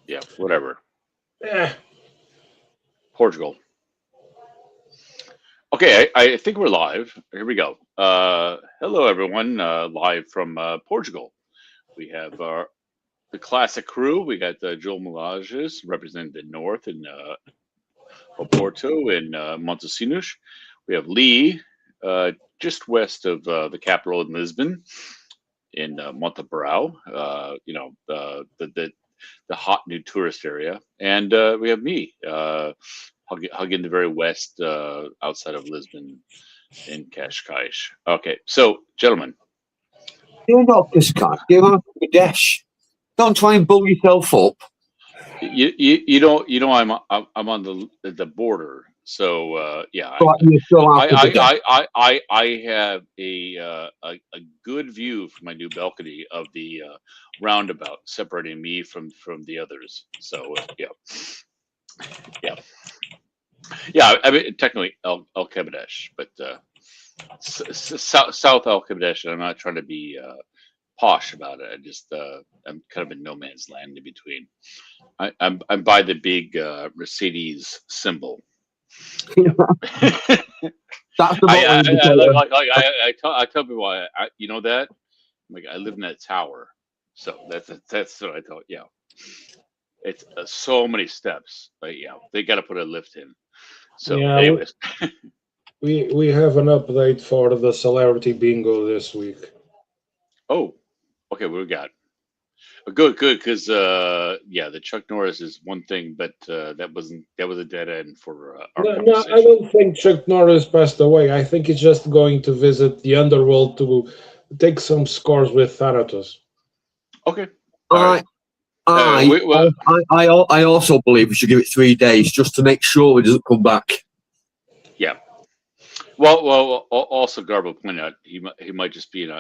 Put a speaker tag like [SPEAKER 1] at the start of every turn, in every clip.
[SPEAKER 1] Yeah, whatever.
[SPEAKER 2] Eh.
[SPEAKER 1] Portugal. Okay, I think we're live. Here we go. Hello, everyone. Live from Portugal. We have the classic crew. We got Joel Malages representing the north in Oporto and Montesinos. We have Lee, just west of the capital in Lisbon, in Montebrau. The hot new tourist area, and we have me hugging the very west outside of Lisbon in Cascais. Okay, so gentlemen,
[SPEAKER 3] You're not Cascais. You're on Bangladesh. Don't try and bull yourself up.
[SPEAKER 1] you know I'm on the border, so yeah.
[SPEAKER 3] But you're still out of the deck.
[SPEAKER 1] I have a good view from my new balcony of the roundabout separating me from the others. So yeah. I mean technically El Kabadesh, but South El Kabadesh. I'm not trying to be posh about it. I just I'm kind of in no man's land in between. I'm by the big Mercedes symbol. Yeah.
[SPEAKER 3] That's the
[SPEAKER 1] I tell people you know that like I live in that tower, so that's what I tell. Yeah, it's so many steps. But yeah, they got to put a lift in. So,
[SPEAKER 2] Yeah,
[SPEAKER 1] anyways,
[SPEAKER 2] we have an update for the celebrity bingo this week.
[SPEAKER 1] oh, okay, what we got? Good, because yeah, the Chuck Norris is one thing, but that was a dead end for our
[SPEAKER 2] No,
[SPEAKER 1] conversation.
[SPEAKER 2] I don't think Chuck Norris passed away. I think he's just going to visit the underworld to take some scores with Thanatos.
[SPEAKER 1] Okay.
[SPEAKER 3] I also believe we should give it 3 days just to make sure he doesn't come back.
[SPEAKER 1] Yeah. Well. Also, Garbo pointed out he might just be in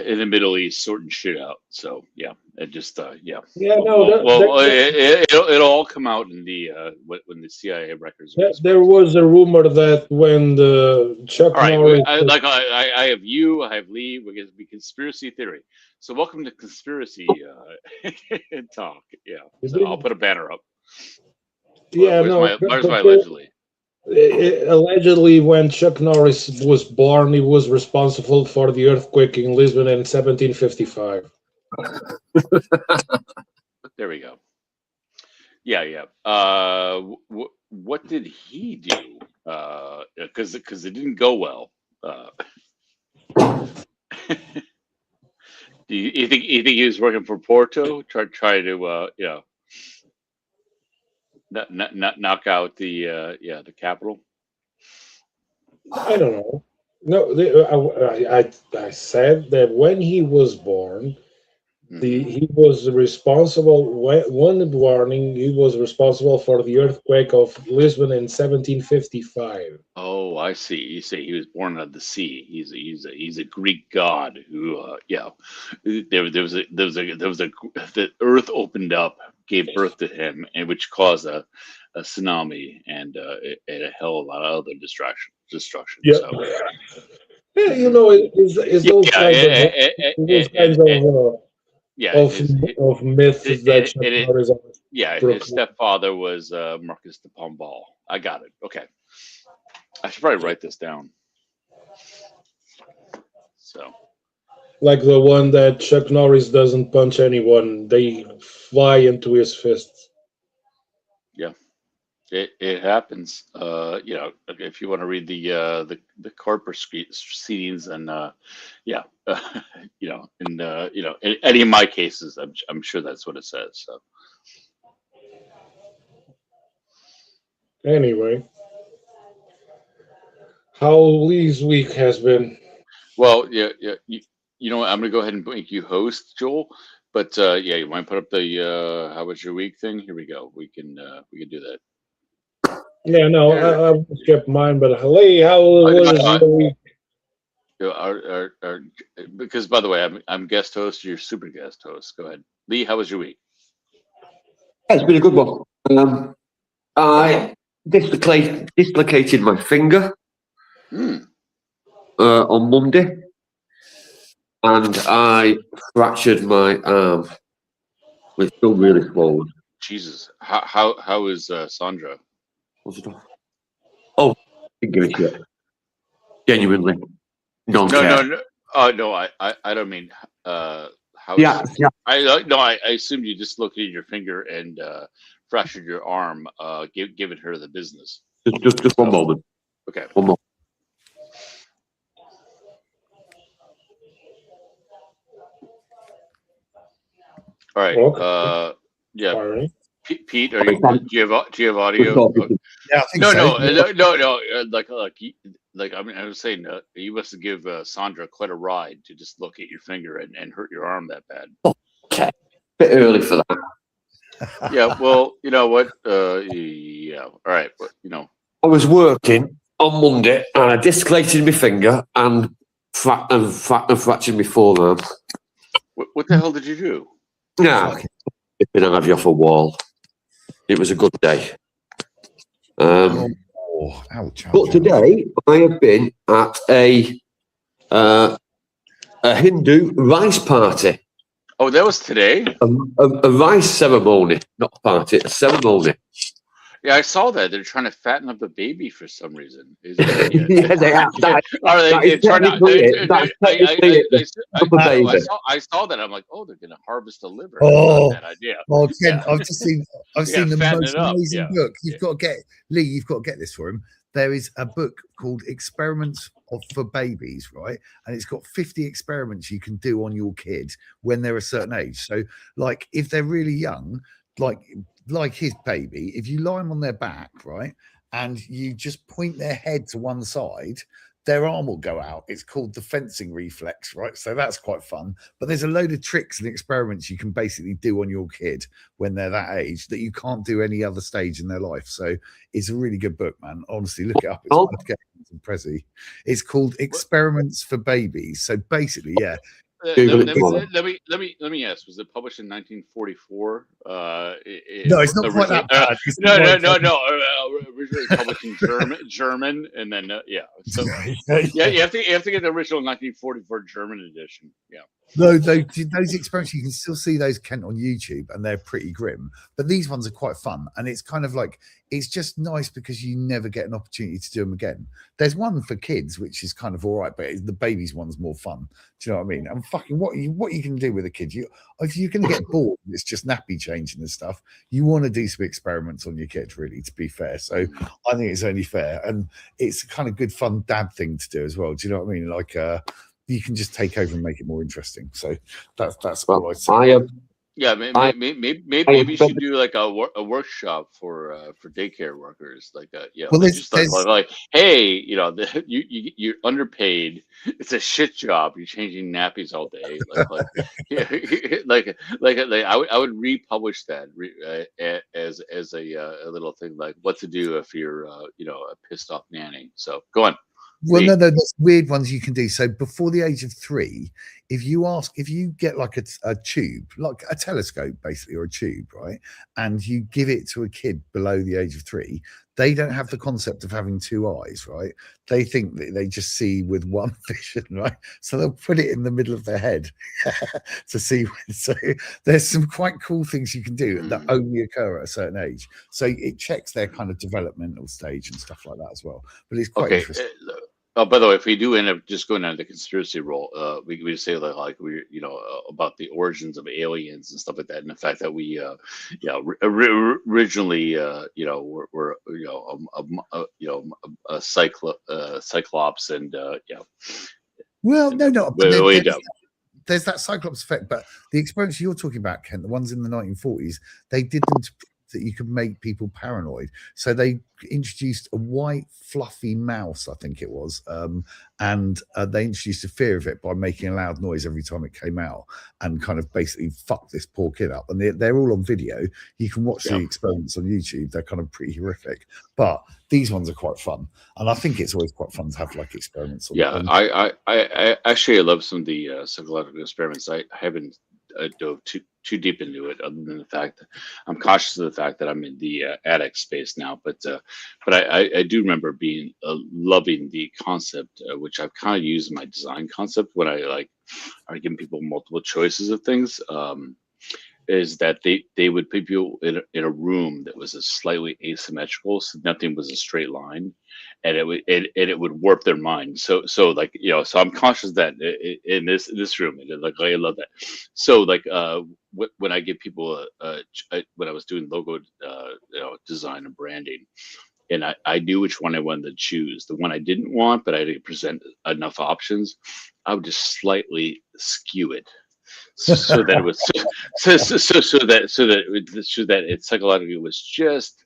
[SPEAKER 1] in the Middle East sorting shit out. So yeah, it just yeah.
[SPEAKER 2] Yeah,
[SPEAKER 1] it'll all come out in the when the CIA records.
[SPEAKER 2] There was a rumor that when the Chuck Norris,
[SPEAKER 1] I have you, I have Lee. We're going to be conspiracy theory. So welcome to conspiracy talk. Yeah, so I'll put a banner up.
[SPEAKER 2] Yeah,
[SPEAKER 1] where's my allegedly?
[SPEAKER 2] Allegedly, when Chuck Norris was born, he was responsible for the earthquake in Lisbon in 1755.
[SPEAKER 1] There we go. Yeah. What did he do? Because it didn't go well. Do you think he was working for Porto? Try to knock out the capital.
[SPEAKER 2] I don't know. No, I said that when he was born, he was responsible. One warning, he was responsible for the earthquake of Lisbon in 1755.
[SPEAKER 1] Oh, I see. You say he was born out of the sea. He's a Greek god who there was the earth opened up, gave birth to him, and which caused a tsunami and a hell of a lot of other destruction.
[SPEAKER 2] Yeah.
[SPEAKER 1] So.
[SPEAKER 2] Yeah, it's those kinds of myths that
[SPEAKER 1] his stepfather was Marcus de Pombal. I got it. Okay, I should probably write this down. So,
[SPEAKER 2] like the one that Chuck Norris doesn't punch anyone; they fly into his fists.
[SPEAKER 1] Yeah, it happens. If you want to read the court proceedings and in any of my cases, I'm sure that's what it says. So.
[SPEAKER 2] Anyway, how Lee's week has been.
[SPEAKER 1] Well, yeah. You know what? I'm gonna go ahead and make you host, Joel. But you might put up the how was your week thing? Here we go. We can do that.
[SPEAKER 2] Yeah, no, I skipped mine. But Lee, how was your week?
[SPEAKER 1] Because by the way, I'm guest host. You're super guest host. Go ahead, Lee. How was your week?
[SPEAKER 3] It's been a good one. I dislocated my finger on Monday. and I fractured my arm. It's still really swollen.
[SPEAKER 1] Jesus, how is Sandra?
[SPEAKER 3] What's it off? Oh, didn't give a shit. Genuinely, don't care.
[SPEAKER 1] No. No, I don't mean how.
[SPEAKER 3] Yeah.
[SPEAKER 1] I assumed you dislocated your finger and fractured your arm. Giving her the business.
[SPEAKER 3] Just one moment.
[SPEAKER 1] Okay.
[SPEAKER 3] One moment.
[SPEAKER 1] All right.
[SPEAKER 2] Okay.
[SPEAKER 1] Yeah.
[SPEAKER 2] Sorry.
[SPEAKER 1] Pete, do you have audio?
[SPEAKER 4] Yeah, I think so.
[SPEAKER 1] No. I mean, I was saying you must give Sandra quite a ride to dislocate your finger and hurt your arm that bad.
[SPEAKER 3] Okay, bit early for that.
[SPEAKER 1] Yeah, well, you know what? Yeah, all right, but
[SPEAKER 3] I was working on Monday and I dislocated my finger and fractured my forearm.
[SPEAKER 1] What the hell did you do?
[SPEAKER 3] Yeah, it's been have you off a wall. It was a good day.
[SPEAKER 4] Ouch.
[SPEAKER 3] But today I have been at a Hindu rice party.
[SPEAKER 1] Oh, that was today?
[SPEAKER 3] A rice ceremony, not a party, a ceremony.
[SPEAKER 1] Yeah, I saw that. They're trying to fatten up the baby for some reason.
[SPEAKER 3] Yeah, they are.
[SPEAKER 1] I saw that. I'm like, oh, they're going to harvest a liver.
[SPEAKER 4] Oh,
[SPEAKER 1] That's not a bad idea.
[SPEAKER 4] Well, Ken,
[SPEAKER 1] Yeah.
[SPEAKER 4] I've seen the
[SPEAKER 1] fatten
[SPEAKER 4] most
[SPEAKER 1] it up.
[SPEAKER 4] amazing
[SPEAKER 1] Yeah.
[SPEAKER 4] book. You've got to get this for him. There is a book called Experiments for Babies, right? And it's got 50 experiments you can do on your kid when they're a certain age. So, like, if they're really young, like his baby, if you lie them on their back, right, and you just point their head to one side, their arm will go out. It's called the fencing reflex, right? So that's quite fun. But there's a load of tricks and experiments you can basically do on your kid when they're that age that you can't do any other stage in their life. So it's a really good book, man. Honestly, look it up. It's worth getting in Prezi. It's called Experiments for Babies. So basically, yeah.
[SPEAKER 1] Let me ask. Was it published in 1944?
[SPEAKER 4] No, it's not quite that bad.
[SPEAKER 1] No. Originally published in German, and then So yeah, you have to get the original 1944 German edition. Yeah.
[SPEAKER 4] No, those experiments, you can still see those, Kent, on YouTube, and they're pretty grim. But these ones are quite fun, and it's kind of like, it's just nice because you never get an opportunity to do them again. There's one for kids, which is kind of all right, but the babies one's more fun. Do you know what I mean? And fucking what you can do with a kid, if you're going to get bored, it's just nappy changing and stuff. You want to do some experiments on your kid, really, to be fair. So I think it's only fair, and it's a kind of good fun dad thing to do as well. Do you know what I mean? Like, you can just take over and make it more interesting. So that's what I'd say.
[SPEAKER 1] Yeah, maybe you should do like a workshop for daycare workers, like like hey, you're underpaid. It's a shit job. You're changing nappies all day. I would republish that as a little thing, like what to do if you're a pissed off nanny. So go on.
[SPEAKER 4] Well, no, there's weird ones you can do. So before the age of 3, if you get like a tube, like a telescope, basically, or a tube, right, and you give it to a kid below the age of 3, they don't have the concept of having 2 eyes, right? They think that they just see with one vision, right? So they'll put it in the middle of their head to see. So there's some quite cool things you can do that only occur at a certain age. So it checks their kind of developmental stage and stuff like that as well. But it's quite interesting.
[SPEAKER 1] Oh, by the way, if we do end up just going on the conspiracy role, we say like we about the origins of aliens and stuff like that, and the fact that we originally were a cyclops and
[SPEAKER 4] Well, no,
[SPEAKER 1] way
[SPEAKER 4] there's that cyclops effect, but the experiments you're talking about, Ken, the ones in the 1940s, they did them to that you could make people paranoid. So they introduced a white fluffy mouse, I think it was, and they introduced a fear of it by making a loud noise every time it came out, and kind of basically fucked this poor kid up. And they're all on video. You can watch the experiments on YouTube. They're kind of pretty horrific, but these ones are quite fun. And I think it's always quite fun to have like experiments on.
[SPEAKER 1] I actually love some of the psychological experiments. I haven't dove too deep into it, other than the fact that I'm cautious of the fact that I'm in the attic space now. But I do remember being loving the concept, which I've kind of used in my design concept when I giving people multiple choices of things. Is that they would put you in a room that was a slightly asymmetrical, so nothing was a straight line, and it would warp their mind. So like, so I'm conscious that in this room, and like I love that. So like when I give people when I was doing logo design and branding, and I knew which one I wanted to choose. The one I didn't want, but I didn't present enough options, I would just slightly skew it so that it was so that it psychologically was just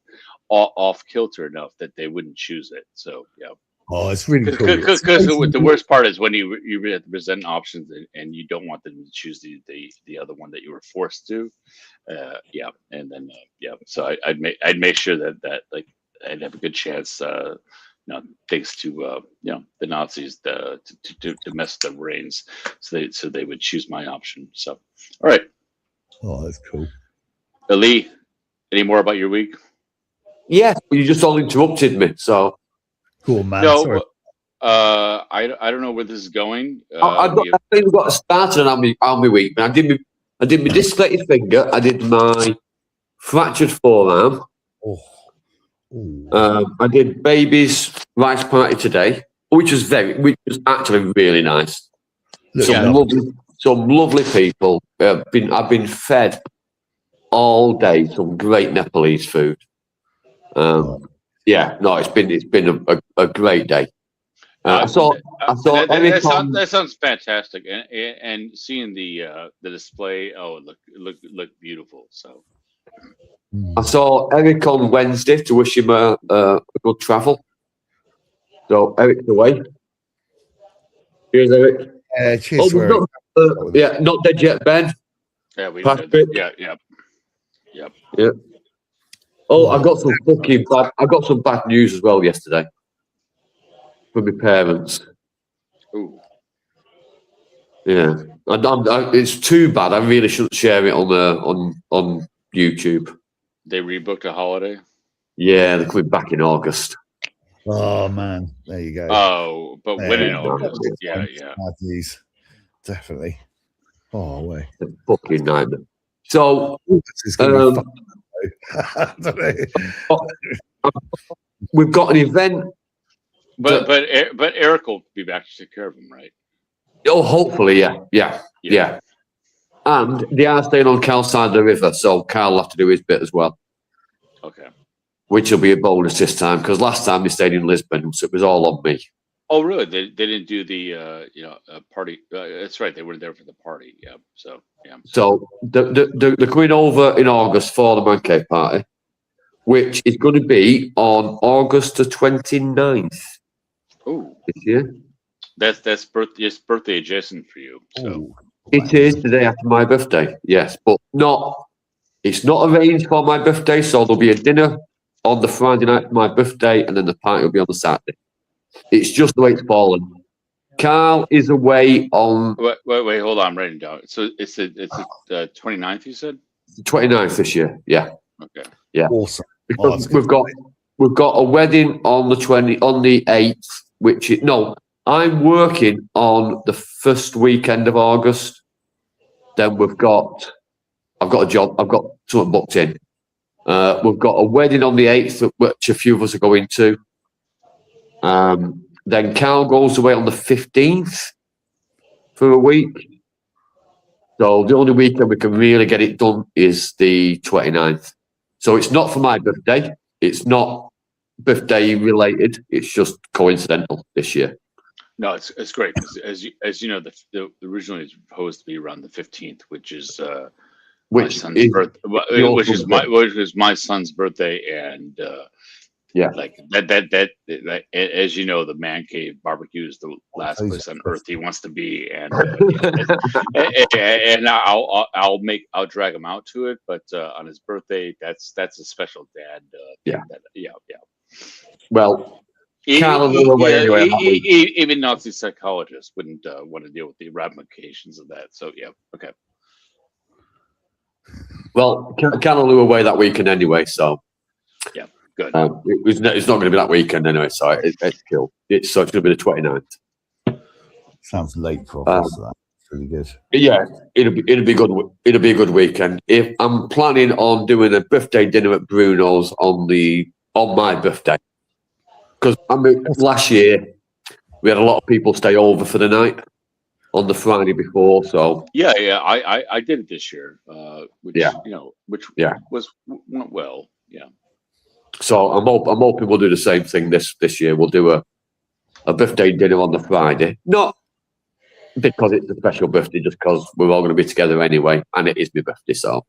[SPEAKER 1] off kilter enough that they wouldn't choose it. So yeah.
[SPEAKER 4] Oh, it's really cool.
[SPEAKER 1] Because the worst part is when you have to present options and you don't want them to choose the other one that you were forced to. Yeah, and then so I'd make sure that like I'd have a good chance. Thanks to the Nazis to mess with the brains, so they would choose my option. So, all right.
[SPEAKER 4] Oh, that's cool.
[SPEAKER 1] Ali, any more about your week?
[SPEAKER 3] Yeah, you just all interrupted me. So
[SPEAKER 4] Cool, man.
[SPEAKER 1] No,
[SPEAKER 4] Sorry.
[SPEAKER 1] I don't know where this is going.
[SPEAKER 3] I think we've got to start on my week. I did my dislocated finger. I did my fractured forearm.
[SPEAKER 4] Oh.
[SPEAKER 3] I did baby's rice party today, which was actually really nice. Some lovely people. I've been fed all day some great Nepalese food. It's been a great day.
[SPEAKER 1] That sounds fantastic, and seeing the display, it looked beautiful. So
[SPEAKER 3] I saw Eric on Wednesday to wish him a good travel. So Eric's away. Cheers, Eric.
[SPEAKER 4] Cheers.
[SPEAKER 3] Not dead yet, Ben.
[SPEAKER 1] Yeah, we
[SPEAKER 3] Patrick.
[SPEAKER 1] Yep.
[SPEAKER 3] Oh, I got some bad news as well yesterday from my parents.
[SPEAKER 1] Ooh.
[SPEAKER 3] Yeah, it's too bad. I really shouldn't share it on YouTube.
[SPEAKER 1] They rebooked a holiday.
[SPEAKER 3] Yeah, they're coming back in August.
[SPEAKER 4] Oh man, there you go.
[SPEAKER 1] Oh, but when in August? Yeah.
[SPEAKER 4] Bad news, definitely. Oh, way.
[SPEAKER 3] The fucking nightmare. So, we've got an event.
[SPEAKER 1] But Eric will be back to take care of him, right?
[SPEAKER 3] Oh, hopefully, yeah. And they are staying on Carl's side of the river, so Carl will have to do his bit as well.
[SPEAKER 1] Okay.
[SPEAKER 3] Which will be a bonus this time, because last time they stayed in Lisbon, so it was all on me.
[SPEAKER 1] Oh, really? They didn't do the party. That's right. They weren't there for the party. Yeah. So yeah.
[SPEAKER 3] So they're coming over in August for the Man Cave party, which is going to be on August the 29th.
[SPEAKER 1] Oh,
[SPEAKER 3] this year.
[SPEAKER 1] That's birthday adjacent for you. So
[SPEAKER 3] it is the day after my birthday. Yes, but it's not arranged for my birthday, so there'll be a dinner on the Friday night for my birthday, and then the party will be on the Saturday. It's just the way it's fallen. Carl is away on.
[SPEAKER 1] Wait, hold on, I'm writing down. So it's the 29th, you said?
[SPEAKER 3] The 29th this year, yeah.
[SPEAKER 1] Okay.
[SPEAKER 3] Yeah.
[SPEAKER 4] Awesome.
[SPEAKER 3] Because we've got a wedding on the 8th, I'm working on the first weekend of August. Then I've got a job, I've got something booked in. We've got a wedding on the 8th, which a few of us are going to. Then Carl goes away on the 15th for a week. So the only weekend we can really get it done is the 29th. So it's not for my birthday. It's not birthday related. It's just coincidental this year.
[SPEAKER 1] No, it's great because as you know, the originally it's supposed to be around the 15th, which is my son's birthday, which is my son's birthday, and like that. As you know, the Man Cave barbecue is the last place on earth he wants to be, and and I'll drag him out to it, but on his birthday, that's a special dad.
[SPEAKER 3] Well.
[SPEAKER 1] Even Nazi psychologists wouldn't want to deal with the ramifications of that. So yeah, okay.
[SPEAKER 3] Well, Canaloo away that weekend anyway, so
[SPEAKER 1] Yeah, good.
[SPEAKER 3] it's not going to be that weekend anyway, so it's cool. It's going to be the 29th.
[SPEAKER 4] Sounds late for us. That. It's really good.
[SPEAKER 3] Yeah, it'll be good. It'll be a good weekend. If I'm planning on doing a birthday dinner at Bruno's on my birthday, because last year we had a lot of people stay over for the night on the Friday before. So
[SPEAKER 1] Yeah, I did it this year. Which went well. Yeah.
[SPEAKER 3] So I'm hoping we'll do the same thing this year. We'll do a birthday dinner on the Friday, not because it's a special birthday, just because we're all going to be together anyway, and it is my birthday, so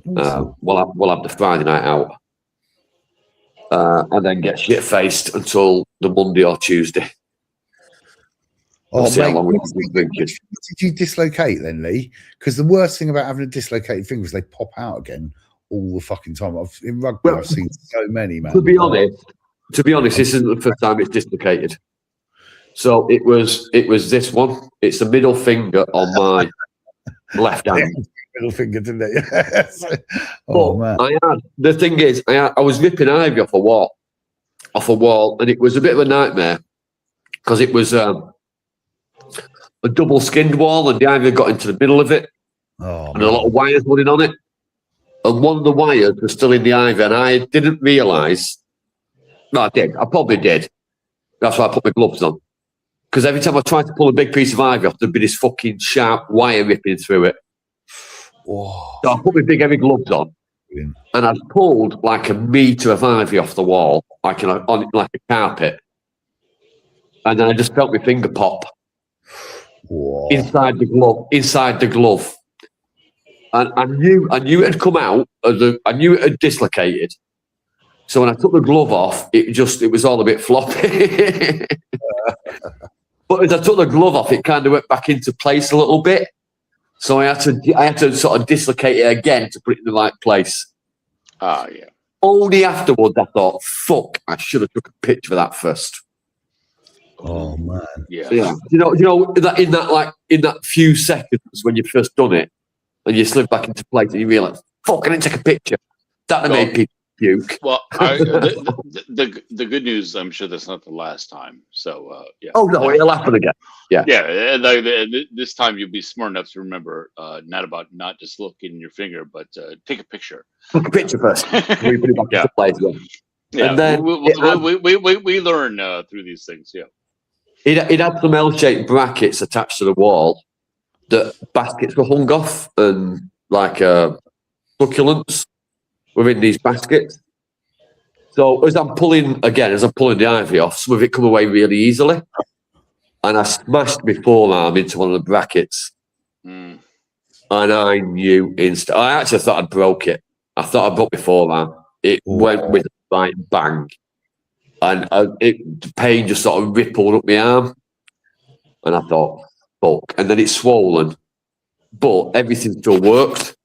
[SPEAKER 3] we'll have the Friday night out, and then get shit faced until the Monday or Tuesday.
[SPEAKER 4] Oh,
[SPEAKER 3] see how
[SPEAKER 4] mate,
[SPEAKER 3] long we can drink it.
[SPEAKER 4] did you dislocate then, Lee? Because the worst thing about having a dislocated finger is they pop out again all the fucking time. In rugby, I've seen so many, man.
[SPEAKER 3] To be honest, this isn't the first time it's dislocated. So it was this one. It's the middle finger on my left hand.
[SPEAKER 4] Middle finger, didn't it? Yes. Oh man!
[SPEAKER 3] The thing is, I was ripping ivy off a wall, and it was a bit of a nightmare because it was a double skinned wall, and the ivy got into the middle of it, and a lot of wires running on it. And one of the wires was still in the ivy, and I didn't realise. No, I did. I probably did. That's why I put my gloves on. Because every time I tried to pull a big piece of ivy off, there'd be this fucking sharp wire ripping through it.
[SPEAKER 4] Whoa.
[SPEAKER 3] So I put my big heavy gloves on, and I pulled like a metre of ivy off the wall, like on a carpet. And then I just felt my finger pop.
[SPEAKER 4] Whoa.
[SPEAKER 3] Inside the glove. And I knew it had come out. I knew it had dislocated. So when I took the glove off, it was all a bit floppy. But as I took the glove off, it kind of went back into place a little bit. So I had to sort of dislocate it again to put it in the right place.
[SPEAKER 1] Ah, yeah.
[SPEAKER 3] Only afterwards I thought, fuck, I should have took a picture of that first.
[SPEAKER 4] Oh man.
[SPEAKER 1] Yeah.
[SPEAKER 3] So, yeah. You know that in that few seconds when you first done it and you slid back into place and you realise, fuck, I didn't take a picture. That made people puke.
[SPEAKER 1] Well, the good news, I'm sure that's not the last time. So yeah.
[SPEAKER 3] Oh no, it'll happen again. Yeah.
[SPEAKER 1] Yeah, and this time you'll be smart enough to remember not just looking in your finger, but take a picture.
[SPEAKER 3] Take a picture first. We put it back into place.
[SPEAKER 1] Yeah,
[SPEAKER 3] and then
[SPEAKER 1] we learn through these things. Yeah.
[SPEAKER 3] It had some L-shaped brackets attached to the wall that baskets were hung off and like succulents within these baskets. So as I'm pulling the ivy off, some of it come away really easily. And I smashed my forearm into one of the brackets. And I knew I actually thought I'd broke it. I thought I broke my forearm. It went with a right bang. And the pain just sort of rippled up my arm. And I thought, fuck. And then it's swollen. But everything still worked.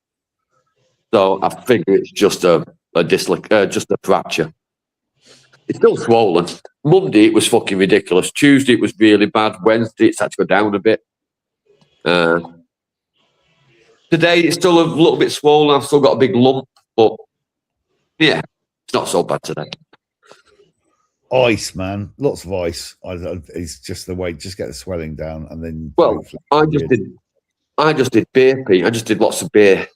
[SPEAKER 3] So I figure it's just a fracture. It's still swollen. Monday it was fucking ridiculous. Tuesday it was really bad. Wednesday it's had to go down a bit. Today it's still a little bit swollen. I've still got a big lump, but yeah, it's not so bad today.
[SPEAKER 4] Ice, man, lots of ice. It's just the way. Just get the swelling down, and then.
[SPEAKER 3] Well, I just did beer, Pete. I just did lots of beer.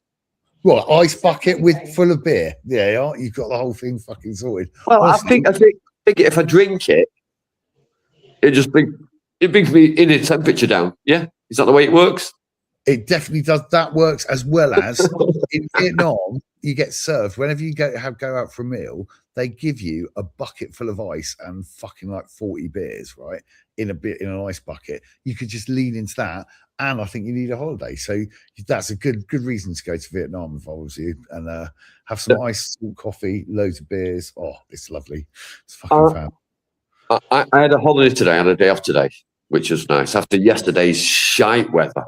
[SPEAKER 4] What, ice bucket full of beer? Yeah, you've got the whole thing fucking sorted.
[SPEAKER 3] Well, honestly, I think if I drink it, it brings me in a temperature down. Yeah, is that the way it works?
[SPEAKER 4] It definitely does. That works, as well as in Vietnam, you get served whenever you go out for a meal. They give you a bucket full of ice and fucking like 40 beers, right? In an ice bucket. You could just lean into that, and I think you need a holiday. So that's a good reason to go to Vietnam if I was you, and have some ice, coffee, loads of beers. Oh, it's lovely. It's fucking fun.
[SPEAKER 3] I had a holiday today and a day off today, which was nice after yesterday's shite weather.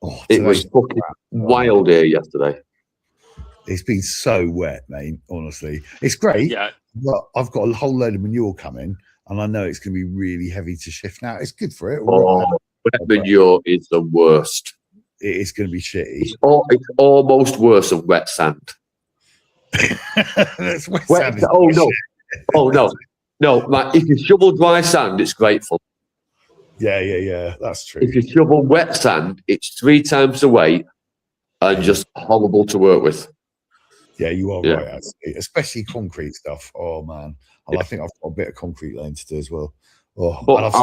[SPEAKER 4] Oh,
[SPEAKER 3] it was fucking wild here yesterday.
[SPEAKER 4] It's been so wet, mate. Honestly, it's great.
[SPEAKER 1] Yeah,
[SPEAKER 4] but I've got a whole load of manure coming, and I know it's going to be really heavy to shift now. It's good for it.
[SPEAKER 3] Wet manure is the worst.
[SPEAKER 4] it is going to be shitty.
[SPEAKER 3] It's almost worse than wet sand.
[SPEAKER 4] That's wet
[SPEAKER 3] Wet,
[SPEAKER 4] sand.
[SPEAKER 3] oh no, oh no, no. Like, if you shovel dry sand, it's great fun.
[SPEAKER 4] Yeah. That's true.
[SPEAKER 3] If you shovel wet sand, it's 3 times the weight and just horrible to work with.
[SPEAKER 4] Yeah, you are
[SPEAKER 3] Yeah.
[SPEAKER 4] right, actually. Especially concrete stuff. Oh man, and I think I've got a bit of concrete lane to do as well. Oh,
[SPEAKER 3] But
[SPEAKER 4] and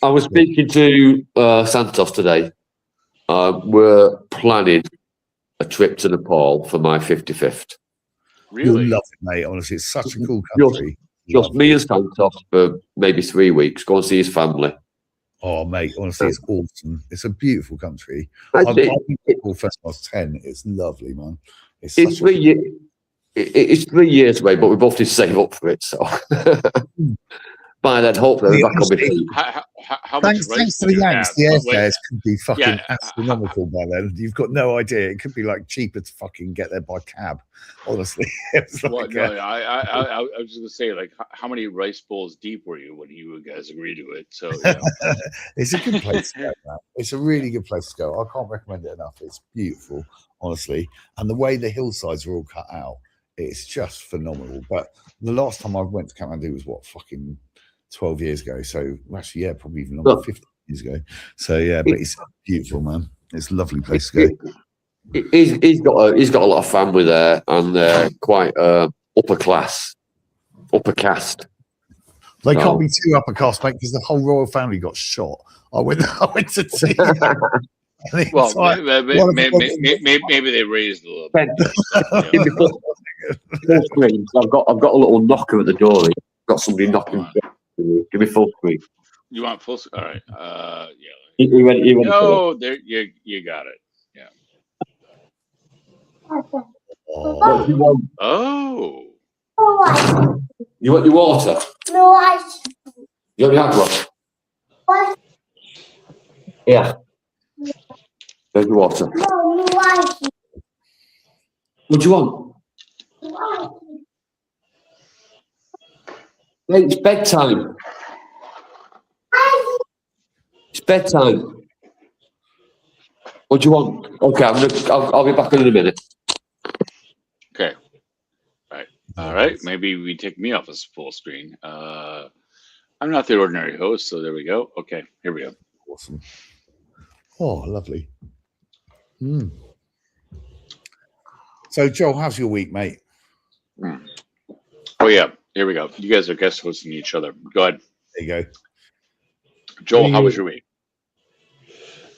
[SPEAKER 3] I was speaking to Santos today. We're planning a trip to Nepal for my 55th.
[SPEAKER 1] Really?
[SPEAKER 4] You'll love it, mate. Honestly, it's such a cool country.
[SPEAKER 3] Just me and Santos for maybe 3 weeks. Go and see his family.
[SPEAKER 4] Oh, mate, honestly, it's awesome. It's a beautiful country.
[SPEAKER 3] That's
[SPEAKER 4] I've
[SPEAKER 3] it.
[SPEAKER 4] been to Nepal first when I was 10. It's lovely, man.
[SPEAKER 3] It's 3 years. It's 3 years away, but we both need to save up for it. So by then, hopefully, we're back on my feet.
[SPEAKER 1] How much
[SPEAKER 4] Thanks
[SPEAKER 1] rice
[SPEAKER 4] to
[SPEAKER 1] do
[SPEAKER 4] the
[SPEAKER 1] you
[SPEAKER 4] Yanks,
[SPEAKER 1] have?
[SPEAKER 4] the
[SPEAKER 1] But wait,
[SPEAKER 4] airfares could be fucking
[SPEAKER 1] Yeah,
[SPEAKER 4] astronomical by then. You've got no idea. It could be like cheaper to fucking get there by cab. Honestly, it's like,
[SPEAKER 1] well, no, I was just gonna say, like, how many rice bowls deep were you when you guys agreed to it? So yeah.
[SPEAKER 4] it's a good place to go, man. It's a really good place to go. I can't recommend it enough. It's beautiful, honestly, and the way the hillsides are all cut out, it's just phenomenal. But the last time I went to Kathmandu was what, fucking 12 years ago. So actually, yeah, probably even longer, 15 years ago. So yeah, but it's beautiful, man. It's a lovely place to go.
[SPEAKER 3] He's got a lot of family there, and they're quite upper caste.
[SPEAKER 4] They can't be too upper caste, mate, because the whole royal family got shot. I went to see.
[SPEAKER 1] Well, maybe they raised a little bit.
[SPEAKER 3] Give me full screen. I've got a little knocker at the door. I've got somebody knocking. Give me full screen.
[SPEAKER 1] You want full? All right. Yeah.
[SPEAKER 3] You ready
[SPEAKER 1] There you got it. Yeah.
[SPEAKER 3] What do you want?
[SPEAKER 1] Oh.
[SPEAKER 3] You want your water?
[SPEAKER 5] No ice.
[SPEAKER 3] You want your hard
[SPEAKER 5] What?
[SPEAKER 3] Yeah. There's your water.
[SPEAKER 5] No ice.
[SPEAKER 3] What do you want? Hey, it's bedtime. It's bedtime. What do you want? Okay, I'll be back in a minute.
[SPEAKER 1] Okay. All right. Maybe we take me off as full screen. I'm not the ordinary host, so there we go. Okay, here we go.
[SPEAKER 4] Awesome. Oh, lovely. So, Joel, how's your week, mate?
[SPEAKER 1] Oh yeah, here we go. You guys are guest hosting each other. Go ahead.
[SPEAKER 4] There you go.
[SPEAKER 1] Joel, how was your week?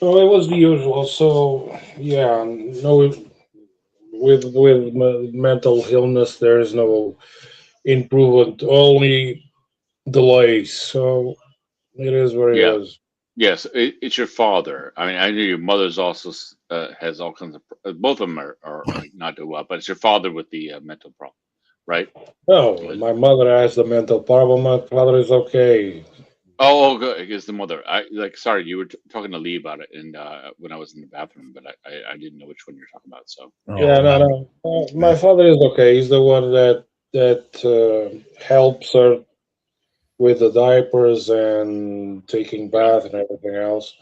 [SPEAKER 2] Oh, it was the usual. So yeah, no, with mental illness, there is no improvement, only delays. So it is what it is.
[SPEAKER 1] Yes, it's your father. I mean, I know your mother's also has all kinds of. Both of them are not doing well, but it's your father with the mental problem, right?
[SPEAKER 2] No, my mother has the mental problem. My father is okay.
[SPEAKER 1] Oh, good. It's the mother. Sorry, you were talking to Lee about it, and when I was in the bathroom, but I didn't know which one you're talking about. So
[SPEAKER 2] Yeah, no. My father is okay. He's the one that helps her with the diapers and taking bath and everything else.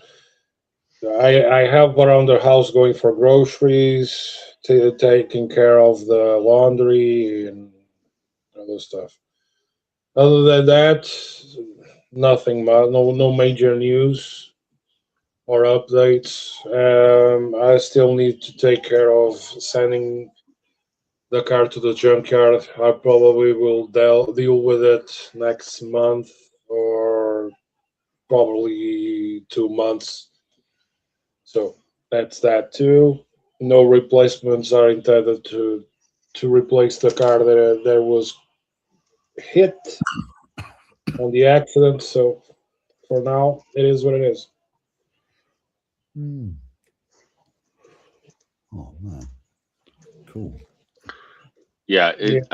[SPEAKER 2] I help around the house going for groceries, taking care of the laundry and other stuff. Other than that, nothing. No major news or updates. I still need to take care of sending the car to the junkyard. I probably will deal with it next month or probably 2 months. So that's that too. No replacements are intended to replace the car that was hit on the accident. So for now, it is what it is.
[SPEAKER 4] Oh man, cool.
[SPEAKER 1] yeah, it's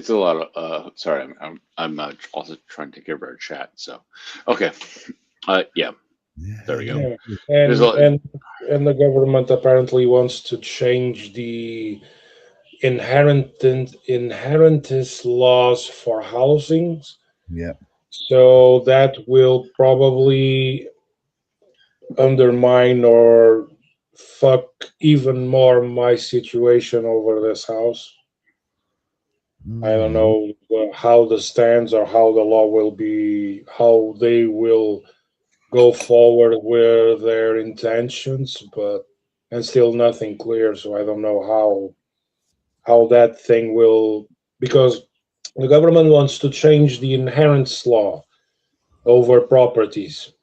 [SPEAKER 1] a lot of. Sorry, I'm also trying to take care of our chat. So okay, yeah. There we go.
[SPEAKER 2] Yeah. And the government apparently wants to change the inheritance laws for housings.
[SPEAKER 4] Yeah.
[SPEAKER 2] So that will probably undermine or fuck even more my situation over this house. I don't know how the stands or how the law will be, how they will go forward with their intentions, but and still nothing clear. So I don't know how that thing will, because the government wants to change the inheritance law over properties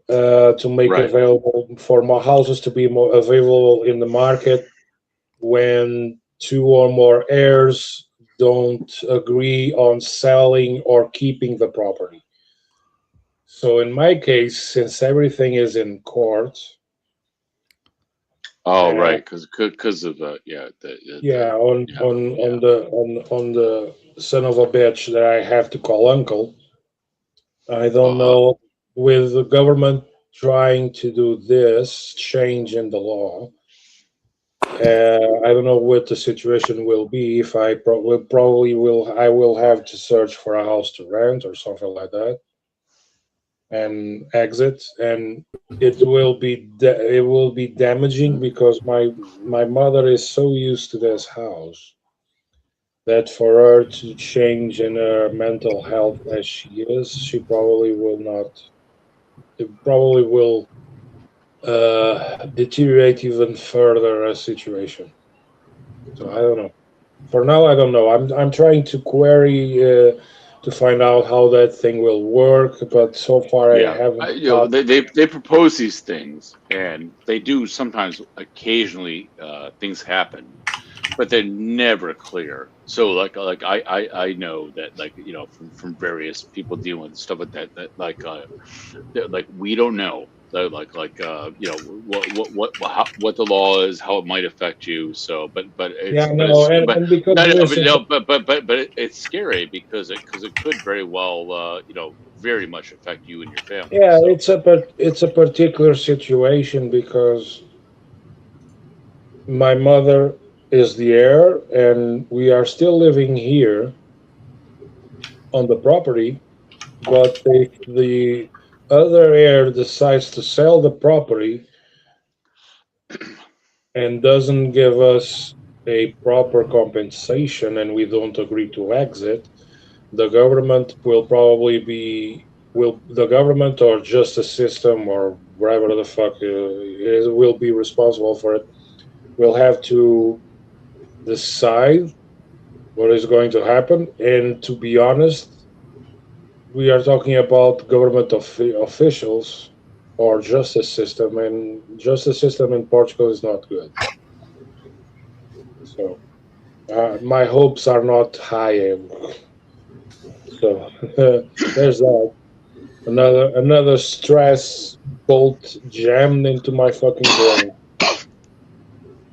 [SPEAKER 2] to make
[SPEAKER 1] Right.
[SPEAKER 2] available for more houses to be more available in the market when two or more heirs don't agree on selling or keeping the property. So in my case, since everything is in court,
[SPEAKER 1] Oh,
[SPEAKER 2] uh,
[SPEAKER 1] right. Because of the
[SPEAKER 2] yeah, on
[SPEAKER 1] yeah,
[SPEAKER 2] on
[SPEAKER 1] yeah.
[SPEAKER 2] on the on the son of a bitch that I have to call uncle, I don't
[SPEAKER 1] Uh-huh.
[SPEAKER 2] know, with the government trying to do this change in the law. I don't know what the situation will be if probably will I will have to search for a house to rent or something like that and exit, and it will be damaging because my mother is so used to this house that for her to change in her mental health as she is, she probably will not. It probably will deteriorate even further a situation. So I don't know. For now, I don't know. I'm trying to query to find out how that thing will work, but so far I
[SPEAKER 1] Yeah,
[SPEAKER 2] haven't
[SPEAKER 1] know,
[SPEAKER 2] got.
[SPEAKER 1] they propose these things, and they do sometimes. Occasionally, things happen, but they're never clear. So, I know that, from various people dealing with stuff like that, like we don't know. What the law is, how it might affect you. So,
[SPEAKER 2] Yeah, no, and because
[SPEAKER 1] no,
[SPEAKER 2] this is
[SPEAKER 1] it's scary because it could very well, very much affect you and your family.
[SPEAKER 2] yeah,
[SPEAKER 1] So,
[SPEAKER 2] it's a particular situation because my mother is the heir, and we are still living here on the property. But if the other heir decides to sell the property and doesn't give us a proper compensation and we don't agree to exit, the government will probably be will the government or justice system or wherever the fuck is will be responsible for it will have to decide what is going to happen. And to be honest, we are talking about government officials or justice system, and justice system in Portugal is not good. So my hopes are not high. So there's that. Another stress bolt jammed into my fucking brain.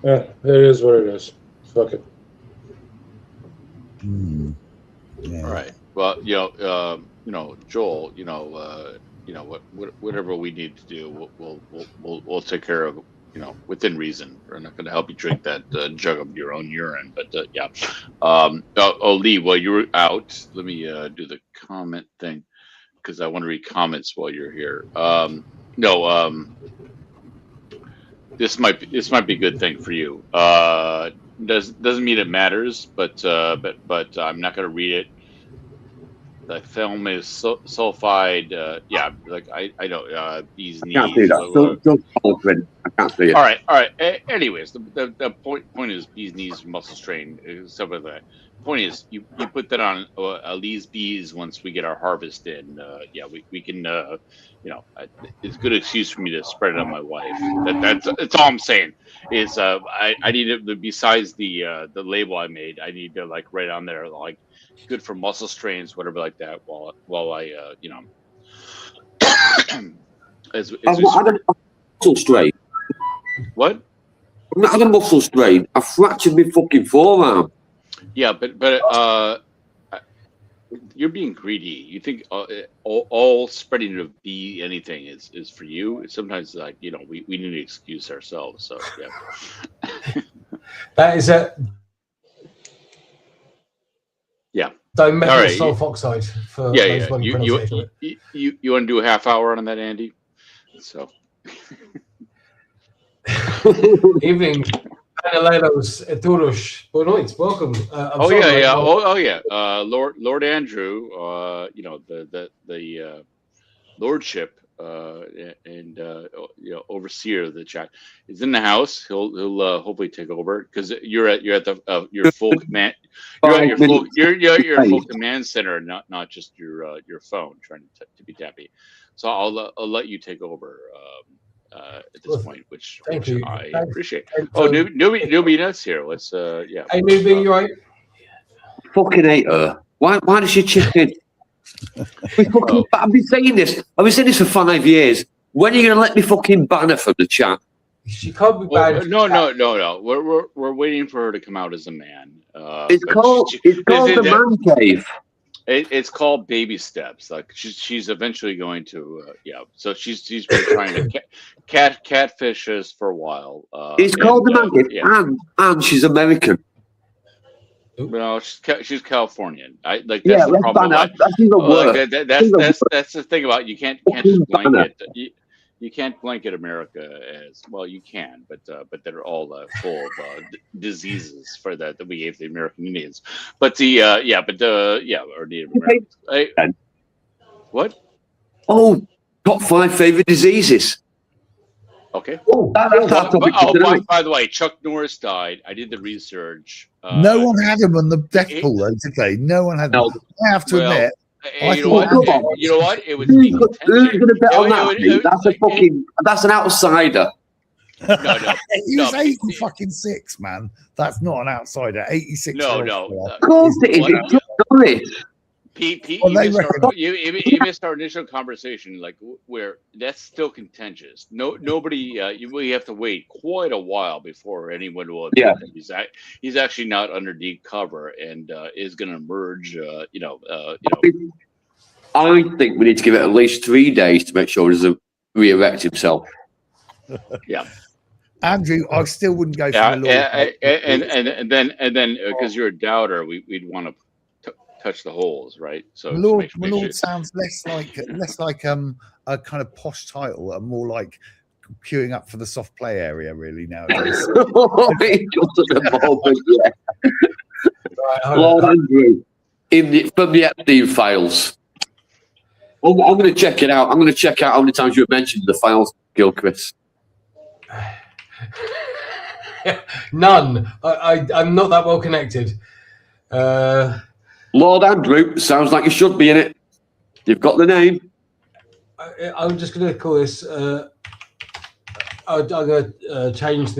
[SPEAKER 2] Yeah, it is what it is. Fuck it.
[SPEAKER 1] all
[SPEAKER 4] Yeah.
[SPEAKER 1] right. Well, Joel, whatever we need to do, we'll take care of. Within reason. We're not going to help you drink that jug of your own urine, but yeah. Lee, while you were out, let me do the comment thing because I want to read comments while you're here. No, this might be a good thing for you. Doesn't mean it matters, but I'm not going to read it. The film is sulfide. Yeah, like I know bees
[SPEAKER 3] I can't see
[SPEAKER 1] knees.
[SPEAKER 3] that. Still open. I can't see it.
[SPEAKER 1] All right. Anyways, the point is bees knees muscle strain, stuff like that. Point is, you put that on Lee's bees once we get our harvest in. Yeah, we can. It's a good excuse for me to spread it on my wife. That's all I'm saying. Is I need to, besides the label I made, I need to like write on there like good for muscle strains, whatever like that. While I as
[SPEAKER 3] I've
[SPEAKER 1] we
[SPEAKER 3] not had
[SPEAKER 1] spread.
[SPEAKER 3] a muscle strain.
[SPEAKER 1] What?
[SPEAKER 3] I've not had a muscle strain. I fractured my fucking forearm.
[SPEAKER 1] Yeah, but you're being greedy. You think all spreading of bee anything is for you. Sometimes like we need to excuse ourselves. So yeah,
[SPEAKER 6] That is a
[SPEAKER 1] yeah.
[SPEAKER 6] dimethyl
[SPEAKER 1] All right.
[SPEAKER 6] sulfoxide for
[SPEAKER 1] Yeah,
[SPEAKER 6] those
[SPEAKER 1] yeah.
[SPEAKER 6] running
[SPEAKER 1] You
[SPEAKER 6] pronunciation of it.
[SPEAKER 1] you want to do a half hour on that, Andy? So
[SPEAKER 6] Evening, Panelelos, todos. Boa noite. Welcome. I'm
[SPEAKER 1] Oh
[SPEAKER 6] sorry,
[SPEAKER 1] yeah,
[SPEAKER 6] mate.
[SPEAKER 1] yeah. Oh yeah. Lord Andrew. The lordship and overseer of the chat is in the house. He'll hopefully take over because you're at the your full command. You're at your full your full command center, not just your phone trying to be tappy. So I'll let you take over at this point, which
[SPEAKER 6] Thank you.
[SPEAKER 1] I
[SPEAKER 6] Thanks.
[SPEAKER 1] appreciate.
[SPEAKER 6] Thanks,
[SPEAKER 1] Oh, newbie nuts here. Let's yeah.
[SPEAKER 6] Hey, Newbie, you right?
[SPEAKER 3] Fucking hate her. Why does she chip in? I've been saying this. I've been saying this for 5 years. When are you going to let me fucking ban her from the chat?
[SPEAKER 6] She can't be
[SPEAKER 1] Well,
[SPEAKER 6] banned.
[SPEAKER 1] no. We're waiting for her to come out as a man.
[SPEAKER 3] It's
[SPEAKER 1] but
[SPEAKER 3] called the man cave.
[SPEAKER 1] It's called baby steps. Like she's eventually going to So she's been trying to catfish us for a while.
[SPEAKER 3] It's called the man cave, and she's American.
[SPEAKER 1] No, she's Californian. That's
[SPEAKER 3] Let's
[SPEAKER 1] the problem.
[SPEAKER 3] ban her. That's even worse.
[SPEAKER 1] That's the thing about you can't just blanket. You can't blanket America as well. You can, but they're all full of diseases for that we gave the American Indians. But or Native Americans. What?
[SPEAKER 3] Oh, top 5 favorite diseases.
[SPEAKER 1] Okay.
[SPEAKER 3] That's our topic tonight.
[SPEAKER 1] By the way, Chuck Norris died. I did the research.
[SPEAKER 4] No one had him on the death pool though today. No one had him. I have to admit.
[SPEAKER 1] You know what? It was
[SPEAKER 3] Who's going to bet on that? That's an outsider.
[SPEAKER 1] No.
[SPEAKER 4] He was 86, man. That's not an outsider. 86.
[SPEAKER 1] No.
[SPEAKER 3] Of course it is. It's Chuck Norris.
[SPEAKER 1] Pete, you missed our initial conversation, like where that's still contentious. Nobody. We have to wait quite a while before anyone will admit that he's actually not under deep cover and is going to emerge.
[SPEAKER 3] I think we need to give it at least 3 days to make sure he doesn't re-erect himself.
[SPEAKER 1] Yeah.
[SPEAKER 4] Andrew, I still wouldn't go for the Lord.
[SPEAKER 1] And then because you're a doubter, we'd want to touch the holes, right? So
[SPEAKER 4] Lord sounds less like a kind of posh title and more like queuing up for the soft play area really nowadays.
[SPEAKER 3] Lord Andrew from the Epstein files. I'm going to check it out. I'm going to check out how many times you have mentioned the files, Gilchrist.
[SPEAKER 6] None. I'm not that well connected.
[SPEAKER 3] Lord Andrew, sounds like you should be in it. You've got the name.
[SPEAKER 6] I'm just going to call this. I'm going to change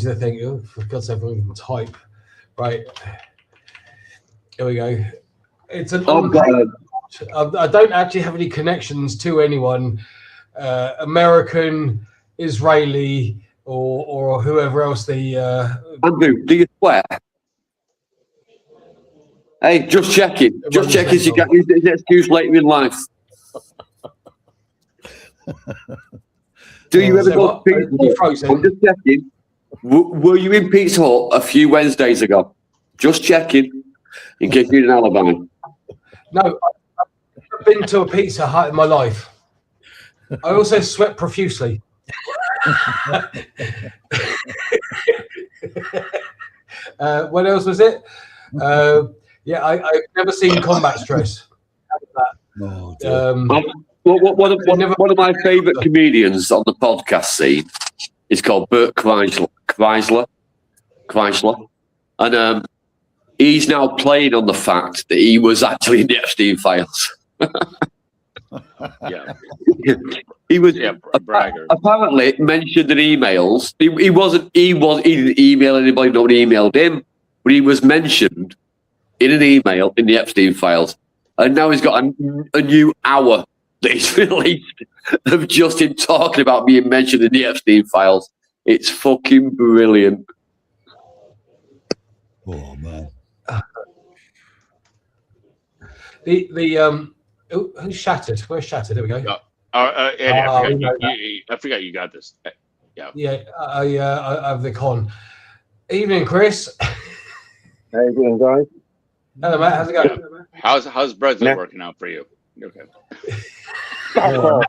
[SPEAKER 6] the thing. Oh, for God's sake, I can type. Right. Here we go. It's an I don't actually have any connections to anyone, American, Israeli, or whoever else the.
[SPEAKER 3] Andrew, do you swear? Hey, just checking. Just checking so you can't use it as an excuse later in life. Do you ever go to Pizza Hut? I'm just checking. Were you in Pizza Hut a few Wednesdays ago? Just checking, in case you didn't alibi.
[SPEAKER 6] No, I've been to a Pizza Hut in my life. I also sweat profusely. What else was it? I've never seen combat stress.
[SPEAKER 3] One of my favourite comedians on the podcast scene is called Bert Kreisler. And he's now playing on the fact that he was actually in the Epstein files.
[SPEAKER 1] Yeah.
[SPEAKER 3] He was
[SPEAKER 1] bragger.
[SPEAKER 3] apparently mentioned in emails. He didn't email anybody, nobody emailed him, but he was mentioned in an email in the Epstein files. And now he's got a new hour that he's released of just him talking about being mentioned in the Epstein files. It's fucking brilliant.
[SPEAKER 4] Oh man.
[SPEAKER 6] Who's Shattered? Where's Shattered? There we go.
[SPEAKER 1] Eddie, I forgot you got this.
[SPEAKER 6] Yeah. I have the con. Evening, Chris.
[SPEAKER 7] How you doing, guys?
[SPEAKER 6] Hello, mate. How's it going?
[SPEAKER 1] How's Brexit working out for you? Okay.
[SPEAKER 7] Fuck off.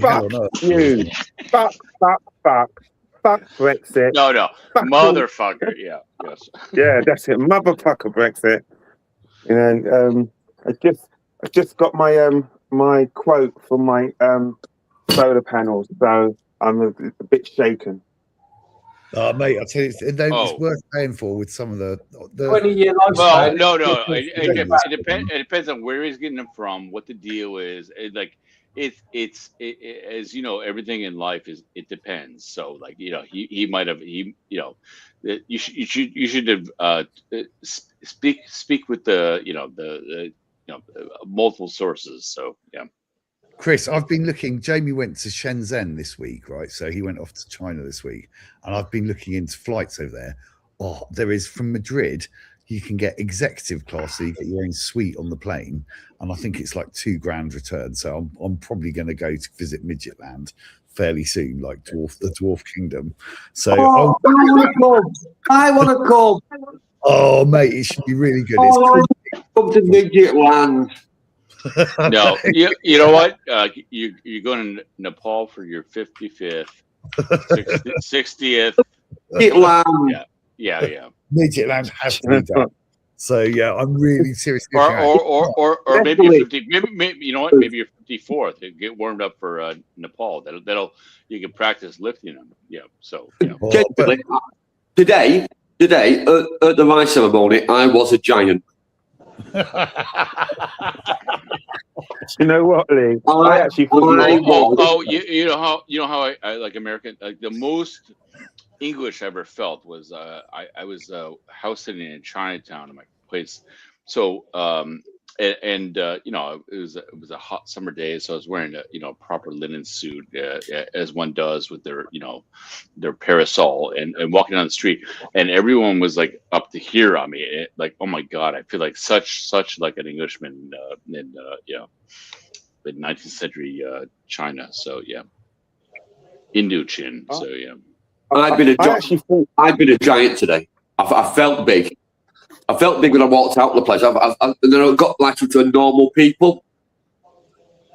[SPEAKER 7] Fuck you. Fuck Brexit.
[SPEAKER 1] No,
[SPEAKER 7] Fuck
[SPEAKER 1] motherfucker. Yeah, yes.
[SPEAKER 7] Yeah, that's it. Motherfucker Brexit. You know, I just got my my quote from my solar panels, so I'm a bit shaken.
[SPEAKER 4] Oh, mate, I tell you, it's worth paying for with some of the
[SPEAKER 6] 20-year
[SPEAKER 1] Well,
[SPEAKER 6] lifespan.
[SPEAKER 1] no. It depends on where he's getting them from, what the deal is. It's as you know, everything in life it depends. So like he might have you should have speak with the multiple sources. So yeah.
[SPEAKER 4] Chris, I've been looking. Jamie went to Shenzhen this week, right? So he went off to China this week, and I've been looking into flights over there. Oh, there is from Madrid. You can get executive class, so you get your own suite on the plane, and I think it's like $2,000 return. So I'm probably going to go to visit Midget Land fairly soon, like the Dwarf Kingdom. So
[SPEAKER 3] I want to come.
[SPEAKER 4] Oh, mate, it should be really good.
[SPEAKER 3] Come to Midget Land.
[SPEAKER 1] No, you know what? You're going to Nepal for your 55th, 60th.
[SPEAKER 3] Midget Land.
[SPEAKER 1] Yeah.
[SPEAKER 4] Midget Land has to be done. So yeah, I'm really seriously.
[SPEAKER 1] Or maybe you're 50. Maybe you know what? Maybe you're 54th. Get warmed up for Nepal. That'll you can practice lifting them. Yeah. So
[SPEAKER 3] today at the rice ceremony, I was a giant.
[SPEAKER 7] You know what, Lee? I actually
[SPEAKER 1] you know how I like American, like the most English I ever felt was I was house sitting in Chinatown in my place. So it was a hot summer day, so I was wearing a proper linen suit as one does with their parasol and walking down the street, and everyone was like up to here on me, like, oh my god, I feel like such like an Englishman in 19th century China. So yeah, Indochine. So yeah.
[SPEAKER 3] I've been a giant today. I felt big. I felt big when I walked out of the place. And then I got like to normal people,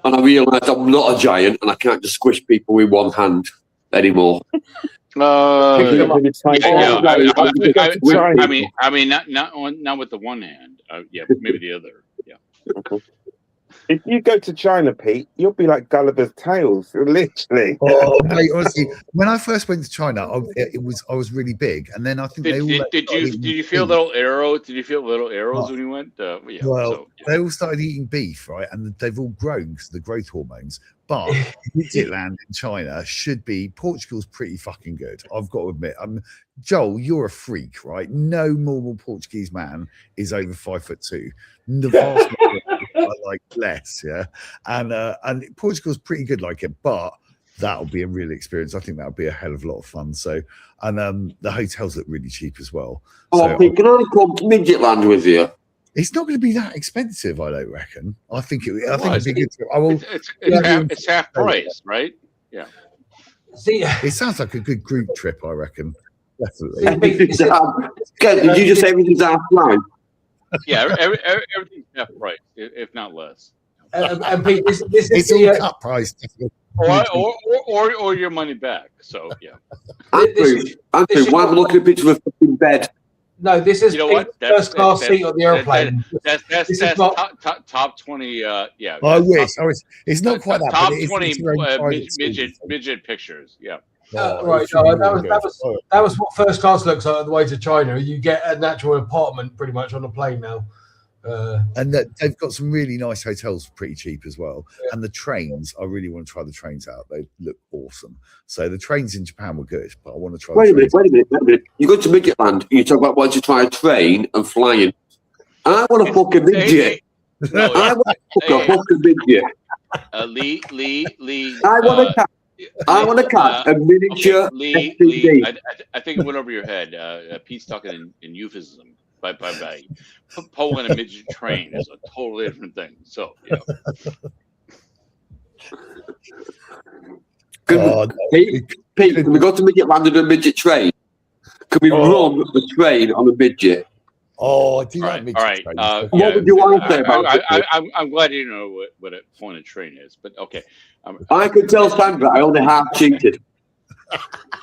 [SPEAKER 3] and I realised I'm not a giant, and I can't just squish people with one hand anymore.
[SPEAKER 1] I mean, not with the one hand. Yeah, maybe the other. Yeah.
[SPEAKER 7] If you go to China, Pete, you'll be like Gulliver's Tales, literally.
[SPEAKER 4] Oh, mate, honestly, when I first went to China, I was really big, and then I think
[SPEAKER 1] did you feel little arrows? Did you feel little arrows when you went?
[SPEAKER 4] They all started eating beef, right, and they've all grown because of the growth hormones. But Midget Land in China should be. Portugal's pretty fucking good. I've got to admit. Joel, you're a freak, right? No normal Portuguese man is over 5'2". The vast majority are like less, yeah. And Portugal's pretty good like it, but that'll be a real experience. I think that'll be a hell of a lot of fun. So, and the hotels look really cheap as well.
[SPEAKER 3] Oh, Pete, can I come to Midget Land with you?
[SPEAKER 4] It's not going to be that expensive, I don't reckon. I think it'd be good.
[SPEAKER 1] It's half price, right? Yeah.
[SPEAKER 6] See,
[SPEAKER 4] it sounds like a good group trip, I reckon. Definitely.
[SPEAKER 3] Did you just say everything's half price?
[SPEAKER 1] Yeah, everything's half price, if not less.
[SPEAKER 6] And Pete, this is
[SPEAKER 4] it's all cut price.
[SPEAKER 1] Or your money back. So yeah.
[SPEAKER 3] Andrew, why am I looking at a picture of a fucking bed?
[SPEAKER 6] No, this is first class seat on the airplane.
[SPEAKER 1] That's top 20. Yeah.
[SPEAKER 4] I wish. It's not quite that.
[SPEAKER 1] Top 20 midget pictures. Yeah.
[SPEAKER 6] Right. No, that was what first class looks like on the way to China. You get a natural apartment pretty much on the plane now.
[SPEAKER 4] And they've got some really nice hotels, pretty cheap as well. Yeah. And the trains, I really want to try the trains out. They look awesome. So the trains in Japan were good, but I want to try.
[SPEAKER 3] Wait a minute. You go to Midget Land, you talk about wanting to try a train and flying. I want to fuck a midget. I want to fuck a midget.
[SPEAKER 1] Lee.
[SPEAKER 3] I want to catch a miniature.
[SPEAKER 1] Lee, I think it went over your head. Pete's talking in euphemism. By pulling a midget train is a totally different thing. So yeah.
[SPEAKER 3] Pete, can we go to Midget Land on a midget train? Can we run the train on a midget?
[SPEAKER 4] Oh, I do
[SPEAKER 1] All
[SPEAKER 4] like
[SPEAKER 1] right,
[SPEAKER 4] mid
[SPEAKER 1] all right.
[SPEAKER 4] train.
[SPEAKER 3] What would you want to say about it?
[SPEAKER 1] I'm glad you know what a point of train is, but okay.
[SPEAKER 3] I could tell Sandra I only half cheated.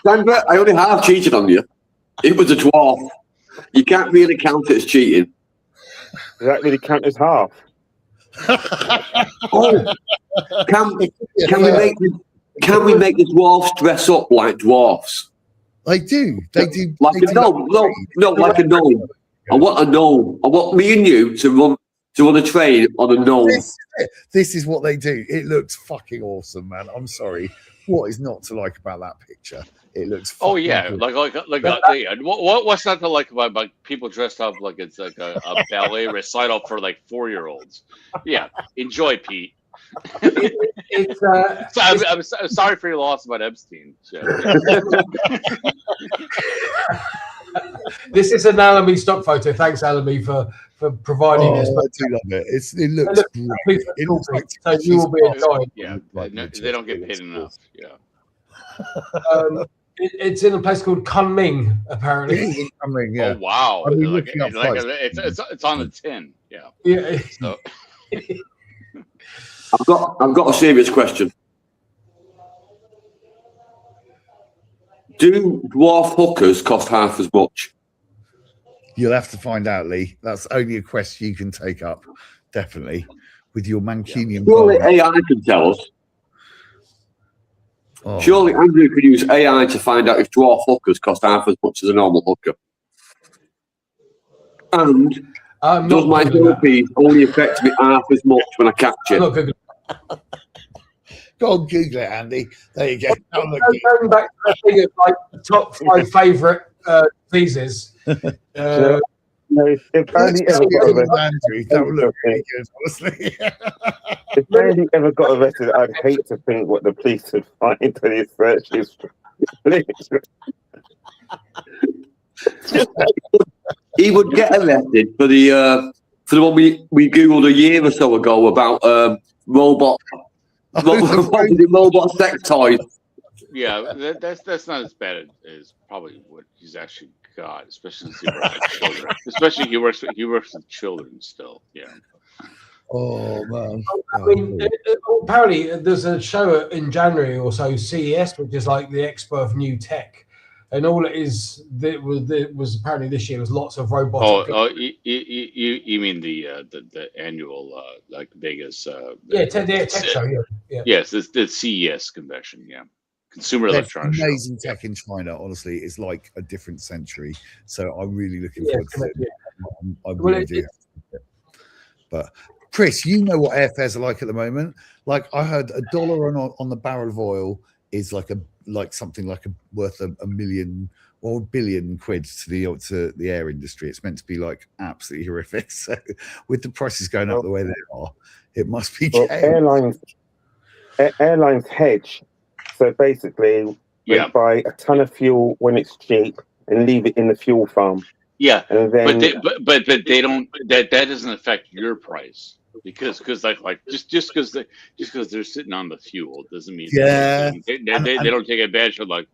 [SPEAKER 3] Sandra, I only half cheated on you. It was a dwarf. You can't really count it as cheating.
[SPEAKER 7] Does that really count as half?
[SPEAKER 3] Oh, can we make the dwarfs dress up like dwarfs?
[SPEAKER 4] They do. They do.
[SPEAKER 3] Like
[SPEAKER 4] they
[SPEAKER 3] a
[SPEAKER 4] do
[SPEAKER 3] gnome? No, like a gnome. I want a gnome. I want me and you to run a train on a gnome.
[SPEAKER 4] This is what they do. It looks fucking awesome, man. I'm sorry. What is not to like about that picture? It looks.
[SPEAKER 1] Oh yeah,
[SPEAKER 4] good.
[SPEAKER 1] what's not to like about people dressed up like it's like a ballet recital for like 4-year-olds? Yeah, enjoy, Pete. I'm sorry for your loss about Epstein. So.
[SPEAKER 6] This is an Alamy stock photo. Thanks, Alamy, for providing this.
[SPEAKER 4] I do love it. It looks great. It looks like
[SPEAKER 6] so you will be enjoying.
[SPEAKER 1] Yeah, they don't get paid enough. Yeah.
[SPEAKER 6] It's in a place called Kunming, apparently.
[SPEAKER 4] Kunming, yeah.
[SPEAKER 1] Oh wow!
[SPEAKER 4] I mean,
[SPEAKER 1] it's on the tin. Yeah.
[SPEAKER 6] Yeah.
[SPEAKER 1] So.
[SPEAKER 3] I've got a serious question. Do dwarf hookers cost half as much?
[SPEAKER 4] You'll have to find out, Lee. That's only a question you can take up, definitely, with your Mancunian.
[SPEAKER 3] Surely AI can tell us.
[SPEAKER 4] Oh.
[SPEAKER 3] Surely Andrew could use AI to find out if dwarf hookers cost half as much as a normal hooker. And does my herpes only affect me half as much when I catch it?
[SPEAKER 4] Go on, Google it, Andy. There you go.
[SPEAKER 6] Going back to the thing of like top 5 favourite diseases.
[SPEAKER 7] No, if Andy ever got arrested,
[SPEAKER 4] that would look really good, honestly.
[SPEAKER 7] If Andy ever got arrested, I'd hate to think what the police would find in his search history.
[SPEAKER 3] He would get arrested for the one we googled a year or so ago about robot sex toys.
[SPEAKER 1] Yeah, that's not as bad as probably what he's actually got, especially since he works with children. Especially he works with children still. Yeah.
[SPEAKER 4] Oh man!
[SPEAKER 6] I mean, apparently there's a show in January or so, CES, which is like the expo of new tech, and all it is that was apparently this year was lots of robots.
[SPEAKER 1] Oh, you mean the annual like Vegas?
[SPEAKER 6] Tech show. Yeah.
[SPEAKER 1] Yes, it's the CES convention. Yeah. Consumer electronics.
[SPEAKER 4] Amazing tech in China, honestly, is like a different century. So I'm really looking forward to it. I really do. But Chris, you know what airfares are like at the moment. Like I heard $1 on the barrel of oil is something worth a million or $1 billion quid to the air industry. It's meant to be like absolutely horrific. So with the prices going up the way they are, it must be.
[SPEAKER 7] Well, airlines hedge. So basically, they buy a ton of fuel when it's cheap and leave it in the fuel farm.
[SPEAKER 1] Yeah,
[SPEAKER 7] and then,
[SPEAKER 1] but they don't. That doesn't affect your price because like just because they're sitting on the fuel doesn't mean they don't take advantage of like,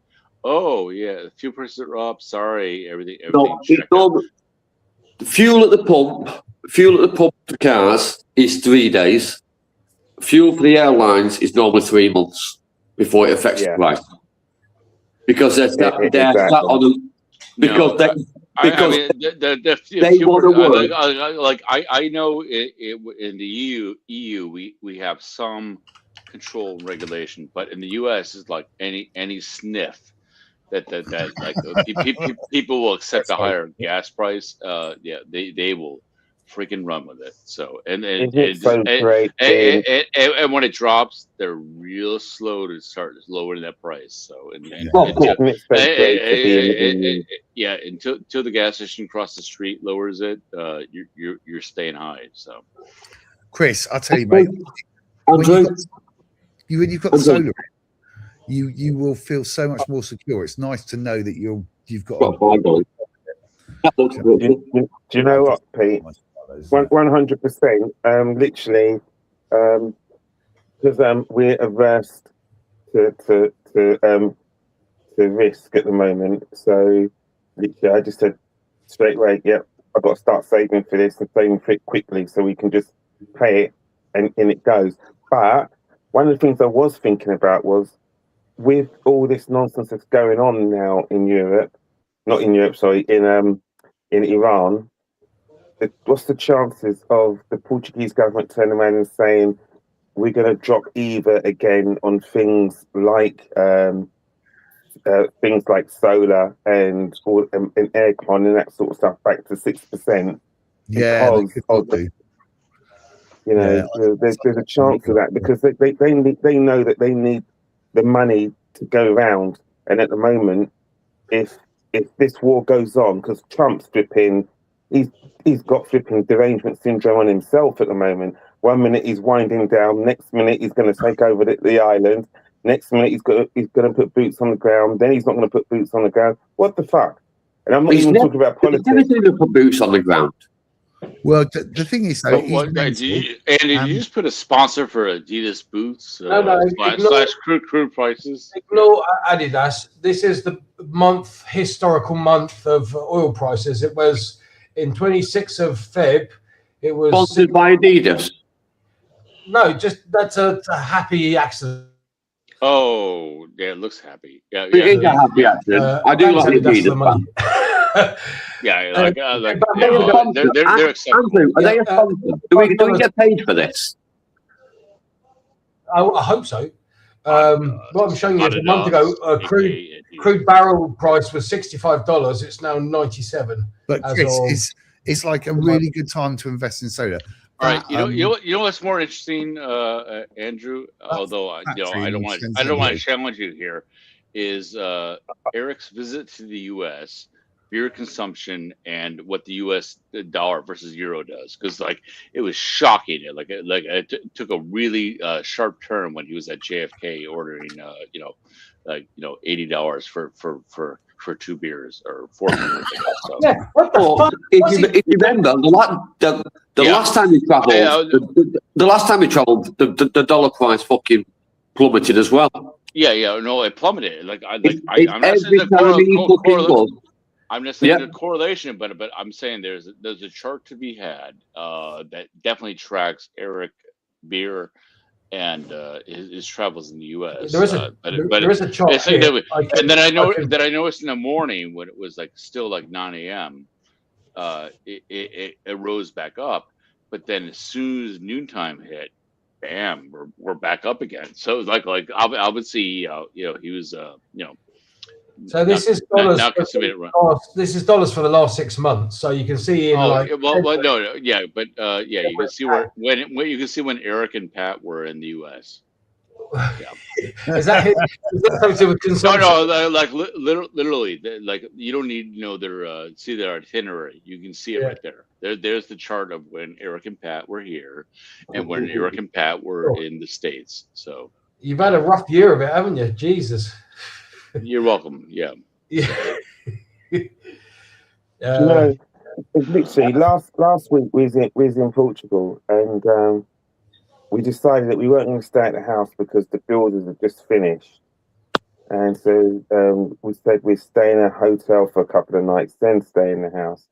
[SPEAKER 1] oh yeah, the fuel prices are up. Sorry, everything.
[SPEAKER 3] The fuel at the pump for cars is 3 days. Fuel for the airlines is normally 3 months before it affects the price, because they're sat on them because they want to work.
[SPEAKER 1] Like I know in the EU we have some control and regulation, but in the US it's like any sniff that like people will accept a higher gas price. They will freaking run with it. So and when it drops, they're real slow to start lowering that price. So until the gas station across the street lowers it, you're staying high. So
[SPEAKER 4] Chris, I'll tell you, mate, when you've got the solar, you will feel so much more secure. It's nice to know that you've got.
[SPEAKER 7] Do you know what, Pete? 100%. Literally, because we're averse to risk at the moment. So literally, I just said straight away, yep, I've got to start saving for this and saving for it quickly so we can just pay it and it goes. But one of the things I was thinking about was with all this nonsense that's going on now in Europe, not in Europe, sorry, in Iran. What's the chances of the Portuguese government turning around and saying we're going to drop EVA again on things like solar and aircon and that sort of stuff back to 6%?
[SPEAKER 4] Yeah, they
[SPEAKER 7] Because
[SPEAKER 4] could
[SPEAKER 7] of
[SPEAKER 4] do.
[SPEAKER 7] there's a chance of that because they know that they need the money to go round, and at the moment, if this war goes on, because Trump's flipping, he's got flipping derangement syndrome on himself at the moment. 1 minute he's winding down, next minute he's going to take over the island, next minute he's going to put boots on the ground, then he's not going to put boots on the ground. What the fuck? And I'm not even talking about politics.
[SPEAKER 3] He's never going to put boots on the ground.
[SPEAKER 4] Well, the thing is, though,
[SPEAKER 1] Did you just put a sponsor for Adidas boots?
[SPEAKER 6] No,
[SPEAKER 1] slash crude prices.
[SPEAKER 6] Ignore Adidas. This is the historical month of oil prices. It was in 26th of Feb. It was
[SPEAKER 3] Sponsored by Adidas.
[SPEAKER 6] No, just that's a happy accident.
[SPEAKER 1] Oh, yeah, it looks happy. Yeah,
[SPEAKER 3] It is a happy accident. I do like Adidas.
[SPEAKER 1] Yeah, they're excited.
[SPEAKER 3] Andrew, are they a sponsor? Do we get paid for this?
[SPEAKER 6] I hope so. What I'm showing you is a month ago, crude barrel price was $65. It's now $97.
[SPEAKER 4] But Chris, it's like a really good time to invest in solar.
[SPEAKER 1] All right, you know what's more interesting, Andrew? Although I don't want to challenge you here, is Eric's visit to the U.S., beer consumption, and what the U.S. dollar versus euro does, because it was shocking. It took a really sharp turn when he was at JFK ordering $80 for 2 beers or 4 beers. I guess, so.
[SPEAKER 6] Yeah, what the fuck?
[SPEAKER 3] If you remember, last time we travelled, the dollar price fucking plummeted as well.
[SPEAKER 1] Yeah, no, it plummeted. I'm not saying the correlation, but I'm saying there's a chart to be had that definitely tracks Eric Beer and his travels in the U.S.
[SPEAKER 6] There is a chart here.
[SPEAKER 1] And then I noticed in the morning when it was still 9 a.m. It rose back up, but then as soon as noontime hit, bam, we're back up again. So it was I would see he was
[SPEAKER 6] So this is dollars. This is dollars for the last 6 months. So you can see
[SPEAKER 1] you can see you can see when Eric and Pat were in the U.S. Yeah.
[SPEAKER 6] is that something to do with consumption?
[SPEAKER 1] No, literally, you don't need to know see their itinerary. You can see it right there. There's the chart of when Eric and Pat were here, and when Eric and Pat were in the States. So
[SPEAKER 6] you've had a rough year of it, haven't you? Jesus.
[SPEAKER 1] You're welcome. Yeah.
[SPEAKER 7] Literally last week we was in Portugal, and we decided that we weren't going to stay at the house because the builders had just finished, and so we said we'd stay in a hotel for a couple of nights, then stay in the house.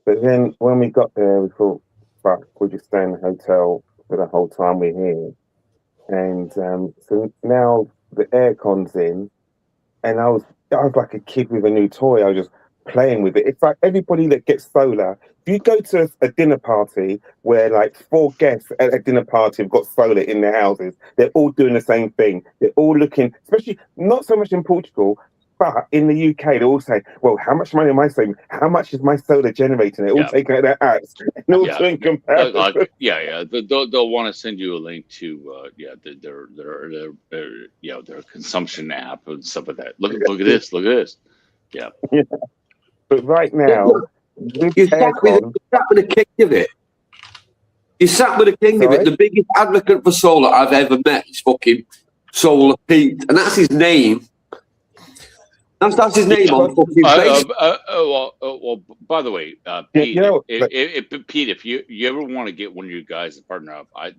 [SPEAKER 7] But then when we got there, we thought, "Fuck, we'll just stay in the hotel for the whole time we're here." And so now the aircon's in. And I was like a kid with a new toy. I was just playing with it. It's like everybody that gets solar. If you go to a dinner party where 4 guests at a dinner party have got solar in their houses, they're all doing the same thing. They're all looking, especially not so much in Portugal, but in the UK, they all say, "Well, how much money am I saving? How much is my solar generating?" They're all taking out their apps and all doing comparison.
[SPEAKER 1] They'll want to send you a link to their consumption app and stuff like that. Look at this. Yeah.
[SPEAKER 7] But right now,
[SPEAKER 3] you sat with the king of it. You sat with the king of it. The biggest advocate for solar I've ever met is fucking Solar Pete, and that's his name. That's his name on fucking Facebook.
[SPEAKER 1] Well, by the way, Pete, Pete, if you ever want to get one of you guys to partner up, I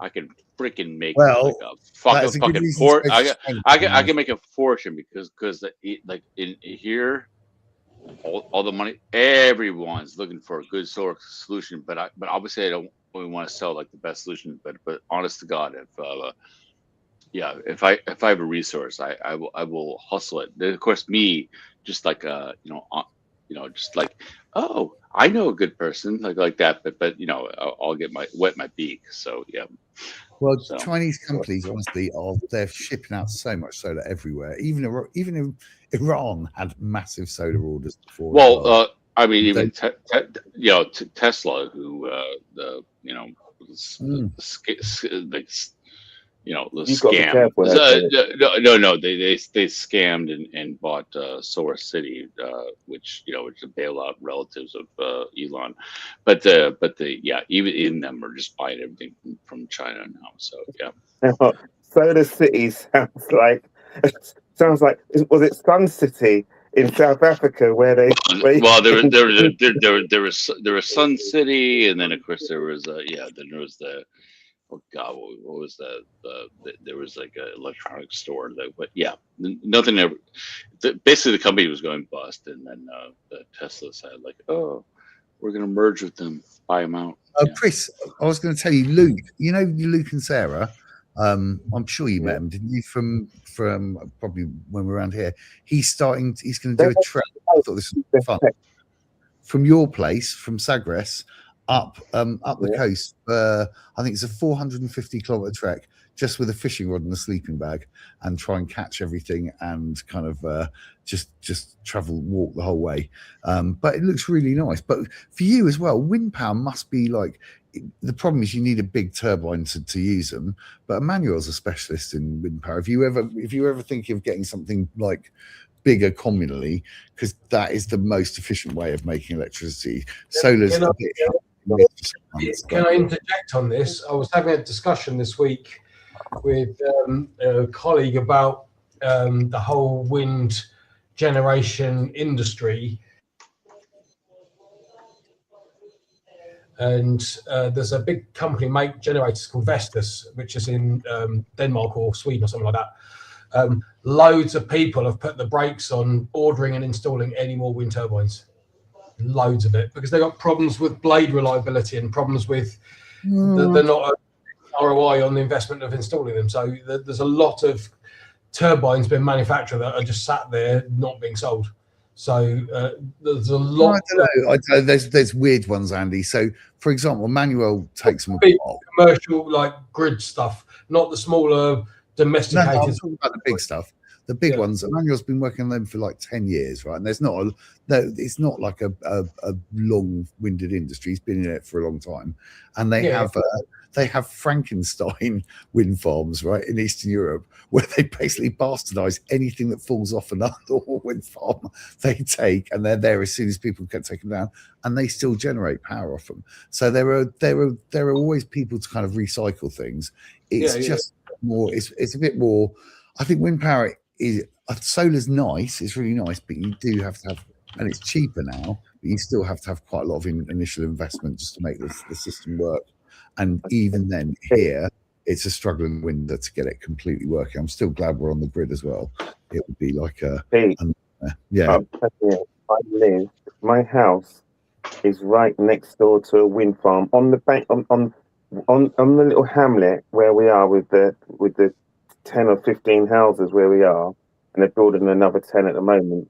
[SPEAKER 1] can freaking make a fucking I can make a fortune because in here all the money. Everyone's looking for a good solar solution, but obviously I don't really want to sell like the best solution. But honest to God, if I have a resource, I will hustle it. Then, of course, me just like just like, oh, I know a good person like that, but I'll get wet my beak. So yeah.
[SPEAKER 4] Well,
[SPEAKER 1] So
[SPEAKER 4] Chinese companies, honestly, they're shipping out so much solar everywhere. Even in Iran had massive solar orders before. as well.
[SPEAKER 1] I mean,
[SPEAKER 4] They-
[SPEAKER 1] even Tesla, who was,
[SPEAKER 4] Mm.
[SPEAKER 1] like the
[SPEAKER 7] You've got to be
[SPEAKER 1] scam.
[SPEAKER 7] careful there,
[SPEAKER 1] No, they scammed and bought Source City, which which is a bailout relatives of Elon, but even them are just buying everything from China now. So yeah.
[SPEAKER 7] Solar City sounds like was it Sun City in South Africa where they
[SPEAKER 1] Well, there was Sun City, and then of course there was then there was the, oh God, what was that? There was like an electronic store that, but yeah, nothing ever. Basically, the company was going bust, and then the Tesla said like, oh, we're gonna merge with them, buy them out. Yeah.
[SPEAKER 4] Chris, I was going to tell you, Luke. You know Luke and Sarah. I'm sure you met him, didn't you? From probably when we were around here. He's going to do a trek. I thought this was fun. From your place, from Sagres, up the coast. I think it's a 450-kilometer trek, just with a fishing rod and a sleeping bag, and try and catch everything and kind of just walk the whole way. But it looks really nice. But for you as well, wind power must be like. The problem is you need a big turbine to use them. But Emmanuel's a specialist in wind power. If you ever think of getting something like bigger communally, because that is the most efficient way of making electricity. Solar's a bit.
[SPEAKER 6] Can I interject on this? I was having a discussion this week with a colleague about the whole wind generation industry. And there's a big company make generators called Vestas, which is in Denmark or Sweden or something like that. Loads of people have put the brakes on ordering and installing any more wind turbines. Loads of it, because they've got problems with blade reliability and problems with they're not a ROI on the investment of installing them. So there's a lot of turbines being manufactured that are just sat there not being sold. So there's a lot.
[SPEAKER 4] I don't know. There's weird ones, Andy. So, for example, Manuel takes them
[SPEAKER 6] big
[SPEAKER 4] apart.
[SPEAKER 6] commercial like grid stuff, not the smaller domesticated.
[SPEAKER 4] No, I'm talking about the big stuff. The big ones. Emmanuel's been working on them for like 10 years, right? And it's not like a long-winded industry. He's been in it for a long time, and they have Frankenstein wind farms, right, in Eastern Europe, where they basically bastardize anything that falls off another wind farm. They take, and they're there as soon as people can take them down, and they still generate power off them. So there are always people to kind of recycle things. It's just more. It's a bit more. I think wind power is solar's nice. It's really nice, but you do have to have, and it's cheaper now. But you still have to have quite a lot of initial investment just to make the system work. And even then, here it's a struggling window to get it completely working. I'm still glad we're on the grid as well. It would be like
[SPEAKER 7] I live. My house is right next door to a wind farm on the bank on the little hamlet where we are with the 10 or 15 houses where we are, and they're building another 10 at the moment.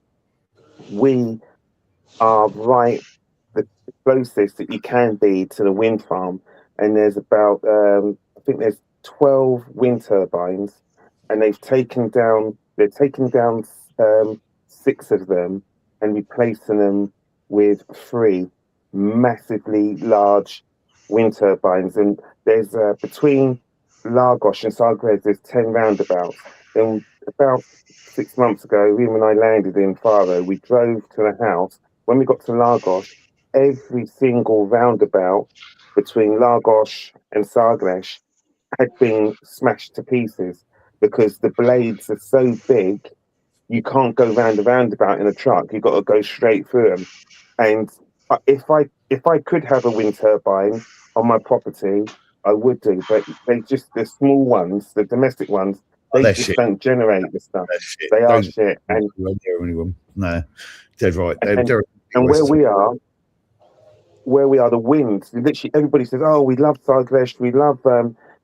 [SPEAKER 7] We are right the closest that you can be to the wind farm. And there's about, I think there's 12 wind turbines, and they're taking down 6 of them and replacing them with 3 massively large wind turbines. And there's between Lagos and Zagreb, there's 10 roundabouts. And about 6 months ago, even when I landed in Faro, we drove to the house. When we got to Lagos, every single roundabout between Lagos and Sagres had been smashed to pieces because the blades are so big, you can't go round the roundabout in a truck. You've got to go straight through them. And if I could have a wind turbine on my property, I would do. But the small ones, the domestic ones, They
[SPEAKER 4] They're
[SPEAKER 7] just
[SPEAKER 4] shit.
[SPEAKER 7] don't generate the stuff.
[SPEAKER 4] They're shit.
[SPEAKER 7] They are
[SPEAKER 4] Don't
[SPEAKER 7] shit. And
[SPEAKER 4] near anyone. No, dead right. They're
[SPEAKER 7] and where we are, the winds. Literally, everybody says, "Oh, we love Sagres, we love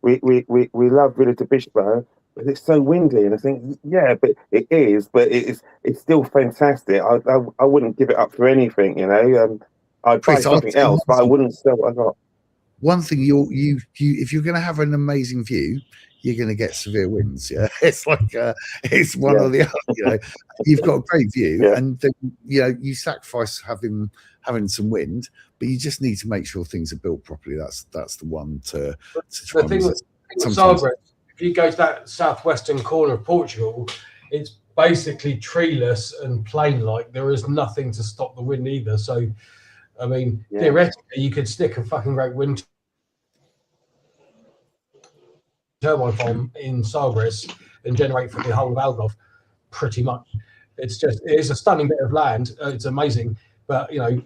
[SPEAKER 7] we love Villa de Bispo," but it's so windy. And I think, yeah, but it is, but it's still fantastic. I wouldn't give it up for anything, you know. I'd buy
[SPEAKER 4] Chris, I'll
[SPEAKER 7] something
[SPEAKER 4] tell you
[SPEAKER 7] else, but I wouldn't sell what I got.
[SPEAKER 4] one thing you if you're going to have an amazing view, you're going to get severe winds. Yeah, it's like it's one or the other. You know, you've got a great view,
[SPEAKER 7] Yeah.
[SPEAKER 4] and then, you know, you sacrifice having some wind, but you just need to make sure things are built properly. That's the one to try
[SPEAKER 6] The thing with
[SPEAKER 4] sometimes-
[SPEAKER 6] Sagres, if you go to that southwestern corner of Portugal, it's basically treeless and plain. Like, there is nothing to stop the wind either. So, I mean, theoretically, you could stick a fucking great wind turbine farm in Sagres and generate for the whole of Algarve, pretty much. It's a stunning bit of land. It's amazing, but you know,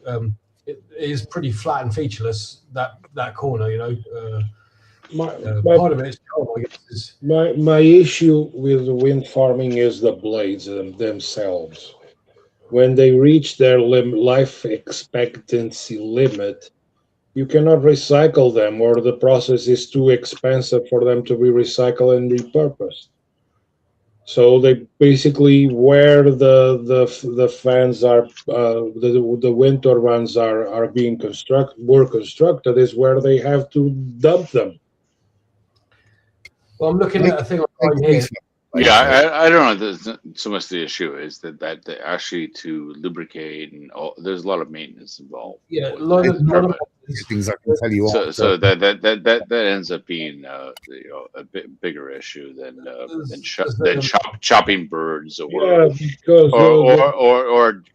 [SPEAKER 6] it is pretty flat and featureless. That corner, you know. Part of it is charm, I guess.
[SPEAKER 2] My issue with wind farming is the blades themselves. When they reach their life expectancy limit, you cannot recycle them, or the process is too expensive for them to be recycled and repurposed. So they basically, where the fans are, the wind turbines are being constructed is where they have to dump them.
[SPEAKER 6] Well, I'm looking at a thing online here.
[SPEAKER 1] Yeah, I don't know. So much the issue is that actually to lubricate and there's a lot of maintenance involved.
[SPEAKER 6] Yeah, a lot of
[SPEAKER 4] things I can tell you.
[SPEAKER 1] So that ends up being you know, a bit bigger issue than chopping birds or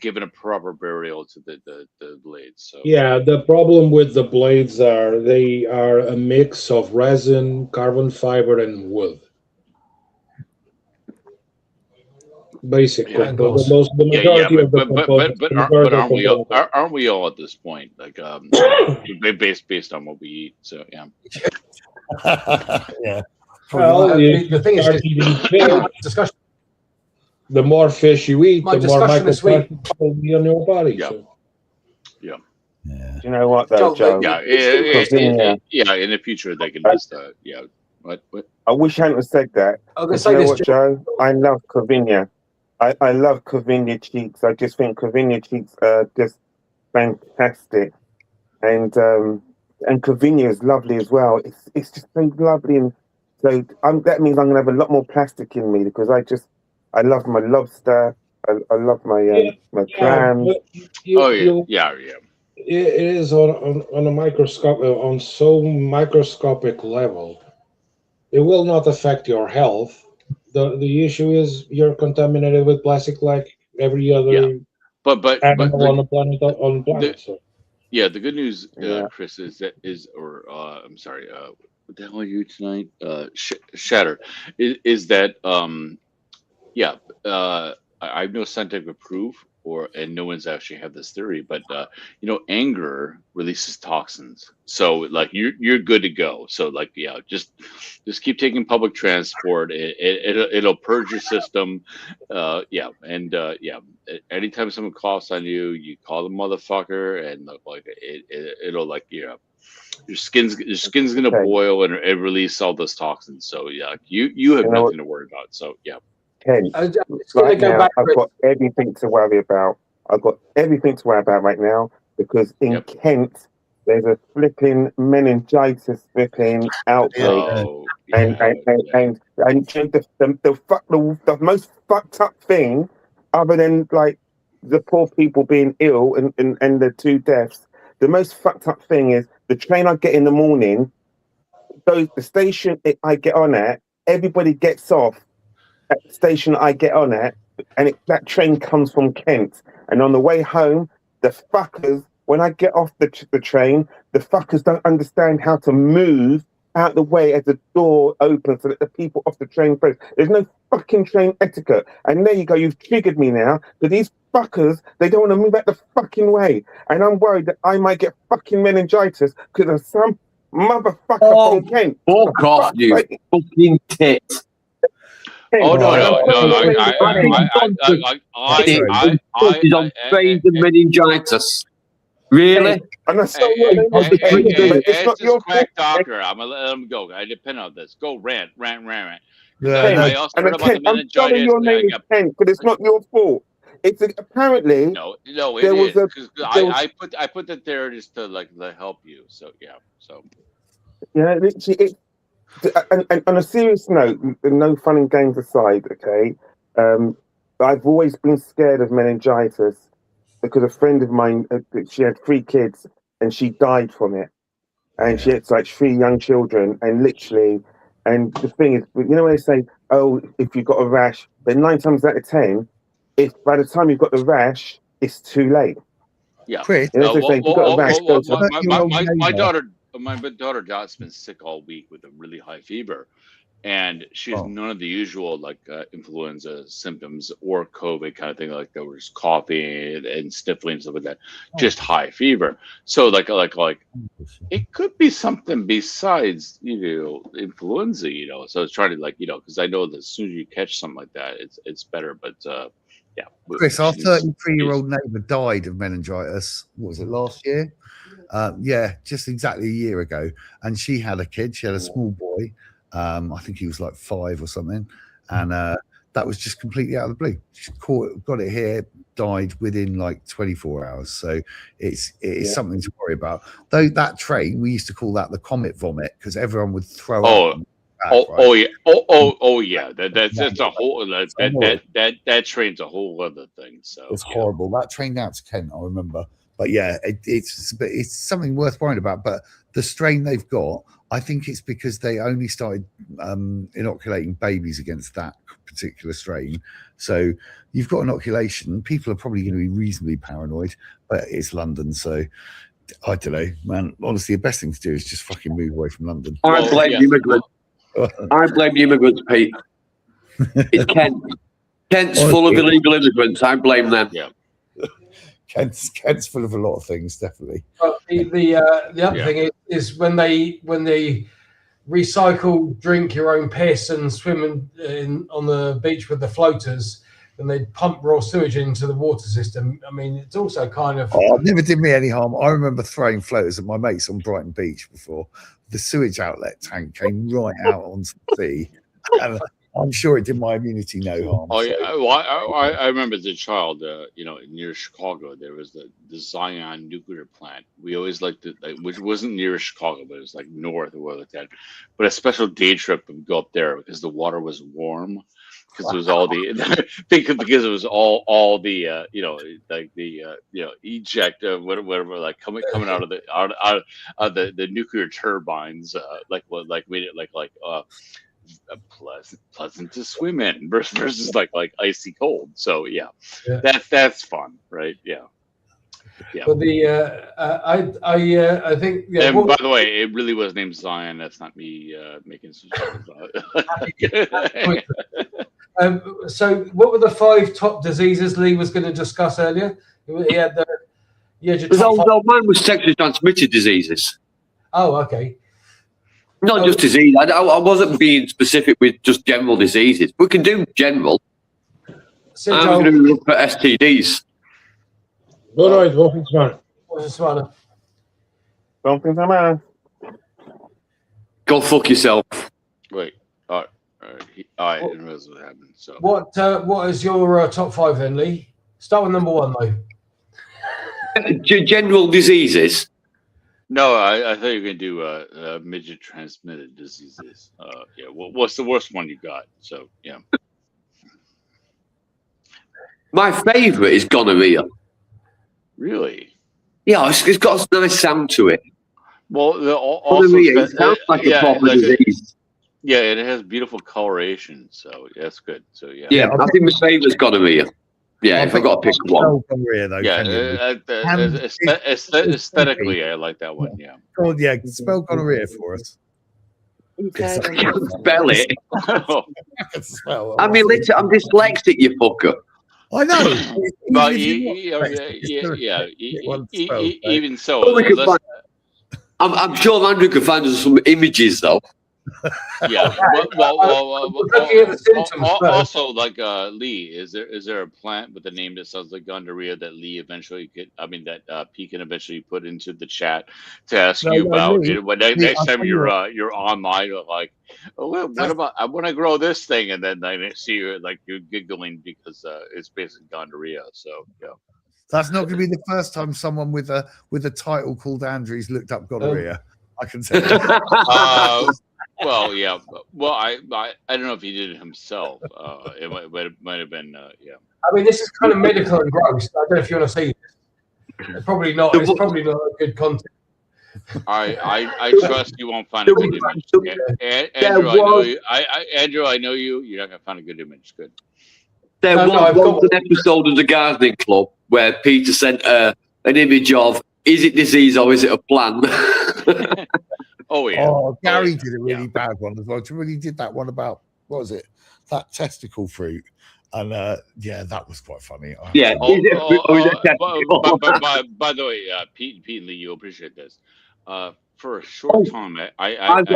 [SPEAKER 1] giving a proper burial to the blades. So
[SPEAKER 2] yeah, the problem with the blades are they are a mix of resin, carbon fiber, and wood. Basically,
[SPEAKER 1] Yeah,
[SPEAKER 2] the majority of the components.
[SPEAKER 1] But aren't we all at this point, like based on what we eat? So yeah.
[SPEAKER 4] Yeah.
[SPEAKER 2] Well,
[SPEAKER 6] the thing is, discussion.
[SPEAKER 2] The more fish you eat, the more microplastics will be on your body.
[SPEAKER 1] Yeah.
[SPEAKER 2] So.
[SPEAKER 7] Do you know what though, Joe?
[SPEAKER 1] Yeah, in the future they can just What?
[SPEAKER 7] I wish I hadn't said that.
[SPEAKER 6] I'm gonna
[SPEAKER 7] You
[SPEAKER 6] say
[SPEAKER 7] know
[SPEAKER 6] this,
[SPEAKER 7] what, Joe? I love Covinha. I love Covinha cheeks. I just think Covinha cheeks are just fantastic, and Covinha is lovely as well. It's just so lovely, and so that means I'm gonna have a lot more plastic in me because I love my lobster. I love my my clams.
[SPEAKER 1] Yeah.
[SPEAKER 2] It is on a microscope, on so microscopic level. It will not affect your health. The issue is you're contaminated with plastic like every other animal on the planet. So.
[SPEAKER 1] Yeah, the good news, Chris, I'm sorry, what the hell are you tonight? Shatter is that I have no scientific proof, and no one's actually had this theory, but you know, anger releases toxins. So like you're good to go. So like just keep taking public transport. It'll purge your system. Anytime someone coughs on you, you call the motherfucker, and like it'll like your skin's gonna boil and release all those toxins. So yeah, you have nothing to worry about. So yeah.
[SPEAKER 7] Ken, right now, I've got everything to worry about. I've got everything to worry about right now because in Kent there's a flipping meningitis flipping outbreak, and the most fucked up thing, other than like the poor people being ill and the 2 deaths, the most fucked up thing is the train I get in the morning. The station I get on at, everybody gets off at the station I get on at, and that train comes from Kent. And on the way home, the fuckers, when I get off the train, the fuckers don't understand how to move out the way as the door opens so that the people off the train first. There's no fucking train etiquette. And there you go, you've triggered me now, because these fuckers, they don't want to move out the fucking way. And I'm worried that I might get fucking meningitis because of some motherfucker from Kent.
[SPEAKER 3] Fuck off, you fucking tit.
[SPEAKER 1] Oh no,
[SPEAKER 7] And I'm
[SPEAKER 1] no,
[SPEAKER 7] telling
[SPEAKER 1] no!
[SPEAKER 7] you,
[SPEAKER 3] He's on strains of meningitis. Really?
[SPEAKER 7] and I saw your name
[SPEAKER 3] I'll
[SPEAKER 7] is
[SPEAKER 3] just
[SPEAKER 7] Ken,
[SPEAKER 3] read it.
[SPEAKER 7] but it's not
[SPEAKER 1] It's
[SPEAKER 7] your
[SPEAKER 1] this quack
[SPEAKER 7] fault.
[SPEAKER 1] doctor. I'm gonna let him go. I depend on this. Go rant.
[SPEAKER 4] Yeah,
[SPEAKER 7] Ken,
[SPEAKER 4] no,
[SPEAKER 1] I also
[SPEAKER 7] and
[SPEAKER 1] heard about the
[SPEAKER 7] Ken, I'm sorry
[SPEAKER 1] meningitis.
[SPEAKER 7] your name is Ken, but it's not your fault. It's apparently
[SPEAKER 1] No, it
[SPEAKER 7] there was
[SPEAKER 1] is
[SPEAKER 7] a
[SPEAKER 1] because
[SPEAKER 7] there was,
[SPEAKER 1] I put it there just to like help you. So yeah. So
[SPEAKER 7] yeah, literally, and on a serious note, no fun and games aside, okay. I've always been scared of meningitis because a friend of mine, she had 3 kids and she died from it, and she had like 3 young children, and literally, and the thing is, you know when they say, oh, if you've got a rash, but 9 times out of 10, if by the time you've got the rash, it's too late.
[SPEAKER 1] yeah.
[SPEAKER 4] Chris,
[SPEAKER 7] You know, they say, if you've got a rash, go to
[SPEAKER 1] My daughter Dot's been sick all week with a really high fever, and she has none of the usual like influenza symptoms or COVID kind of thing, like there was coughing and sniffling and stuff like that, just high fever. So like it could be something besides influenza, So it's trying to because I know that as soon as you catch something like that, it's better. But yeah,
[SPEAKER 4] Chris, our 33-year-old neighbour died of meningitis. What was it, last year? Yeah, just exactly a year ago. And she had a kid. She had a small boy. I think he was like 5 or something. And that was just completely out of the blue. She got it here, died within like 24 hours. So it is something to worry about. Though that train, we used to call that the comet vomit because everyone would throw up.
[SPEAKER 1] Yeah. That's a whole that train's a whole other thing. So
[SPEAKER 4] it's horrible. That train out to Kent, I remember. But yeah, it's something worth worrying about. But the strain they've got, I think it's because they only started inoculating babies against that particular strain. So you've got inoculation. People are probably going to be reasonably paranoid, but it's London, so I don't know, man. Honestly, the best thing to do is just fucking move away from London.
[SPEAKER 3] I blame the immigrants. I blame the immigrants, Pete. It's Kent. Kent's full of illegal immigrants. I blame them.
[SPEAKER 1] Yeah.
[SPEAKER 4] Kent's full of a lot of things, definitely.
[SPEAKER 6] Well, the other thing is when they recycle, drink your own piss and swim on the beach with the floaters, and they pump raw sewage into the water system. I mean, it's also kind of.
[SPEAKER 4] Oh, it never did me any harm. I remember throwing floaters at my mates on Brighton Beach before. The sewage outlet tank came right out onto the sea. And I'm sure it did my immunity no harm.
[SPEAKER 1] Oh yeah, I remember as a child, near Chicago, there was the Zion nuclear plant. We always liked it, which wasn't near Chicago, but it was like north or whatever like that. But a special day trip would go up there because the water was warm, because it was all the because it was all the eject whatever like coming out of the nuclear turbines, pleasant to swim in versus like icy cold. So yeah. That's fun, right? Yeah.
[SPEAKER 6] But I think. Yeah,
[SPEAKER 1] and by the way, it really was named Zion. That's not me making some stuff about.
[SPEAKER 6] So what were the 5 top diseases Lee was going to discuss earlier? He had
[SPEAKER 3] mine was sexually transmitted diseases.
[SPEAKER 6] Oh, okay.
[SPEAKER 3] Not just disease. I wasn't being specific with just general diseases. We can do general. I'm going to look for STDs.
[SPEAKER 2] Good night, Wolfen's man.
[SPEAKER 3] Go fuck yourself.
[SPEAKER 1] Wait. I didn't realize what happened. So
[SPEAKER 6] what is your top 5 then, Lee? Start with number 1 though.
[SPEAKER 3] General diseases.
[SPEAKER 1] No, I thought you were going to do midget transmitted diseases. What's the worst one you got? So yeah.
[SPEAKER 3] My favourite is gonorrhea.
[SPEAKER 1] Really?
[SPEAKER 3] Yeah, it's got a nice sound to it.
[SPEAKER 1] Well,
[SPEAKER 3] gonorrhea, it sounds like a proper disease.
[SPEAKER 1] Yeah, it has beautiful coloration, so that's good. So yeah.
[SPEAKER 3] Yeah, I think my favourite's gonorrhea. Yeah, if I got to pick one.
[SPEAKER 1] Aesthetically, I like that one. Yeah.
[SPEAKER 4] Oh yeah, spell gonorrhea for us.
[SPEAKER 3] Spell it. I mean, literally, I'm dyslexic, you fucker.
[SPEAKER 4] I know.
[SPEAKER 1] But even so,
[SPEAKER 3] I'm sure Andrew could find us some images though.
[SPEAKER 1] Yeah.
[SPEAKER 6] Looking at the symptoms first.
[SPEAKER 1] Also, like Lee, is there a plant with a name that sounds like gonorrhea that Lee eventually could? I mean, that P can eventually put into the chat to ask
[SPEAKER 4] No,
[SPEAKER 1] you
[SPEAKER 4] no,
[SPEAKER 1] about
[SPEAKER 4] Lee,
[SPEAKER 1] it. When
[SPEAKER 4] Lee,
[SPEAKER 1] next
[SPEAKER 4] I'll
[SPEAKER 1] time
[SPEAKER 4] tell you
[SPEAKER 1] you're online, you're like, oh, well, what
[SPEAKER 4] That's-
[SPEAKER 1] about I want to grow this thing, and then I see you like you're giggling because it's basically gonorrhea. So yeah.
[SPEAKER 4] That's not going to be the first time someone with a title called Andrews looked up gonorrhea. I can say.
[SPEAKER 1] Well, yeah. Well, I don't know if he did it himself. It might have been, yeah.
[SPEAKER 6] I mean, this is kind of medical and gross. I don't know if you want to see this. It's probably not a good content.
[SPEAKER 1] I trust you won't find a good image. Okay? Andrew, I know you. You're not gonna find a good image. Good.
[SPEAKER 3] There was an episode of the Gardening Club where Peter sent an image of, is it disease or is it a plant?
[SPEAKER 1] Oh yeah.
[SPEAKER 4] Oh, Gary did a really bad one as well. He did that one about, what was it? That testicle fruit. And yeah, that was quite funny.
[SPEAKER 3] Yeah.
[SPEAKER 1] By the way, Pete and Lee, you'll appreciate this. For a short time, I had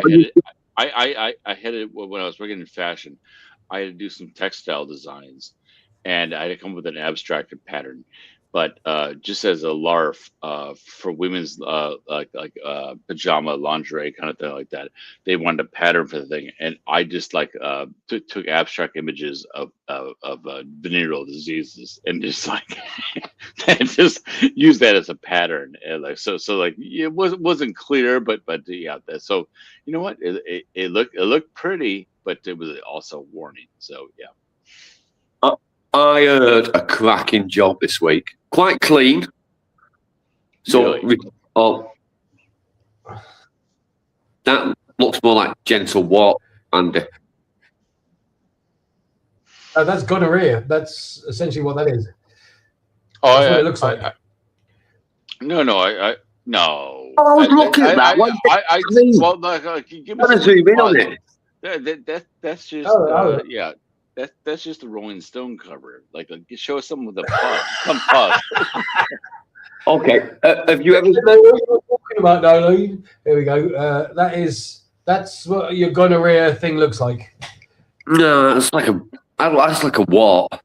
[SPEAKER 1] it when I was working in fashion. I had to do some textile designs, and I had to come up with an abstracted pattern. But just as a larf for women's pajama lingerie kind of thing like that, they wanted a pattern for the thing, and I just took abstract images of venereal diseases and just and just used that as a pattern, and so it wasn't clear, but yeah. So you know what, it looked pretty, but it was also warning. So yeah.
[SPEAKER 3] I heard a cracking job this week. Quite clean. So,
[SPEAKER 1] Really?
[SPEAKER 3] that looks more like gentle what, Andy?
[SPEAKER 6] That's gonorrhea. That's essentially what that is.
[SPEAKER 1] Oh,
[SPEAKER 6] That's what it looks like.
[SPEAKER 1] No. No.
[SPEAKER 3] I was looking at that.
[SPEAKER 1] Well, give me
[SPEAKER 3] I'm going to zoom in on it.
[SPEAKER 1] That's just yeah. That's just the Rolling Stone cover. Like show us something with a puff. Some puff.
[SPEAKER 3] Okay. Have you ever?
[SPEAKER 6] What you're talking about, Nolo? Here we go. That's what your gonorrhea thing looks like.
[SPEAKER 3] No, it's like a what?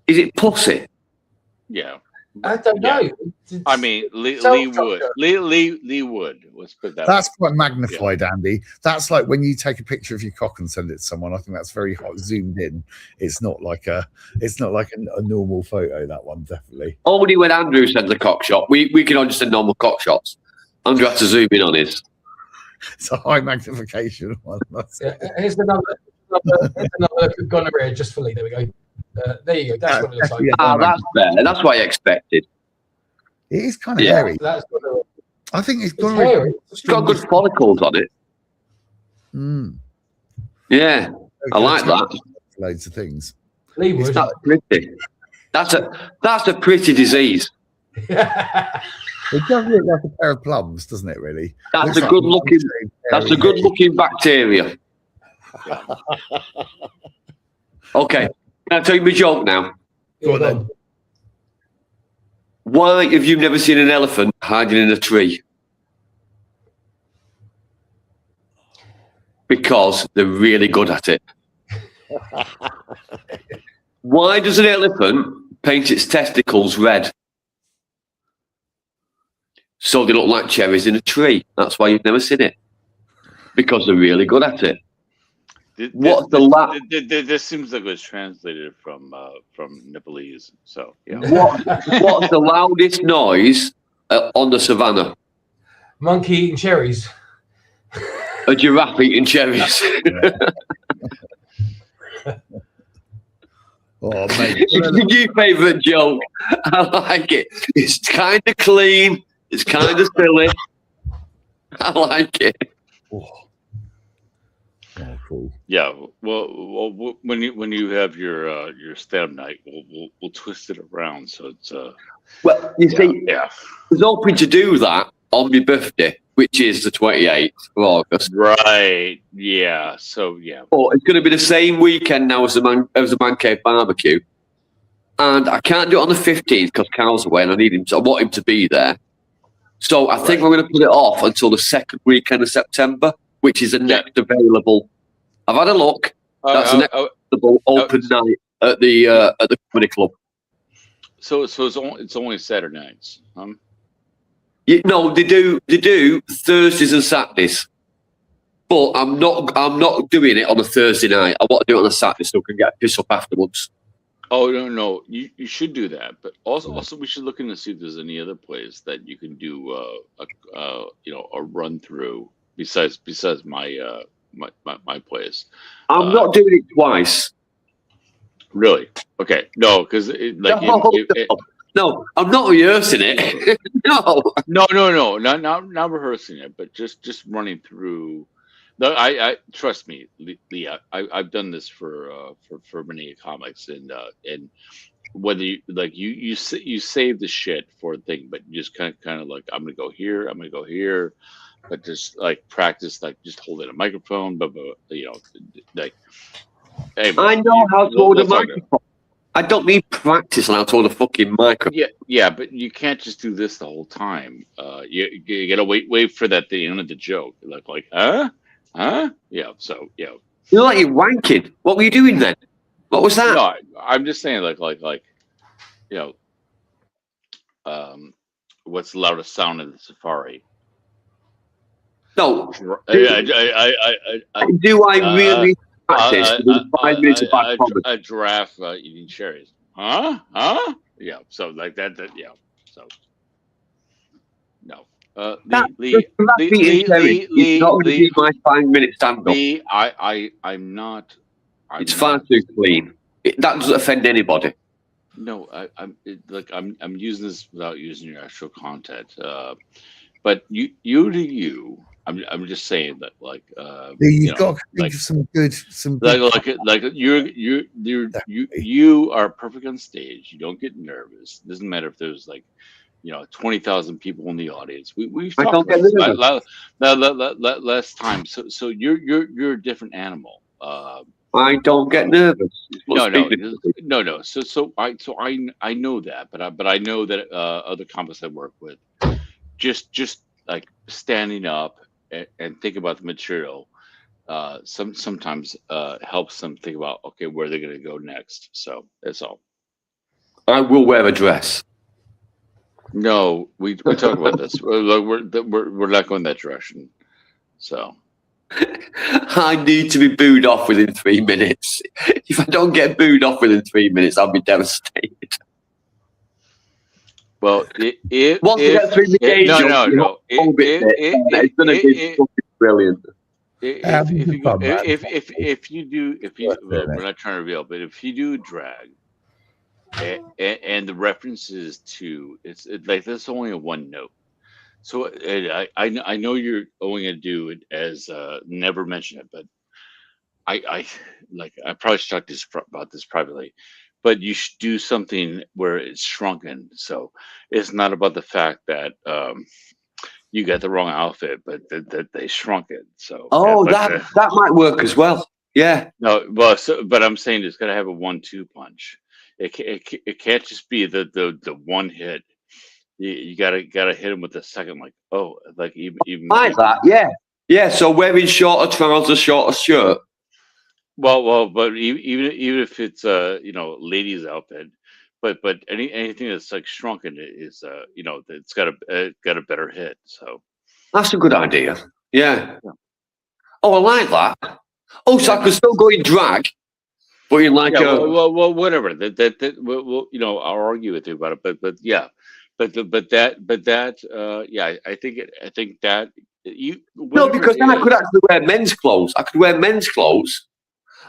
[SPEAKER 3] Is it pussy?
[SPEAKER 1] Yeah.
[SPEAKER 6] I don't know.
[SPEAKER 1] I mean, Lee Wood. Lee Wood. Let's put that.
[SPEAKER 4] That's quite magnified, Andy. That's like when you take a picture of your cock and send it to someone. I think that's very hot, zoomed in. It's not like a normal photo. That one definitely.
[SPEAKER 3] Only when Andrew sends a cock shot, we can all just send normal cock shots. Andrew has to zoom in on his.
[SPEAKER 4] It's a high magnification one.
[SPEAKER 6] Here's another gonorrhea just for Lee. There we go. There you go. That's what it looks like.
[SPEAKER 3] That's fair. That's what I expected.
[SPEAKER 4] It is kind of hairy.
[SPEAKER 6] That's what
[SPEAKER 4] I think it's
[SPEAKER 6] hairy.
[SPEAKER 3] It's got good follicles on it.
[SPEAKER 4] Mm.
[SPEAKER 3] Yeah, I like that.
[SPEAKER 4] Loads of things.
[SPEAKER 6] Lee Wood.
[SPEAKER 3] That's pretty. That's a pretty disease.
[SPEAKER 4] It does look like a pair of plums, doesn't it? Really.
[SPEAKER 3] That's a good looking. That's a good looking bacteria. Okay, can I tell you my joke now?
[SPEAKER 4] Go on then.
[SPEAKER 3] Why have you never seen an elephant hiding in a tree? Because they're really good at it. Why does an elephant paint its testicles red? So they look like cherries in a tree. That's why you've never seen it. Because they're really good at it.
[SPEAKER 1] This seems like it was translated from Nepalese. So yeah.
[SPEAKER 3] What's the loudest noise on the savannah?
[SPEAKER 6] Monkey eating cherries.
[SPEAKER 3] A giraffe eating cherries.
[SPEAKER 4] Oh, mate.
[SPEAKER 3] It's a new favourite joke. I like it. It's kind of clean. It's kind of silly. I like it.
[SPEAKER 4] Oh, cool.
[SPEAKER 1] Yeah. Well, when you have your stab night, we'll twist it around so it's
[SPEAKER 3] Well, you see, I was hoping to do that on my birthday, which is the 28th of August.
[SPEAKER 1] Right. Yeah. So yeah.
[SPEAKER 3] But it's going to be the same weekend now as the Man Cave barbecue, and I can't do it on the 15th because Carl's away, and I want him to be there. So I think we're going to put it off until the second weekend of September. which is the next available. I've had a look. That's the next available open night at the comedy club.
[SPEAKER 1] So it's only Saturday nights.
[SPEAKER 3] No, they do Thursdays and Saturdays. But I'm not doing it on a Thursday night. I want to do it on a Saturday so I can get a piss up afterwards.
[SPEAKER 1] Oh no, you should do that. But also we should look into see if there's any other place that you can do a run through besides my my place.
[SPEAKER 3] I'm not doing it twice.
[SPEAKER 1] Really? Okay. No, because
[SPEAKER 3] no, I'm not rehearsing it. No,
[SPEAKER 1] not rehearsing it, but just running through. No, I trust me, Leah. I've done this for many comics, and whether you save the shit for a thing, but you just kind of like I'm gonna go here, but just like practice, like just holding a microphone, but like. Hey,
[SPEAKER 3] I know how to hold a microphone. I don't need practice on how to hold a fucking microphone.
[SPEAKER 1] Yeah, but you can't just do this the whole time. You gotta wait for that the end of the joke. Like, huh? Yeah. So yeah.
[SPEAKER 3] You're like you're wanking. What were you doing then? What was that?
[SPEAKER 1] No, I'm just saying what's the loudest sound in the Safari?
[SPEAKER 3] No.
[SPEAKER 1] Do
[SPEAKER 3] I really practice 5 minutes of back comedy?
[SPEAKER 1] A giraffe eating cherries. Huh? Yeah. So like that. Yeah. So no. Lee,
[SPEAKER 3] it's not going to be my 5 minute stand up.
[SPEAKER 1] I'm not.
[SPEAKER 3] It's far too clean. That doesn't offend anybody.
[SPEAKER 1] No, I'm using this without using your actual content. But you. I'm just saying that
[SPEAKER 4] you've got to think of some good
[SPEAKER 1] you are perfect on stage. You don't get nervous. It doesn't matter if there's 20,000 people in the audience. We've talked about this last time. So you're a different animal.
[SPEAKER 3] I don't get nervous.
[SPEAKER 1] No. So I know that, but I know that other comics I work with just like standing up and think about the material sometimes helps them think about where they're going to go next. So that's all.
[SPEAKER 3] I will wear a dress.
[SPEAKER 1] No, we talk about this. We're not going that direction. So
[SPEAKER 3] I need to be booed off within 3 minutes. If I don't get booed off within 3 minutes, I'll be devastated.
[SPEAKER 1] Well,
[SPEAKER 3] once you get through the gauge, it's going to be fucking brilliant.
[SPEAKER 1] If you do, we're not trying to reveal, but if you do drag, and the references to it's like that's only a one note. So I know you're only gonna do it as never mention it, but I probably should talk about this privately. But you should do something where it's shrunken. So it's not about the fact that you got the wrong outfit, but that they shrunk it. So
[SPEAKER 3] that might work as well. Yeah.
[SPEAKER 1] No, well, but I'm saying it's got to have a 1-2 punch. It can't just be the one hit. You gotta hit him with the second, even
[SPEAKER 3] like that. Yeah. So wearing shorter trousers, shorter shirt.
[SPEAKER 1] Well, but even if it's ladies' outfit, but anything that's like shrunken is it's got a better hit. So
[SPEAKER 3] that's a good idea. Yeah. Oh, I like that. Oh, so I could still go in drag, but in
[SPEAKER 1] well, whatever. I'll argue with you about it, but yeah, I think that you.
[SPEAKER 3] No, because then I could actually wear men's clothes. I could wear men's clothes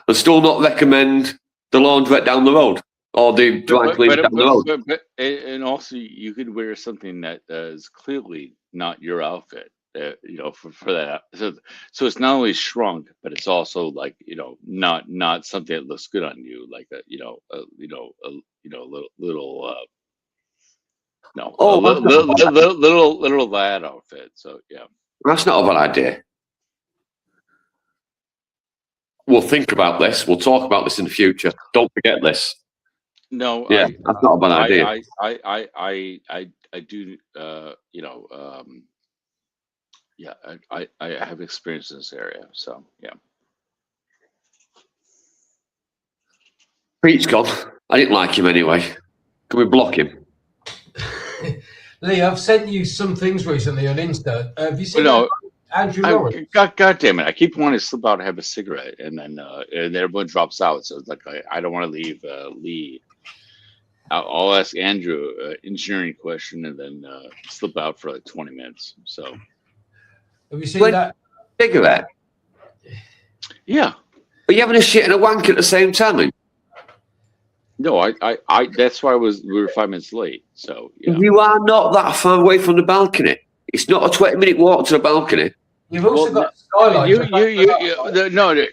[SPEAKER 3] and still not recommend the laundrette down the road or the dry cleaner down the road.
[SPEAKER 1] And also, you could wear something that is clearly not your outfit. For that. So it's not only shrunk, but it's also not something that looks good on you, like a little lad outfit. So yeah,
[SPEAKER 3] that's not a bad idea. We'll think about this. We'll talk about this in the future. Don't forget this.
[SPEAKER 1] No,
[SPEAKER 3] yeah, that's not a bad idea.
[SPEAKER 1] I do. Yeah, I have experience in this area, so yeah.
[SPEAKER 3] Pete's gone. I didn't like him anyway. Can we block him?
[SPEAKER 6] Lee, I've sent you some things recently on Insta. Have you seen
[SPEAKER 1] No,
[SPEAKER 6] Andrew Lawrence?
[SPEAKER 1] God damn it! I keep wanting to slip out and have a cigarette, and then everyone drops out. So it's like I don't want to leave Lee. I'll ask Andrew an engineering question, and then slip out for like 20 minutes. So
[SPEAKER 6] Have you seen that?
[SPEAKER 3] Cigarette?
[SPEAKER 1] yeah.
[SPEAKER 3] Are you having a shit and a wank at the same time?
[SPEAKER 1] No, I that's why we were 5 minutes late. So yeah.
[SPEAKER 3] You are not that far away from the balcony. It's not a 20-minute walk to the balcony.
[SPEAKER 6] You've also got skyline.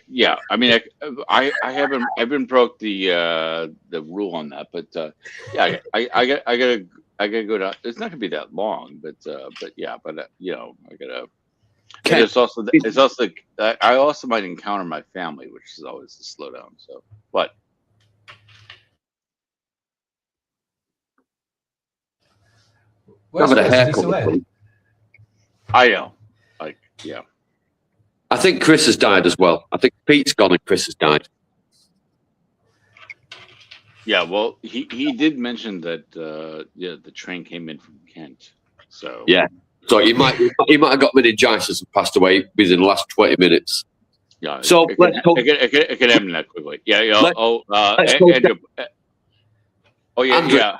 [SPEAKER 1] Yeah. I mean, I haven't broke the rule on that, but yeah, I gotta go down. It's not gonna be that long, but yeah, you know, I gotta. And it's also I also might encounter my family, which is always a slowdown. So, but.
[SPEAKER 6] Where's Chris?
[SPEAKER 1] I know. Like, yeah.
[SPEAKER 3] I think Chris has died as well. I think Pete's gone and Chris has died.
[SPEAKER 1] Yeah, well, he did mention that the train came in from Kent. So
[SPEAKER 3] yeah, so he might have got meningitis and passed away within the last 20 minutes.
[SPEAKER 1] Yeah.
[SPEAKER 3] So let's talk.
[SPEAKER 1] It can happen that quickly. Yeah. Andrew, yeah.
[SPEAKER 3] Andrew.
[SPEAKER 1] Yeah.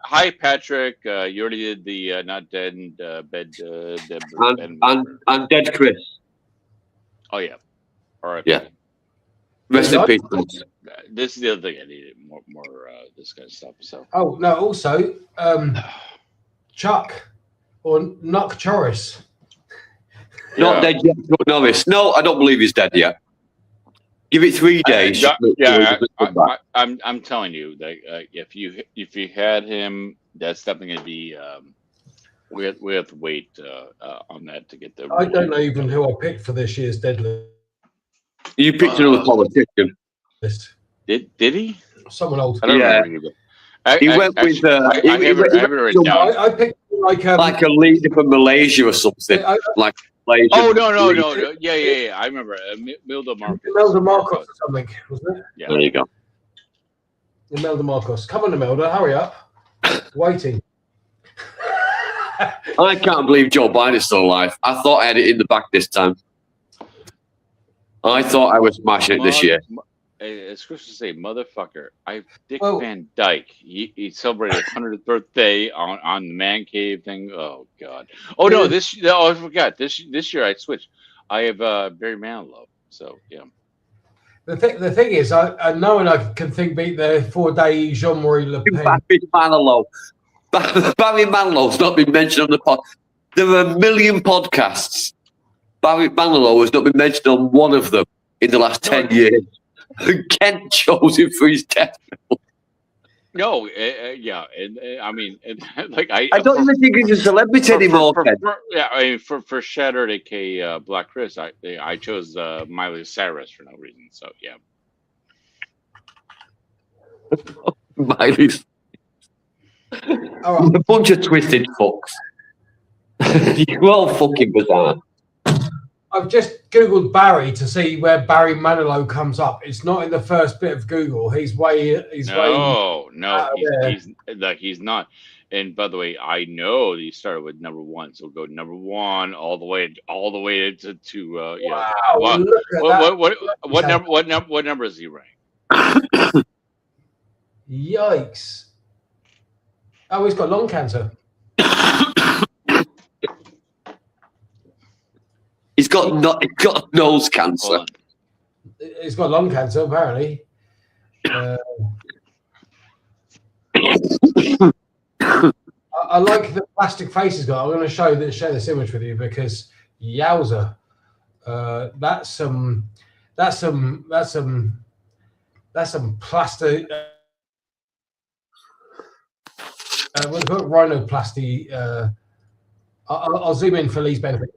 [SPEAKER 1] Hi, Patrick. You already did the not dead and bed.
[SPEAKER 3] And dead Chris.
[SPEAKER 1] Oh yeah. All right.
[SPEAKER 3] Yeah. Rest in peace.
[SPEAKER 1] This is the other thing I needed more this kind of stuff. So.
[SPEAKER 6] Oh no! Also, Chuck or Knock Choris.
[SPEAKER 3] Not dead yet, Norris. No, I don't believe he's dead yet. Give it 3 days.
[SPEAKER 1] I'm telling you that if you had him, that's definitely going to be. We have to wait on that to get the.
[SPEAKER 6] I don't know even who I picked for this year's deadlift.
[SPEAKER 3] You picked another politician.
[SPEAKER 1] Did he?
[SPEAKER 6] Someone old.
[SPEAKER 1] I don't remember.
[SPEAKER 3] He went with.
[SPEAKER 6] I picked like
[SPEAKER 3] a leader from Malaysia or something. Like. Malaysia.
[SPEAKER 1] Oh no! Yeah. I remember Milda Marcos.
[SPEAKER 6] Imelda Marcos or something, wasn't it?
[SPEAKER 3] Yeah. There you go.
[SPEAKER 6] Imelda Marcos. Come on, Imelda, hurry up. Waiting.
[SPEAKER 3] I can't believe Joe Biden's still alive. I thought I had it in the back this time. I thought I was smashing it this year.
[SPEAKER 1] As Chris would say, motherfucker. Dick Van Dyke. He celebrated his 100th birthday on the man cave thing. Oh God. Oh no, I forgot. This year I switched. I have Barry Manilow. So yeah.
[SPEAKER 6] The thing is, I know and I can beat the 4-day Jean-Marie Le Pen.
[SPEAKER 3] Barry Manilow. Barry Manilow's not been mentioned on the pod. There are a million podcasts. Barry Manilow has not been mentioned on one of them in the last 10 years. Kent chose him for his death.
[SPEAKER 1] No, yeah, and I mean, like I
[SPEAKER 3] don't even think he's a celebrity anymore.
[SPEAKER 1] For Shattered, aka Black Chris, I chose Miley Cyrus for no reason. So yeah,
[SPEAKER 3] Miley's a bunch of twisted fucks. You're all fucking bizarre.
[SPEAKER 6] I've just Googled Barry to see where Barry Manilow comes up. It's not in the first bit of Google. He's way. He's
[SPEAKER 1] not. And by the way, I know that he started with number 1, so we'll go number 1 all the way to
[SPEAKER 6] wow.
[SPEAKER 1] What number is he rank?
[SPEAKER 6] Yikes! Oh, he's got lung cancer.
[SPEAKER 3] He's got nose cancer.
[SPEAKER 6] He's got lung cancer, apparently. I like the plastic face he's got. I'm going to share this image with you because yowza, that's some plastic. We'll put rhinoplasty. I'll zoom in for Lee's benefit.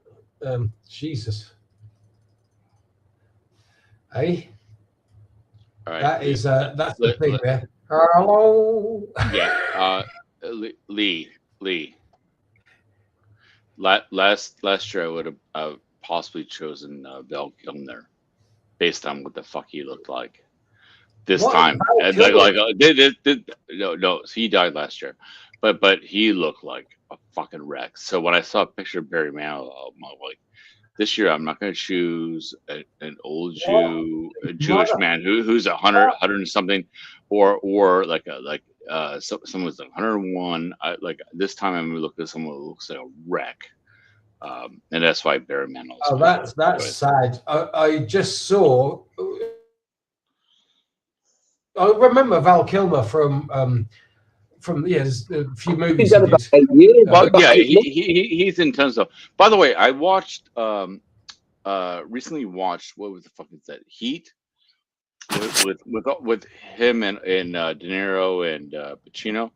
[SPEAKER 6] Jesus. Hey.
[SPEAKER 1] All right.
[SPEAKER 6] That is that's the thing there. Hello.
[SPEAKER 1] Yeah. Lee. last year I would have possibly chosen Val Kilmer based on what the fuck he looked like. This
[SPEAKER 6] What?
[SPEAKER 1] time,
[SPEAKER 6] Val
[SPEAKER 1] and
[SPEAKER 6] Kilmer?
[SPEAKER 1] no, he died last year, but he looked like a fucking wreck. So when I saw a picture of Barry Manilow, I'm like, this year I'm not going to choose an old Jew, a Jewish man who's 100 and something, or someone who's like 101. Like this time I'm going to look at someone who looks like a wreck, and that's why Barry Manilow.
[SPEAKER 6] Oh, that's sad. I just saw. I remember Val Kilmer from there's a few movies.
[SPEAKER 3] He's done about 8 years.
[SPEAKER 1] Well, yeah, he's in tons of. By the way, I watched recently watched what was the fuck is that Heat with him and De Niro and Pacino.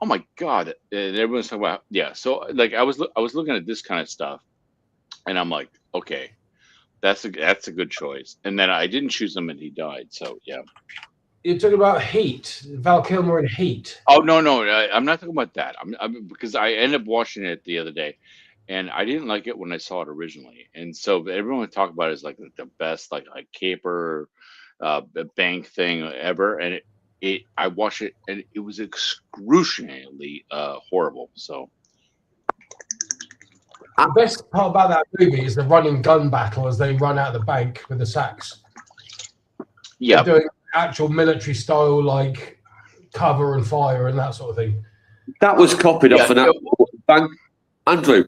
[SPEAKER 1] Oh my god! And everyone's talking about So like I was looking at this kind of stuff, and I'm like, okay, that's a good choice. And then I didn't choose him, and he died. So yeah.
[SPEAKER 6] You're talking about Heat, Val Kilmer in Heat.
[SPEAKER 1] Oh no, I'm not talking about that. I'm because I ended up watching it the other day, and I didn't like it when I saw it originally. And so everyone would talk about it as like the best like caper, bank thing ever. And I watched it, and it was excruciatingly horrible. So
[SPEAKER 6] the best part about that movie is the running gun battle as they run out of the bank with the sacks.
[SPEAKER 1] Yeah.
[SPEAKER 6] They're doing actual military style like cover and fire and that sort of thing.
[SPEAKER 3] That was copied off an actual bank. Andrew,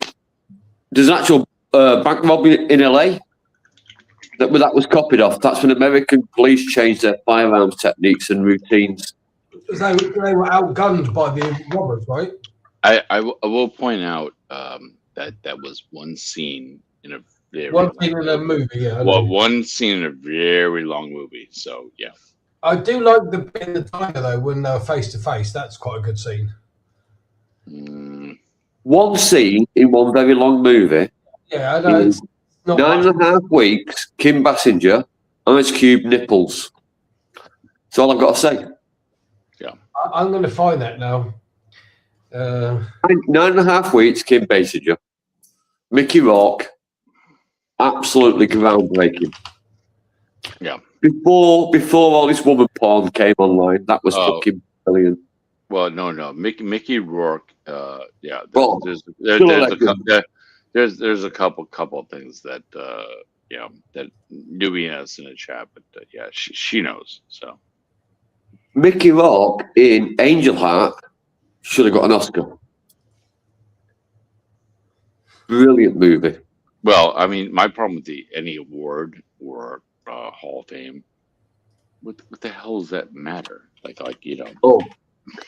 [SPEAKER 3] there's an actual bank robbery in LA that was copied off. That's when American police changed their firearms techniques and routines.
[SPEAKER 6] They were outgunned by the robbers, right?
[SPEAKER 1] I will point out that was one scene in a very
[SPEAKER 6] one scene in a movie. Yeah.
[SPEAKER 1] One scene in a very long movie. So yeah.
[SPEAKER 6] I do like the bit in the diner though when they're face to face. That's quite a good scene.
[SPEAKER 3] One scene in one very long movie.
[SPEAKER 6] Yeah, I know. It's not
[SPEAKER 3] 9.5 weeks. Kim Basinger, Ice Cube nipples. That's all I've got to say.
[SPEAKER 1] Yeah,
[SPEAKER 6] I'm going to find that now.
[SPEAKER 3] 9.5 weeks. Kim Basinger, Mickey Rourke, absolutely groundbreaking.
[SPEAKER 1] Yeah.
[SPEAKER 3] Before all this woman porn came online, that was fucking brilliant.
[SPEAKER 1] Well, no, Mickey Rourke. Yeah, there's a couple things that that Newbie has in the chat, but yeah, she knows. So
[SPEAKER 3] Mickey Rourke in Angel Heart should have got an Oscar. Brilliant movie.
[SPEAKER 1] Well, I mean, my problem with any award or Hall of Fame, what the hell does that matter? Like
[SPEAKER 3] Oh,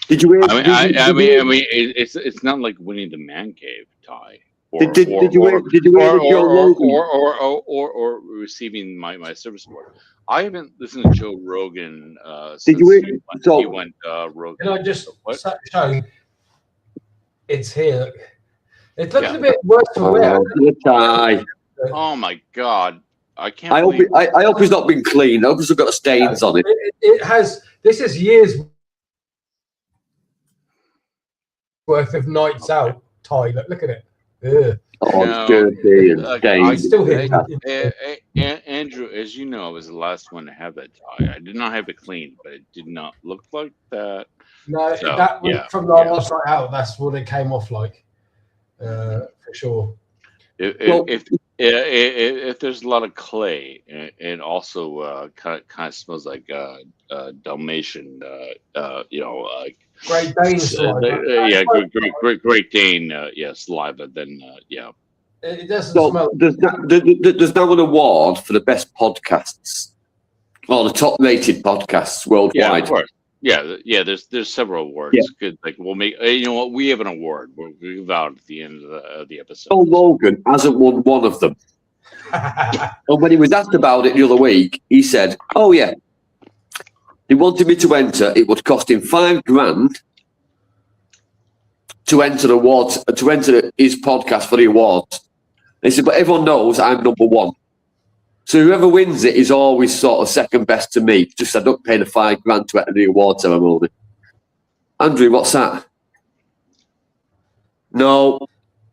[SPEAKER 3] did you hear?
[SPEAKER 1] I mean, it's not like winning the man cave tie.
[SPEAKER 3] Did you hear
[SPEAKER 1] or receiving my service award. I haven't listened to Joe Rogan since
[SPEAKER 3] he
[SPEAKER 1] went Rogan.
[SPEAKER 6] Can I just show? It's here. It looks a bit worse to wear.
[SPEAKER 1] Oh my god! I can't.
[SPEAKER 3] I hope it's not been cleaned. I hope it's got stains on it.
[SPEAKER 6] It has. This is years worth of nights out tie. Look at it. Ugh.
[SPEAKER 3] Oh, it's dirty and stained.
[SPEAKER 6] I still hear
[SPEAKER 1] Andrew, as you know, I was the last one to have that tie. I did not have it cleaned, but it did not look like that.
[SPEAKER 6] No,
[SPEAKER 1] So,
[SPEAKER 6] that was from the last night out. That's what it came off like, for sure.
[SPEAKER 1] If there's a lot of clay and also kind of smells like Dalmatian, like
[SPEAKER 6] Great Dane saliva.
[SPEAKER 1] Great Dane, saliva. Then
[SPEAKER 6] it doesn't smell.
[SPEAKER 3] There's now an award for the best podcasts, or the top-rated podcasts worldwide.
[SPEAKER 1] Yeah, of course. Yeah. There's several awards.
[SPEAKER 3] Yeah.
[SPEAKER 1] Good, like we'll make. You know what? We have an award. We'll give out at the end of the episode.
[SPEAKER 3] Joe Rogan hasn't won one of them. And when he was asked about it the other week, he said, "Oh yeah, he wanted me to enter. It would cost him $5,000 to enter the awards, to enter his podcast for the awards." He said, "But everyone knows I'm number one. So whoever wins it is always sort of second best to me. Just I don't pay the $5,000 to enter the award ceremony." Andrew, what's that? No,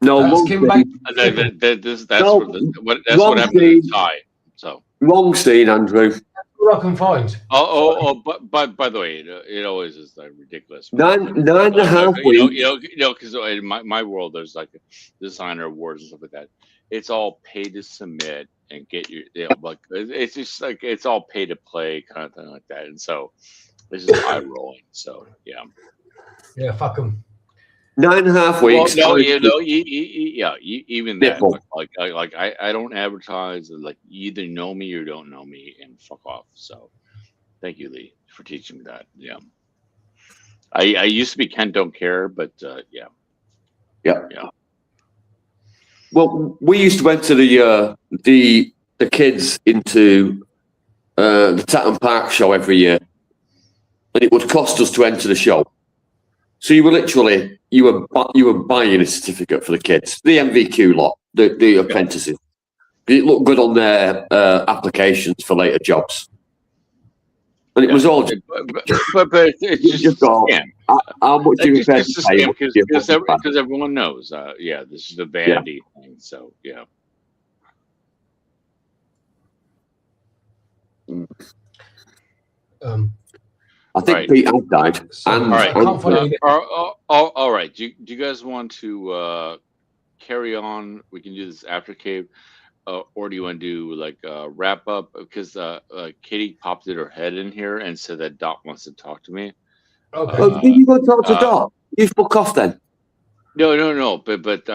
[SPEAKER 3] No,
[SPEAKER 6] That's
[SPEAKER 3] wrong
[SPEAKER 6] Kim
[SPEAKER 3] scene.
[SPEAKER 6] Bates.
[SPEAKER 1] That's
[SPEAKER 3] No,
[SPEAKER 1] what
[SPEAKER 3] wrong
[SPEAKER 1] happened to the
[SPEAKER 3] scene.
[SPEAKER 1] tie. So.
[SPEAKER 3] Wrong scene, Andrew.
[SPEAKER 6] All I can find.
[SPEAKER 1] But by the way, it always is like ridiculous.
[SPEAKER 3] Nine and a half weeks.
[SPEAKER 1] Because in my world, there's like designer awards and stuff like that. It's all pay to submit and get your, like it's just like it's all pay to play kind of thing like that. And so it's just eye rolling. So yeah.
[SPEAKER 6] Yeah, fuck them.
[SPEAKER 3] 9.5 weeks.
[SPEAKER 1] Well, no, even that.
[SPEAKER 3] Nipple.
[SPEAKER 1] Like I don't advertise. Like you either know me or don't know me, and fuck off. So, thank you, Lee, for teaching me that. Yeah, I used to be Ken Don't Care, but yeah.
[SPEAKER 3] Well, we used to enter the kids into the Tatton Park show every year, and it would cost us to enter the show. So you were buying a certificate for the kids, the MVQ lot, the apprentices. It looked good on their applications for later jobs, and it was all.
[SPEAKER 1] But it's just a scam.
[SPEAKER 3] How much do you
[SPEAKER 1] It's just a scam because everyone knows. Yeah, this is a vanity thing. So yeah.
[SPEAKER 3] I think
[SPEAKER 1] Right.
[SPEAKER 3] Pete has died.
[SPEAKER 6] So,
[SPEAKER 3] And,
[SPEAKER 1] All right.
[SPEAKER 6] and-
[SPEAKER 1] All right. Do you guys want to carry on? We can do this after Cave, or do you want to do like a wrap up? Because Katie popped her head in here and said that Doc wants to talk to me.
[SPEAKER 6] Okay.
[SPEAKER 3] oh, did you go talk to Doc? You fuck off then.
[SPEAKER 1] No. But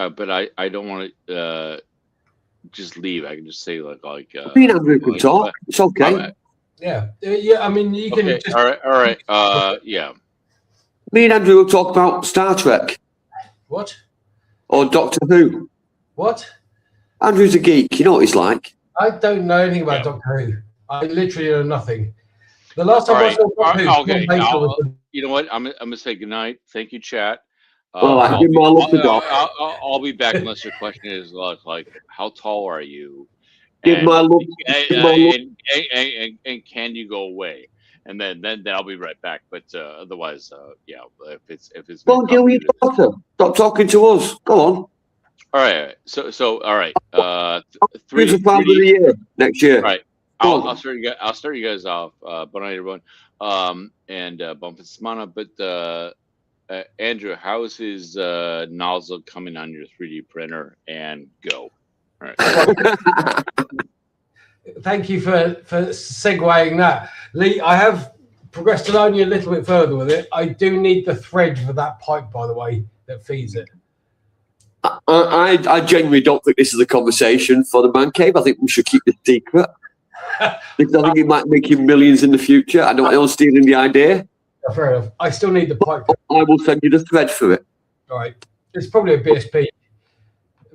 [SPEAKER 1] I don't want to just leave. I can just say like
[SPEAKER 3] Me and Andrew can talk. It's okay.
[SPEAKER 6] Yeah. I mean, you can
[SPEAKER 1] Okay.
[SPEAKER 6] just.
[SPEAKER 1] All right. Yeah.
[SPEAKER 3] Me and Andrew will talk about Star Trek
[SPEAKER 6] What?
[SPEAKER 3] or Doctor Who.
[SPEAKER 6] What?
[SPEAKER 3] Andrew's a geek. You know what he's like.
[SPEAKER 6] I don't know anything about Doctor Who. I literally know nothing. The last time
[SPEAKER 1] All
[SPEAKER 6] I
[SPEAKER 1] right.
[SPEAKER 6] saw Doctor Who,
[SPEAKER 1] Okay.
[SPEAKER 6] Tom Baker was
[SPEAKER 1] You know what? I'm gonna say goodnight. Thank you, chat.
[SPEAKER 3] All right, give my love to Doc.
[SPEAKER 1] I'll be back unless your question is like how tall are you?
[SPEAKER 3] Give
[SPEAKER 1] And-
[SPEAKER 3] my love.
[SPEAKER 1] and can you go away? And then I'll be right back. But otherwise, yeah. If it's
[SPEAKER 3] Go on, deal with your daughter. Stop talking to us. Go on.
[SPEAKER 1] all right. So all right.
[SPEAKER 3] Who's the father of the year next year?
[SPEAKER 1] All right.
[SPEAKER 3] Go on.
[SPEAKER 1] I'll start you guys off. Good night, everyone. And Bumpus Smana. But Andrew, how is his nozzle coming on your 3D printer? And go. All right.
[SPEAKER 6] Thank you for segueing that. Lee, I have progressed along you a little bit further with it. I do need the thread for that pipe, by the way, that feeds it.
[SPEAKER 3] I genuinely don't think this is a conversation for the man cave. I think we should keep it secret. Because I think it might make him millions in the future. I don't want anyone stealing the idea.
[SPEAKER 6] Yeah, fair enough. I still need the pipe.
[SPEAKER 3] I will send you the thread for it.
[SPEAKER 6] All right. It's probably a BSP,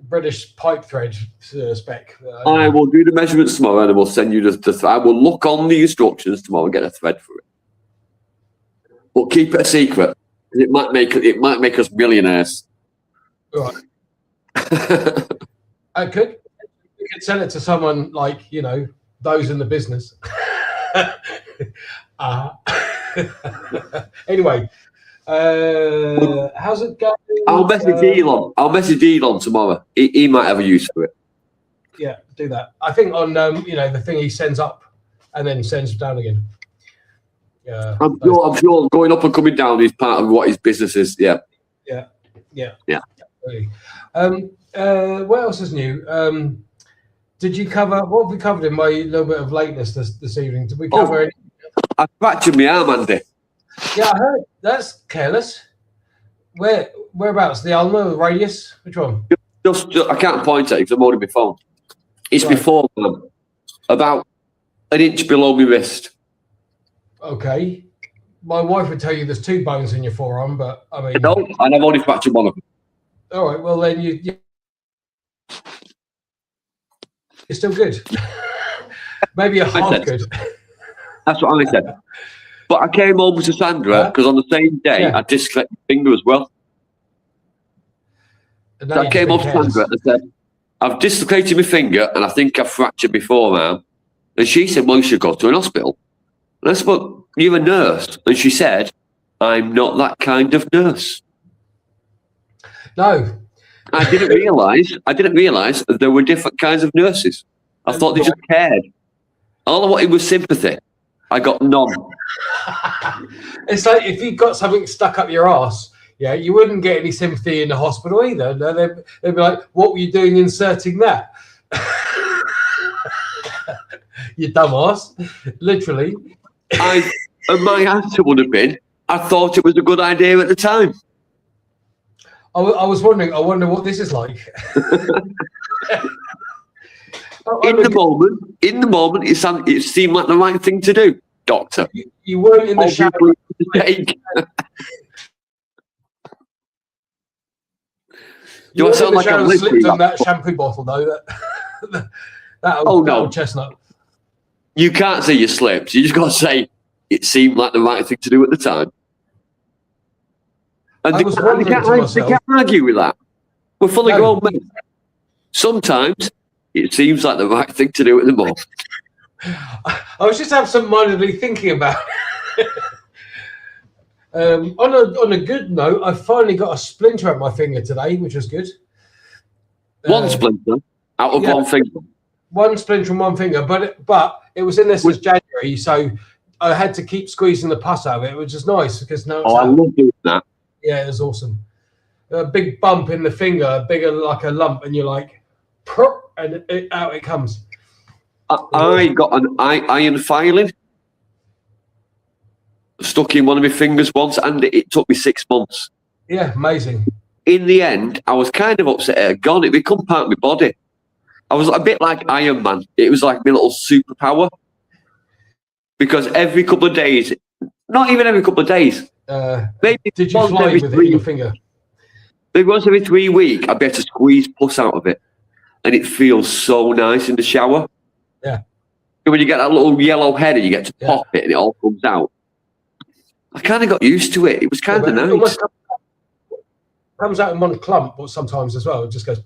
[SPEAKER 6] British pipe thread spec.
[SPEAKER 3] I will do the measurements tomorrow and I will send you the I will look on the instructions tomorrow and get a thread for it. But keep it a secret. It might make us millionaires.
[SPEAKER 6] All right. I could. We could sell it to someone like, those in the business. Anyway, how's it going?
[SPEAKER 3] I'll message Elon tomorrow. He might have a use for it.
[SPEAKER 6] Yeah, do that. I think on the thing he sends up and then sends down again. Yeah,
[SPEAKER 3] I'm sure going up and coming down is part of what his business is. Yeah.
[SPEAKER 6] Really. What else is new? Did you cover what have we covered in my little bit of lateness this evening? Did we cover any?
[SPEAKER 3] I fractured my arm, Andy.
[SPEAKER 6] Yeah, I heard. That's careless. Whereabouts? The ulna, the radius? Which one?
[SPEAKER 3] Just I can't point at it because I'm holding my phone. It's
[SPEAKER 6] Right.
[SPEAKER 3] before about an inch below my wrist.
[SPEAKER 6] Okay. My wife would tell you there's 2 bones in your forearm, but I mean,
[SPEAKER 3] No, and I've only fractured one of them.
[SPEAKER 6] all right. Well, then you're still good. Maybe a half good.
[SPEAKER 3] That's what I said. But I came home to Sandra because on the same day
[SPEAKER 6] Yeah.
[SPEAKER 3] I dislocated my finger as well.
[SPEAKER 6] And
[SPEAKER 3] So
[SPEAKER 6] now
[SPEAKER 3] I
[SPEAKER 6] you're
[SPEAKER 3] came
[SPEAKER 6] being
[SPEAKER 3] home to
[SPEAKER 6] careless.
[SPEAKER 3] Sandra and said, I've dislocated my finger and I think I've fractured my forearm. And she said, well, you should go to an hospital. And I said, well, you're a nurse. And she said, I'm not that kind of nurse.
[SPEAKER 6] No,
[SPEAKER 3] I didn't realise that there were different kinds of nurses. I thought they just cared. All I wanted was sympathy. I got none.
[SPEAKER 6] It's like if you got something stuck up your ass, yeah, you wouldn't get any sympathy in the hospital either. No, they'd be like, "What were you doing inserting that?" You dumbass, literally.
[SPEAKER 3] And my answer would have been, I thought it was a good idea at the time.
[SPEAKER 6] I was wondering. I wonder what this is like.
[SPEAKER 3] In the moment, it seemed like the right thing to do, Doctor.
[SPEAKER 6] You weren't in the shower.
[SPEAKER 3] Do I sound like I'm
[SPEAKER 6] slipped on that shampoo bottle though? That old chestnut.
[SPEAKER 3] You can't say you slipped. You just got to say it seemed like the right thing to do at the time. And they can't argue with that. We're fully grown men. Sometimes it seems like the right thing to do at the moment.
[SPEAKER 6] I was just absent-mindedly thinking about it. On a good note, I finally got a splinter at my finger today, which was good.
[SPEAKER 3] One splinter out of one finger.
[SPEAKER 6] One splinter on one finger, but it was in there since January, so I had to keep squeezing the pus out of it, which is nice because now it's
[SPEAKER 3] I love doing that.
[SPEAKER 6] Yeah, it was awesome. A big bump in the finger, bigger like a lump, and you're like, and out it comes.
[SPEAKER 3] I got an iron filing stuck in one of my fingers once, and it took me 6 months.
[SPEAKER 6] Yeah, amazing.
[SPEAKER 3] In the end, I was kind of upset it had gone. It became part of my body. I was a bit like Iron Man. It was like my little superpower. Because every couple of days, not even every couple of days, maybe
[SPEAKER 6] did you fly with it in your finger?
[SPEAKER 3] Maybe once every 3 weeks, I'd be able to squeeze pus out of it. And it feels so nice in the shower.
[SPEAKER 6] Yeah.
[SPEAKER 3] And when you get that little yellow head and you get to pop it and it all comes out. I kind of got used to it. It was kind of nice.
[SPEAKER 6] Comes out in one clump, or sometimes as well. It just goes.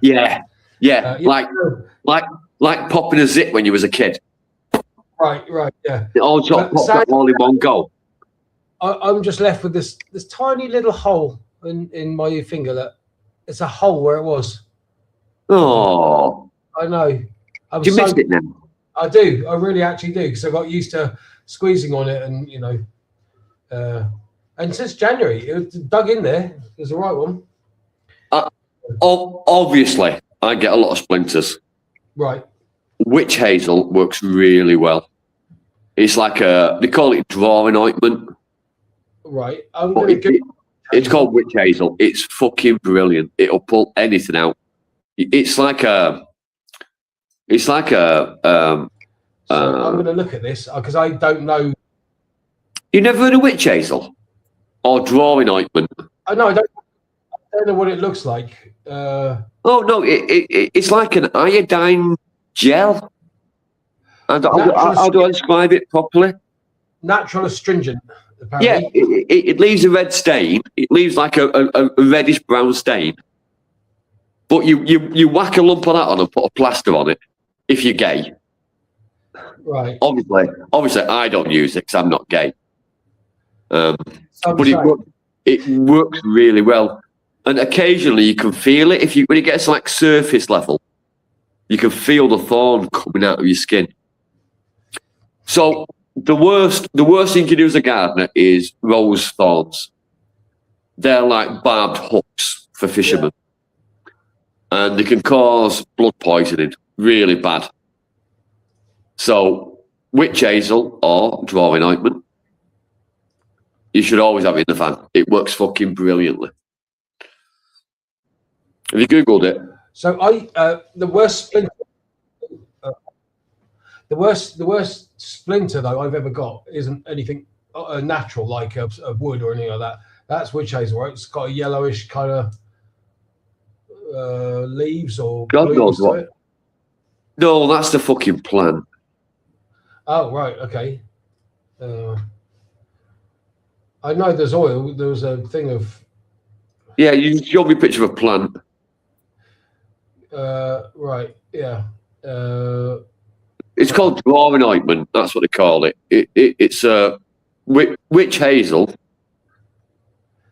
[SPEAKER 3] Yeah. Like popping a zip when you was a kid.
[SPEAKER 6] Right, yeah.
[SPEAKER 3] It all popped up all in one go.
[SPEAKER 6] I'm just left with this tiny little hole in my finger. That it's a hole where it was.
[SPEAKER 3] Oh,
[SPEAKER 6] I know.
[SPEAKER 3] Do you miss it now?
[SPEAKER 6] I do. I really actually do, because I got used to squeezing on it, and and since January it was dug in there. There's the right one.
[SPEAKER 3] Obviously, I get a lot of splinters.
[SPEAKER 6] Right.
[SPEAKER 3] Witch hazel works really well. It's like they call it drawing ointment.
[SPEAKER 6] Right.
[SPEAKER 3] It's called witch hazel. It's fucking brilliant. It'll pull anything out. It's like a.
[SPEAKER 6] I'm going to look at this because I don't know.
[SPEAKER 3] You never heard of witch hazel or drawing ointment?
[SPEAKER 6] I know. I don't know what it looks like.
[SPEAKER 3] Oh no! It's like an iodine gel. And how do I describe it properly?
[SPEAKER 6] Natural astringent. Apparently.
[SPEAKER 3] Yeah, it leaves a red stain. It leaves like a reddish brown stain. But you whack a lump of that on and put a plaster on it if you're gay.
[SPEAKER 6] Right.
[SPEAKER 3] Obviously, I don't use it because I'm not gay. But it works really well. And occasionally you can feel it when it gets like surface level. You can feel the thorn coming out of your skin. So the worst thing you can do as a gardener is rose thorns. They're like barbed hooks for fishermen. Yeah. And they can cause blood poisoning, really bad. So witch hazel or drawing ointment, you should always have it in the van. It works fucking brilliantly. Have you Googled it?
[SPEAKER 6] So the worst splinter though I've ever got isn't anything natural like a wood or anything like that. That's witch hazel, right? It's got a yellowish kind of leaves or
[SPEAKER 3] God knows what. No, that's the fucking plant.
[SPEAKER 6] Oh right, okay. I know there's oil. There was a thing of.
[SPEAKER 3] Yeah, you showed me a picture of a plant.
[SPEAKER 6] Right. Yeah.
[SPEAKER 3] It's called drawing ointment. That's what they call it. It's witch hazel,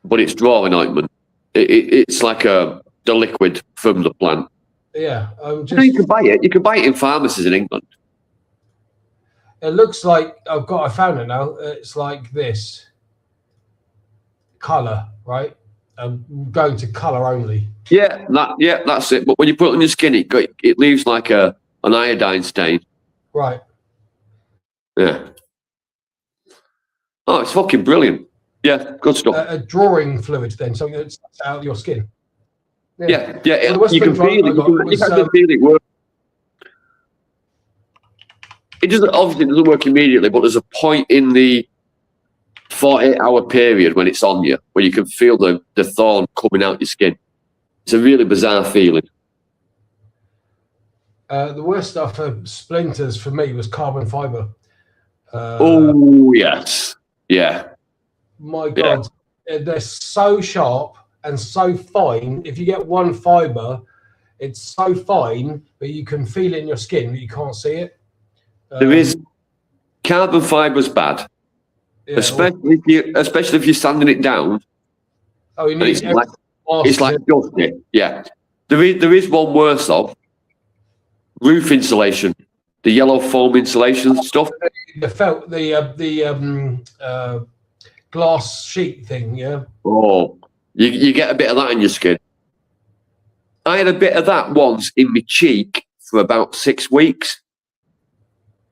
[SPEAKER 3] but it's drawing ointment. It's like a the liquid from the plant.
[SPEAKER 6] Yeah,
[SPEAKER 3] You can buy it. You can buy it in pharmacies in England.
[SPEAKER 6] It looks like I found it now. It's like this color, right? I'm going to color only.
[SPEAKER 3] Yeah, that's it. But when you put it on your skin, it leaves like an iodine stain.
[SPEAKER 6] Right.
[SPEAKER 3] Yeah. Oh, it's fucking brilliant. Yeah, good stuff.
[SPEAKER 6] A drawing fluid, then, something that's out of your skin.
[SPEAKER 3] Yeah.
[SPEAKER 6] Well,
[SPEAKER 3] You can feel it. You can feel it work. It doesn't work immediately, but there's a point in the 48-hour period when it's on you, where you can feel the thorn coming out your skin. It's a really bizarre feeling.
[SPEAKER 6] The worst stuff for splinters for me was carbon fiber.
[SPEAKER 3] Oh, yes. Yeah.
[SPEAKER 6] My God, they're so sharp and so fine. If you get one fiber, it's so fine, but you can feel it in your skin, but you can't see it.
[SPEAKER 3] There is carbon fiber's bad, especially if you're sanding it down.
[SPEAKER 6] Oh, you need
[SPEAKER 3] it's like dusty. Yeah. There is one worse of roof insulation, the yellow foam insulation stuff.
[SPEAKER 6] The glass sheet thing, yeah.
[SPEAKER 3] Oh, you get a bit of that in your skin. I had a bit of that once in my cheek for about 6 weeks.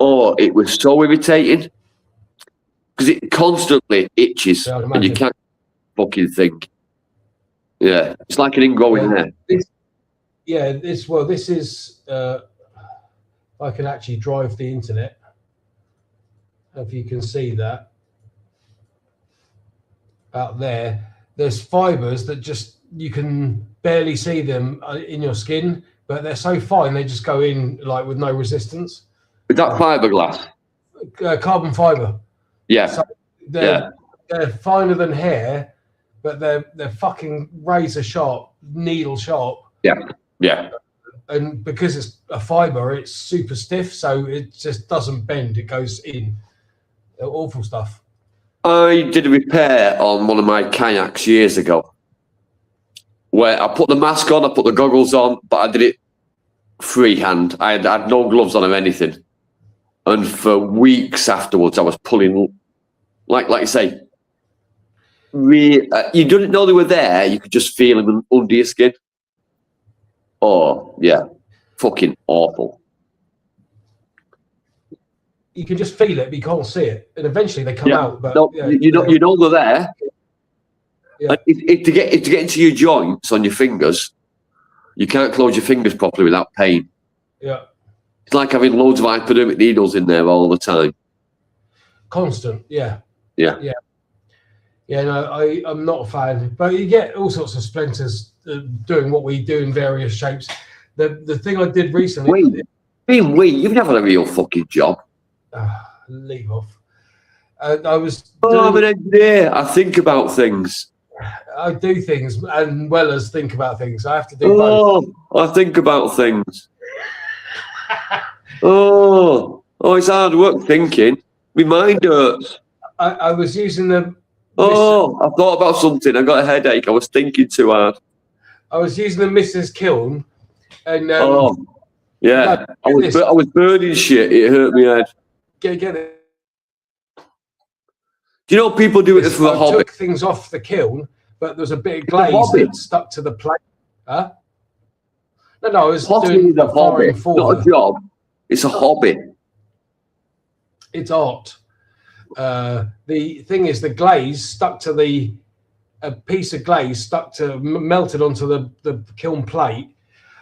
[SPEAKER 3] Oh, it was so irritating because it constantly itches and you can't fucking think. Yeah, it's like an ingrowing hair.
[SPEAKER 6] This is. I can actually drive the internet. If you can see that out there, there's fibers that just you can barely see them in your skin, but they're so fine they just go in like with no resistance.
[SPEAKER 3] Is that fiberglass?
[SPEAKER 6] Carbon fiber.
[SPEAKER 3] Yeah.
[SPEAKER 6] So they're finer than hair, but they're fucking razor sharp, needle sharp.
[SPEAKER 3] Yeah. Yeah.
[SPEAKER 6] And because it's a fiber, it's super stiff, so it just doesn't bend. It goes in. Awful stuff.
[SPEAKER 3] I did a repair on one of my kayaks years ago, where I put the mask on, I put the goggles on, but I did it freehand. I had no gloves on or anything. And for weeks afterwards, I was pulling, like you say, you didn't know they were there. You could just feel them under your skin. Oh, yeah. Fucking awful.
[SPEAKER 6] You can just feel it, but you can't see it. And eventually they come out. But
[SPEAKER 3] no, you know they're there. Yeah. If to get into your joints on your fingers, you can't close your fingers properly without pain.
[SPEAKER 6] Yeah.
[SPEAKER 3] It's like having loads of hypodermic needles in there all the time.
[SPEAKER 6] Constant, yeah.
[SPEAKER 3] Yeah.
[SPEAKER 6] Yeah. Yeah, no, I'm not a fan. But you get all sorts of splinters doing what we do in various shapes. The thing I did recently...
[SPEAKER 3] You've never had a real fucking job.
[SPEAKER 6] Leave off. I was...
[SPEAKER 3] I'm an engineer. I think about things.
[SPEAKER 6] I do things as well as think about things. I have to do both.
[SPEAKER 3] I think about things. It's hard work thinking. My mind hurts.
[SPEAKER 6] I was using the...
[SPEAKER 3] I thought about something. I got a headache. I was thinking too hard.
[SPEAKER 6] I was using the Mrs. Kiln, and
[SPEAKER 3] yeah, I was burning shit. It hurt my head.
[SPEAKER 6] Get it.
[SPEAKER 3] Do you know people do it for a hobby?
[SPEAKER 6] I took things off the kiln, but there was a bit of glaze that stuck to the plate. Huh? No, I was doing
[SPEAKER 3] a hobby, not a job. It's a hobby.
[SPEAKER 6] It's art. The thing is, the glaze stuck to a piece of glaze stuck to melted onto the kiln plate,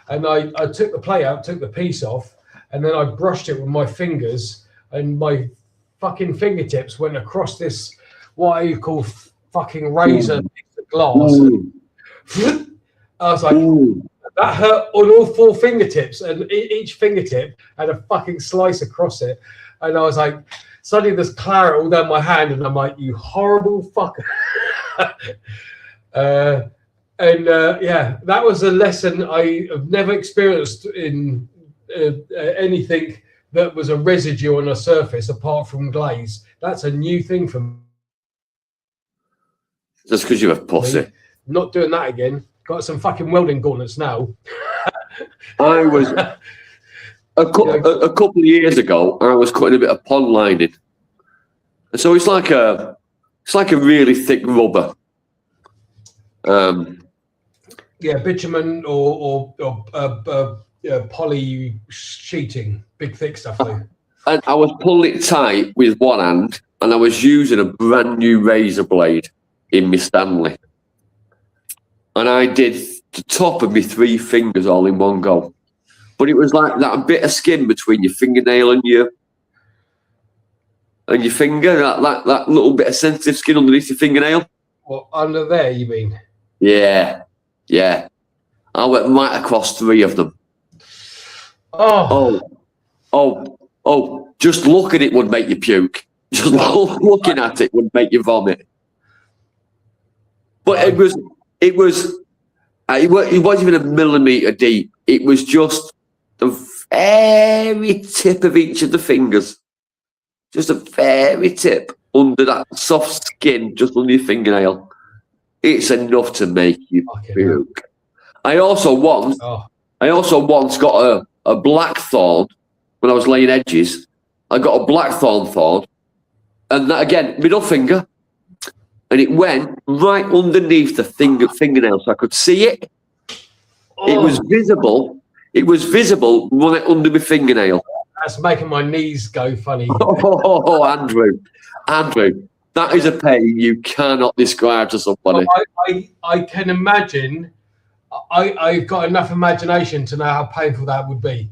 [SPEAKER 6] and I took the plate out, took the piece off, and then I brushed it with my fingers, and my fucking fingertips went across this what I call fucking razor piece of glass. I was like, that hurt on all 4 fingertips, and each fingertip had a fucking slice across it, and I was like, suddenly there's claret all down my hand, and I'm like, you horrible fucker. That was a lesson I have never experienced in anything that was a residue on a surface apart from glaze. That's a new thing for me.
[SPEAKER 3] Just because you're a pussy.
[SPEAKER 6] Not doing that again. got some fucking welding gauntlets now.
[SPEAKER 3] I was a couple of years ago. I was cutting a bit of pond lining, and so it's like a really thick rubber.
[SPEAKER 6] Yeah, bitumen or poly sheeting, big thick stuff. Though.
[SPEAKER 3] And I was pulling it tight with one hand, and I was using a brand new razor blade in my Stanley, and I did the top of my 3 fingers all in one go. But it was like that bit of skin between your fingernail and your finger, that little bit of sensitive skin underneath your fingernail.
[SPEAKER 6] Well, under there, you mean?
[SPEAKER 3] Yeah. I went right across 3 of them. Oh, just looking at it would make you puke. Just looking at it would make you vomit. But it wasn't even a millimetre deep. It was just the very tip of each of the fingers. Just a very tip under that soft skin, just under your fingernail. It's enough to make you puke. I also once got a blackthorn when I was laying edges. I got a blackthorn, and that again, middle finger, and it went right underneath the fingernail, so I could see it. It was visible. It was visible right under my fingernail.
[SPEAKER 6] That's making my knees go funny.
[SPEAKER 3] Oh, Andrew, that is a pain you cannot describe to somebody.
[SPEAKER 6] I can imagine. I've got enough imagination to know how painful that would be.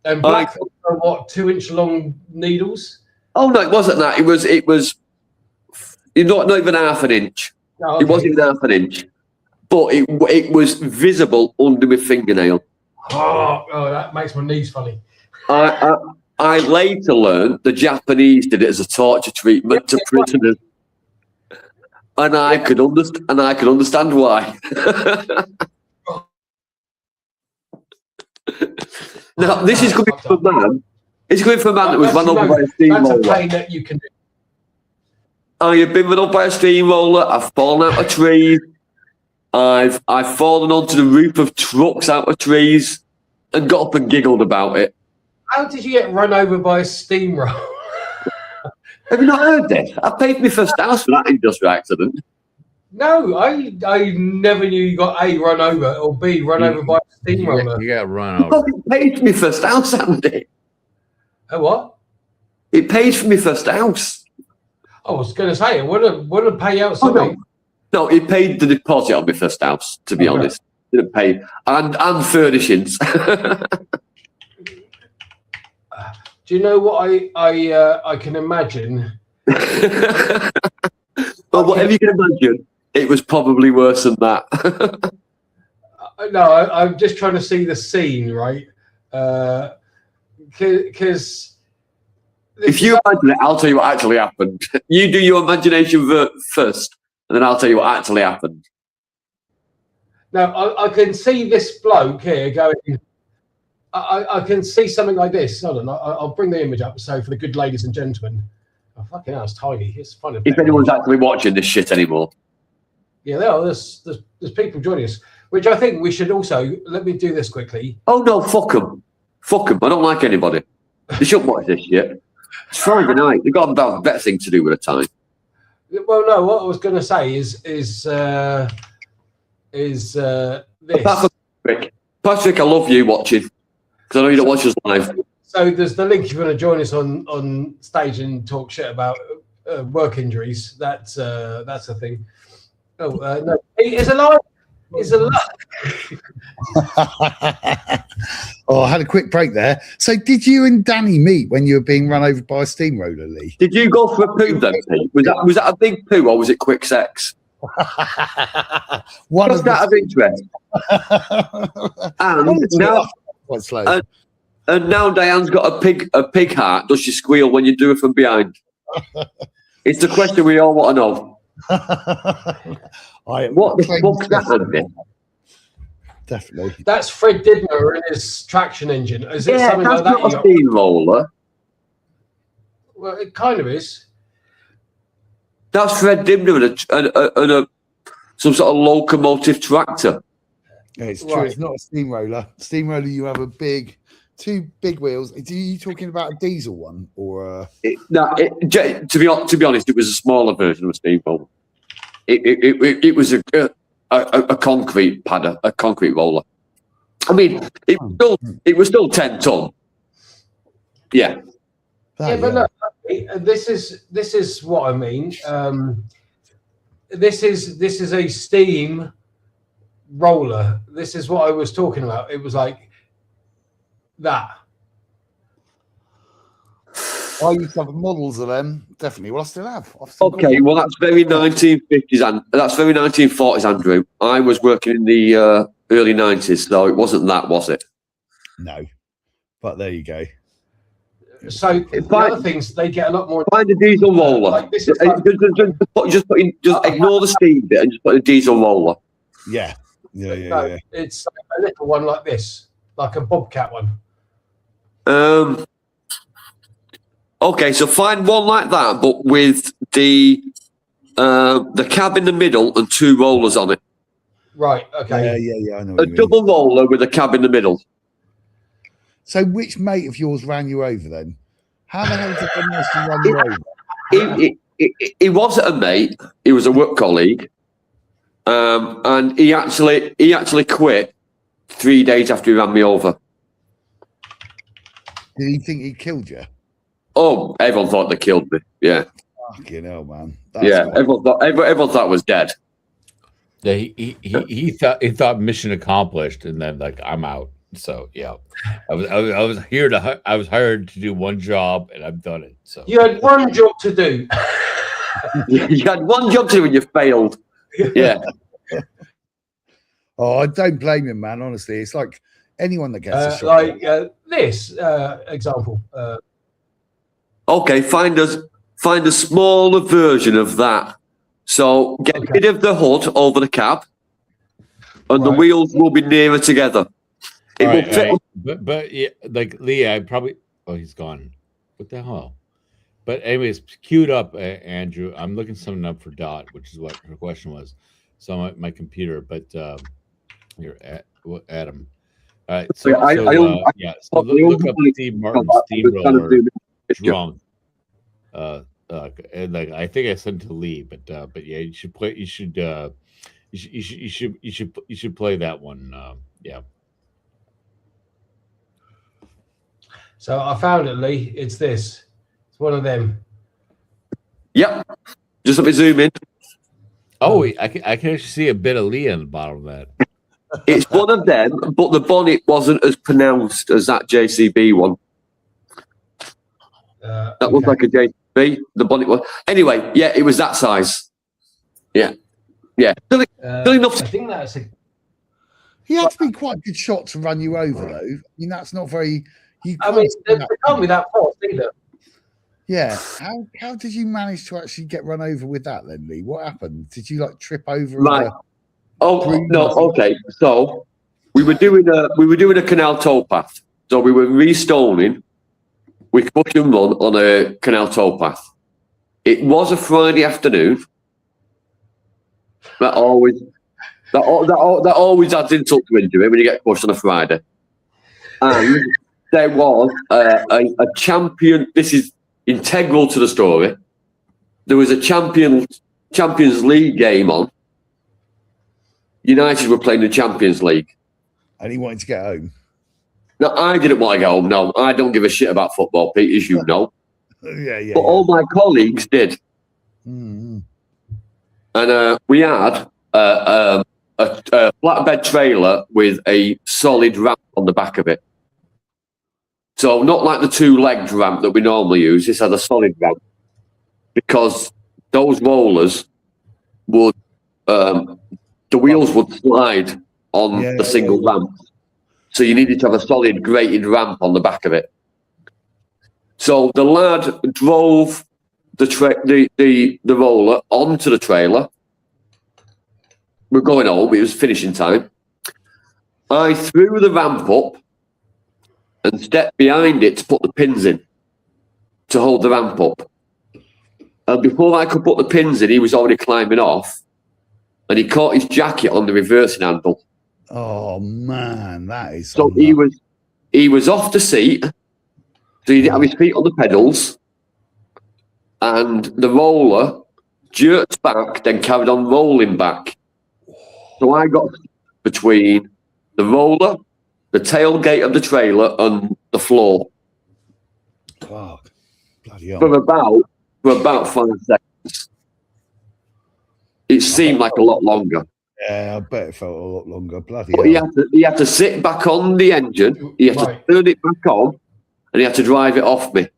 [SPEAKER 6] And blackthorn are what, 2-inch long needles?
[SPEAKER 3] Oh no, it wasn't that. It was not even half an inch.
[SPEAKER 6] Oh, okay.
[SPEAKER 3] It wasn't even half an inch, but it was visible under my fingernail.
[SPEAKER 6] Oh, that makes my knees funny.
[SPEAKER 3] I later learned the Japanese did it as a torture treatment to prisoners, and I could understand why. Now this is coming from a man. It's coming from a man that was run over by a steamroller.
[SPEAKER 6] That's a pain that you can do.
[SPEAKER 3] I have been run over by a steamroller. I've fallen out of trees. I've fallen onto the roof of trucks out of trees, and got up and giggled about it.
[SPEAKER 6] How did you get run over by a steamroller?
[SPEAKER 3] Have you not heard this? I paid my first house for that industrial accident.
[SPEAKER 6] No, I never knew you got A, run over, or B, run over by a steamroller.
[SPEAKER 8] You got run over.
[SPEAKER 3] It paid for my first house, Andy.
[SPEAKER 6] A what?
[SPEAKER 3] It paid for my first house.
[SPEAKER 6] I was going to say, it wouldn't pay out something.
[SPEAKER 3] No, it paid the deposit on my first house, to be honest. It didn't pay. And furnishings.
[SPEAKER 6] Do you know what I can imagine?
[SPEAKER 3] Well, whatever you can imagine, it was probably worse than that.
[SPEAKER 6] No, I'm just trying to see the scene, right? Because
[SPEAKER 3] if you imagine it, I'll tell you what actually happened. You do your imagination first, and then I'll tell you what actually happened.
[SPEAKER 6] Now, I can see this bloke here going. I can see something like this. Hold on, I'll bring the image up. So for the good ladies and gentlemen, oh fucking hell, it's tiny. It's fun.
[SPEAKER 3] If anyone's actually watching this shit anymore.
[SPEAKER 6] Yeah, there are. There's people joining us, which I think we should also. Let me do this quickly.
[SPEAKER 3] Oh no, fuck them. Fuck them. I don't like anybody. They shouldn't watch this shit. It's Friday night. They've got a better thing to do with the time.
[SPEAKER 6] Well, no. What I was going to say is this.
[SPEAKER 3] Patrick, I love you watching because I know you don't watch us live.
[SPEAKER 6] So there's the link if you want to join us on stage and talk shit about work injuries. That's a thing. Oh no, it's alive. It's alive.
[SPEAKER 4] Oh, I had a quick break there. So did you and Danny meet when you were being run over by a steamroller, Lee?
[SPEAKER 3] Did you go for a poo then, Pete? Was that a big poo or was it quick sex?
[SPEAKER 4] One
[SPEAKER 3] Just out of interest. And now Diane's got a pig heart. Does she squeal when you do it from behind? It's the question we all want to know. What the fuck's that, Andy?
[SPEAKER 4] Definitely.
[SPEAKER 6] That's Fred Dibner and his traction engine. Is it something like that?
[SPEAKER 3] That's not a steamroller.
[SPEAKER 6] Well, it kind of is.
[SPEAKER 3] That's Fred Dibner and some sort of locomotive tractor.
[SPEAKER 4] Yeah, it's true.
[SPEAKER 6] Right.
[SPEAKER 4] It's not a steamroller. Steamroller, you have two big wheels. Are you talking about a diesel one or a...
[SPEAKER 3] To be honest, it was a smaller version of a steamroller. It was a concrete padder, a concrete roller. I mean, it was still 10 ton. Yeah.
[SPEAKER 6] Yeah, but look, this is what I mean. This is a steam roller. This is what I was talking about. It was like that.
[SPEAKER 4] I used to have models of them. Definitely. Well, I still have.
[SPEAKER 3] Okay, well, that's very 1950s and that's very 1940s, Andrew. I was working in the early 90s, so it wasn't that, was it?
[SPEAKER 4] No, but there you go.
[SPEAKER 6] So the other things, they get a lot more.
[SPEAKER 3] Find a diesel roller.
[SPEAKER 6] Like this is
[SPEAKER 3] just ignore the steam bit and just put a diesel roller.
[SPEAKER 4] Yeah.
[SPEAKER 6] It's a little one like this, like a bobcat one.
[SPEAKER 3] Okay, so find one like that, but with the cab in the middle and two rollers on it.
[SPEAKER 6] Right. Okay.
[SPEAKER 4] Yeah. I know.
[SPEAKER 3] A double roller with a cab in the middle.
[SPEAKER 4] So, which mate of yours ran you over then? How the hell did the person run you over?
[SPEAKER 3] He wasn't a mate. He was a work colleague, and he actually quit 3 days after he ran me over.
[SPEAKER 4] Did he think he killed you?
[SPEAKER 3] Oh, everyone thought they killed me. Yeah.
[SPEAKER 4] Fucking hell, man.
[SPEAKER 3] Everyone thought I was dead.
[SPEAKER 8] Yeah, he thought mission accomplished, and then like I'm out. So yeah, I was hired to do one job, and I've done it. So
[SPEAKER 6] you had one job to do.
[SPEAKER 3] You had one job to do, and you failed. Yeah.
[SPEAKER 4] Oh, I don't blame him, man. Honestly, it's like anyone that gets a shot.
[SPEAKER 6] Like this example.
[SPEAKER 3] Okay, find a smaller version of that. So get rid of the hood over the cab, and the wheels will be nearer together. It will fit.
[SPEAKER 8] But yeah, like Lee, I probably. Oh, he's gone. What the hell? But anyways, queued up, Andrew. I'm looking something up for Dot, which is what her question was. So my computer, but here, Adam. All right. So look up Steve Martin steamroller drum. And like I think I sent to Lee, but yeah, you should play. You should play that one. Yeah.
[SPEAKER 6] So I found it, Lee. It's this. It's one of them.
[SPEAKER 3] Yep. Just let me zoom in.
[SPEAKER 8] Oh, I can actually see a bit of Lee on the bottom of that.
[SPEAKER 3] It's one of them, but the bonnet wasn't as pronounced as that JCB one. That was like a JCB. The bonnet was. Anyway, yeah, it was that size. Yeah. Still enough.
[SPEAKER 6] I think that's a.
[SPEAKER 4] He had to be quite a good shot to run you over, though. I mean, that's not very.
[SPEAKER 6] They can't be that fast either.
[SPEAKER 4] Yeah. How did you manage to actually get run over with that then, Lee? What happened? Did you like trip over?
[SPEAKER 3] Right. Oh no. Okay. So we were doing a canal towpath. So we were restoning with push and run on a canal towpath. It was a Friday afternoon. That always adds insult to injury when you get pushed on a Friday. And there was a champion. This is integral to the story. There was a Champions League game on. United were playing the Champions League.
[SPEAKER 4] And he wanted to get home.
[SPEAKER 3] No, I didn't want to go home. No, I don't give a shit about football, Pete, as you know.
[SPEAKER 4] Yeah.
[SPEAKER 3] But all my colleagues did.
[SPEAKER 4] Mm-hmm.
[SPEAKER 3] And we had a flatbed trailer with a solid ramp on the back of it. So not like the two-legged ramp that we normally use. This had a solid ramp because those rollers would, the wheels would slide on the single ramp. So you needed to have a solid grated ramp on the back of it. So the lad drove the roller onto the trailer. We're going home. It was finishing time. I threw the ramp up and stepped behind it to put the pins in to hold the ramp up. And before I could put the pins in, he was already climbing off, and he caught his jacket on the reversing handle.
[SPEAKER 4] Oh man, that is
[SPEAKER 3] So he was off the seat, so he didn't have his feet on the pedals, and the roller jerked back, then carried on rolling back. So I got between the roller, the tailgate of the trailer, and the floor
[SPEAKER 4] Fuck. Bloody hell.
[SPEAKER 3] for about 5 seconds. It seemed like a lot longer.
[SPEAKER 4] Yeah, I bet it felt a lot longer. Bloody
[SPEAKER 3] But
[SPEAKER 4] hell.
[SPEAKER 3] he had to sit back on the engine, he had to turn it back on, and he had to drive it off me.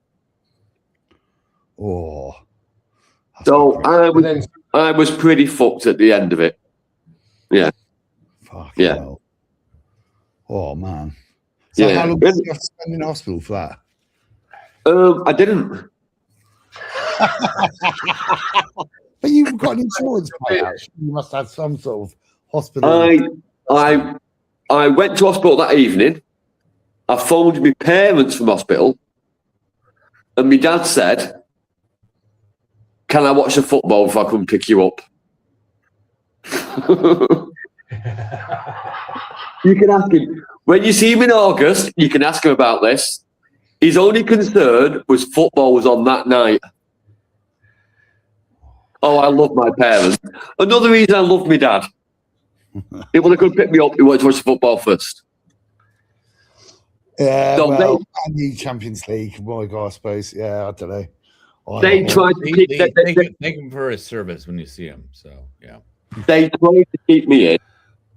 [SPEAKER 4] Oh.
[SPEAKER 3] So I was pretty fucked at the end of it. Yeah.
[SPEAKER 4] Fuck
[SPEAKER 3] Yeah.
[SPEAKER 4] hell. Oh man. So how long did you have to spend in hospital for that?
[SPEAKER 3] I didn't.
[SPEAKER 4] But you've got an insurance payout. You must have some sort of hospital.
[SPEAKER 3] I went to hospital that evening. I phoned my parents from hospital, and my dad said, "Can I watch the football if I come pick you up?" You can ask him when you see him in August. You can ask him about this. His only concern was football was on that night. Oh, I love my parents. Another reason I love my dad. He wanted to pick me up. He wanted to watch the football first.
[SPEAKER 4] Yeah,
[SPEAKER 3] So
[SPEAKER 4] well, I need Champions League. My God, I suppose. Yeah, I don't know.
[SPEAKER 3] They tried to keep
[SPEAKER 8] thank him for his service when you see him. So yeah,
[SPEAKER 3] they tried to keep me in,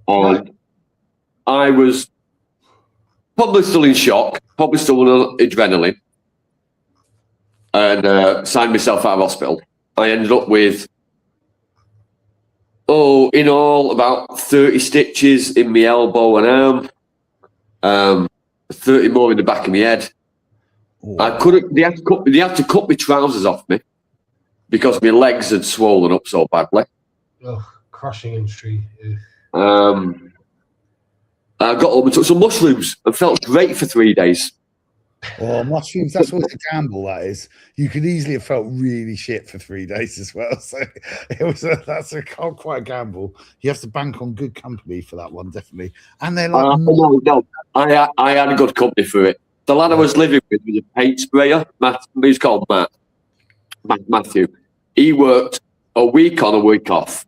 [SPEAKER 3] and I was probably still in shock, probably still on adrenaline, and signed myself out of hospital. I ended up with, in all, about 30 stitches in my elbow and arm, 30 more in the back of my head. I couldn't. They had to cut my trousers off me because my legs had swollen up so badly.
[SPEAKER 6] Oh, crushing injury.
[SPEAKER 3] I got home and took some mushrooms and felt great for 3 days.
[SPEAKER 4] Oh, mushrooms, that's always a gamble, that is. You could easily have felt really shit for 3 days as well. So that's quite a gamble. You have to bank on good company for that one, definitely. And they're like
[SPEAKER 3] no, I had a good company for it. The lad I was living with was a paint sprayer. He's called Matthew. He worked a week on, a week off.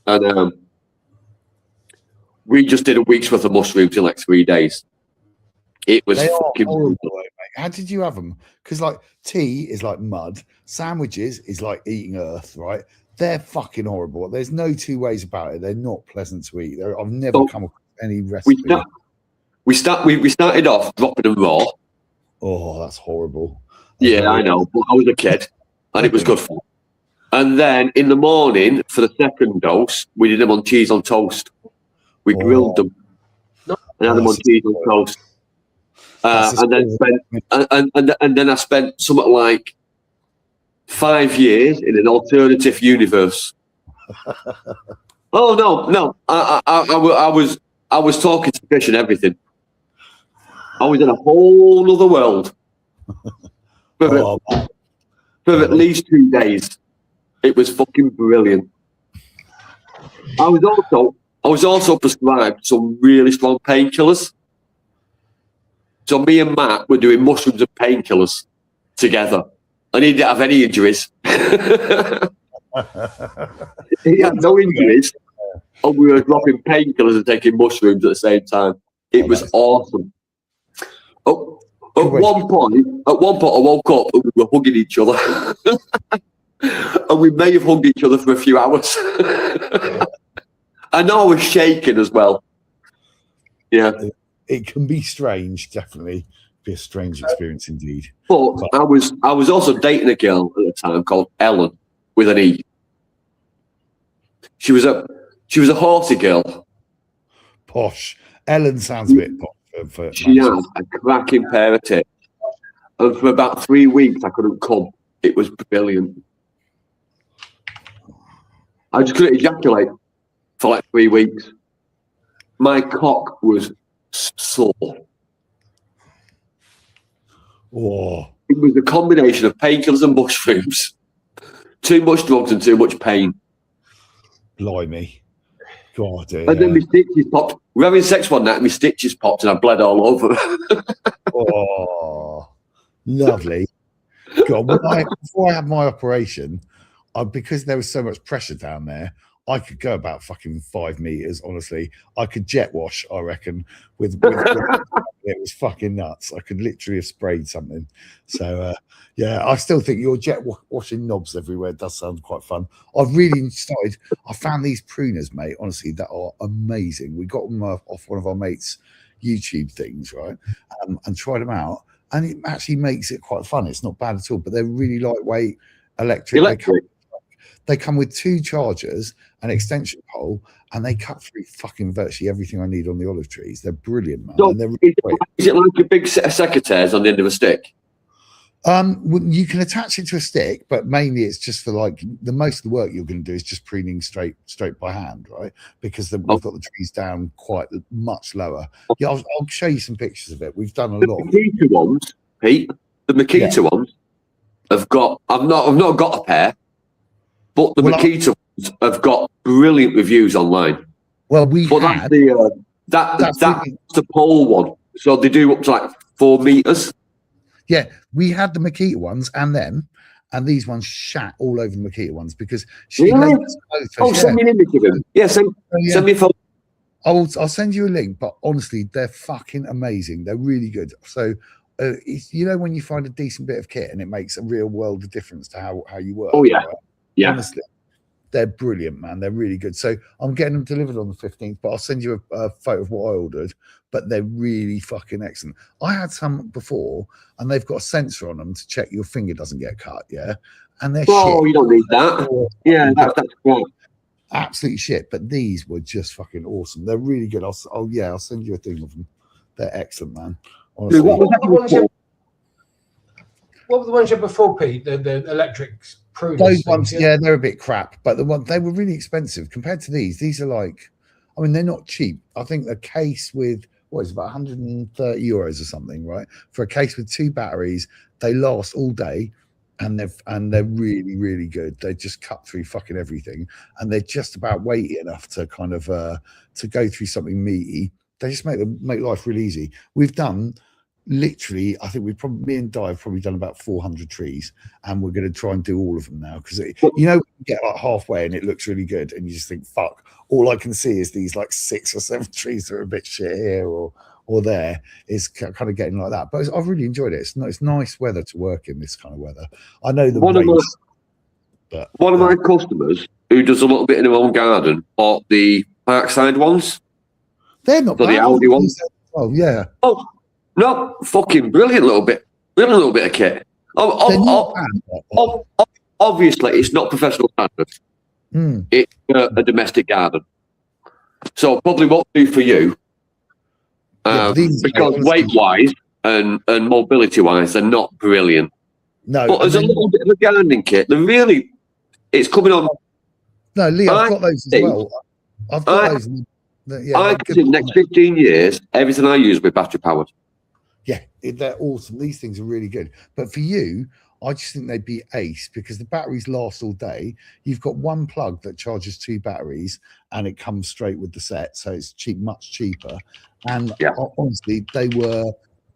[SPEAKER 3] And we just did a week's worth of mushrooms in like 3 days. It was fucking
[SPEAKER 4] horrible, mate. How did you have them? Because like tea is like mud, sandwiches is like eating earth, right? They're fucking horrible. There's no two ways about it. They're not pleasant to eat. I've never come across any recipe.
[SPEAKER 3] We started off dropping them raw.
[SPEAKER 4] Oh, that's horrible.
[SPEAKER 3] Yeah, I know. But I was a kid, and it was good fun. And then in the morning, for the second dose, we did them on cheese on toast. We grilled them and had them on cheese on toast. And then I spent something like 5 years in an alternative universe. Oh no! I was talking to fish and everything. I was in a whole other world for at least 2 days. It was fucking brilliant. I was also prescribed some really strong painkillers. So me and Matt were doing mushrooms and painkillers together, and he didn't have any injuries. He had no injuries, and we were dropping painkillers and taking mushrooms at the same time. It was awesome. At one point, I woke up and we were hugging each other, and we may have hugged each other for a few hours. I know I was shaking as well. Yeah.
[SPEAKER 4] It can be strange, definitely. Be a strange experience indeed.
[SPEAKER 3] But I was also dating a girl at the time called Ellen with an E. She was a horsey girl.
[SPEAKER 4] Posh. Ellen sounds a bit posh.
[SPEAKER 3] She had a cracking pair of tits. And for about 3 weeks I couldn't come. It was brilliant. I just couldn't ejaculate for like 3 weeks. My cock was sore.
[SPEAKER 4] Oh.
[SPEAKER 3] It was a combination of painkillers and mushrooms. Too much drugs and too much pain.
[SPEAKER 4] Blimey. God,
[SPEAKER 3] And then my stitches popped. We were having sex one night and my stitches popped and I bled all over.
[SPEAKER 4] Oh, lovely. God, before I had my operation, because there was so much pressure down there, I could go about fucking 5 meters. Honestly, I could jet wash. I reckon with it was fucking nuts. I could literally have sprayed something. So yeah, I still think your washing knobs everywhere does sound quite fun. I've really started. I found these pruners, mate. Honestly, that are amazing. We got them off one of our mates' YouTube things, right? And tried them out, and it actually makes it quite fun. It's not bad at all. But they're really lightweight, electric. They come with 2 chargers, an extension pole, and they cut through fucking virtually everything I need on the olive trees. They're brilliant, man.
[SPEAKER 3] So
[SPEAKER 4] And they're really great.
[SPEAKER 3] Is it like a big set of secateurs on the end of a stick?
[SPEAKER 4] You can attach it to a stick, but mainly it's just for like the most of the work you're going to do is just pruning straight by hand, right? Because we've got the trees down quite much lower. Yeah, I'll show you some pictures of it. We've done a lot.
[SPEAKER 3] The Makita ones, Pete. The Makita ones have got. I've not got a pair. But the Makita ones have got brilliant reviews online.
[SPEAKER 4] Well,
[SPEAKER 3] that's the pole one. So they do up to like 4 meters.
[SPEAKER 4] Yeah, we had the Makita ones and them, and these ones shat all over the Makita ones because she.
[SPEAKER 3] Really? Send me an image of them. Yeah, send me a photo.
[SPEAKER 4] I'll send you a link. But honestly, they're fucking amazing. They're really good. So. When you find a decent bit of kit and it makes a real world of difference to how you work.
[SPEAKER 3] Oh yeah.
[SPEAKER 4] Right?
[SPEAKER 3] Yeah.
[SPEAKER 4] Honestly, they're brilliant, man. They're really good. So I'm getting them delivered on the 15th, but I'll send you a photo of what I ordered. But they're really fucking excellent. I had some before, and they've got a sensor on them to check your finger doesn't get cut. Yeah, and they're shit.
[SPEAKER 3] You don't need that. Yeah, that's great.
[SPEAKER 4] Absolutely shit. But these were just fucking awesome. They're really good. I'll send you a thing of them. They're excellent, man. Honestly.
[SPEAKER 6] What were the ones you had before, Pete? The electric pruners.
[SPEAKER 4] Those ones, yeah, they're a bit crap, but they were really expensive compared to these. These are like, I mean, they're not cheap. I think a case with about 130 euros or something, right? For a case with 2 batteries, they last all day, and they're really, really good. They just cut through fucking everything, and they're just about weighty enough to kind of to go through something meaty. They just make life really easy. We've done literally, I think me and Di have probably done about 400 trees, and we're going to try and do all of them now because you get like halfway and it looks really good, and you just think, fuck, all I can see is these like 6 or 7 trees that are a bit shit here or there. Is kind of getting like that. But I've really enjoyed it. It's nice weather to work in, this kind of weather. I know one
[SPEAKER 3] of my customers who does a little bit in her own garden bought the Parkside ones.
[SPEAKER 4] They're not
[SPEAKER 3] the Audi ones.
[SPEAKER 4] Oh yeah.
[SPEAKER 3] Oh no, fucking brilliant little bit of kit. Obviously, it's not professional standards. It's a domestic garden, so probably won't do for you because weight-wise and mobility-wise, they're not brilliant.
[SPEAKER 4] No,
[SPEAKER 3] but there's a little bit of a gardening kit. It's coming on.
[SPEAKER 4] No, Lee, I've got those as well. I've got those.
[SPEAKER 3] I think in the next 15 years, everything I use will be battery powered.
[SPEAKER 4] Yeah, they're awesome. These things are really good. But for you, I just think they'd be ace because the batteries last all day. You've got one plug that charges 2 batteries and it comes straight with the set. So it's cheap, much cheaper. And honestly,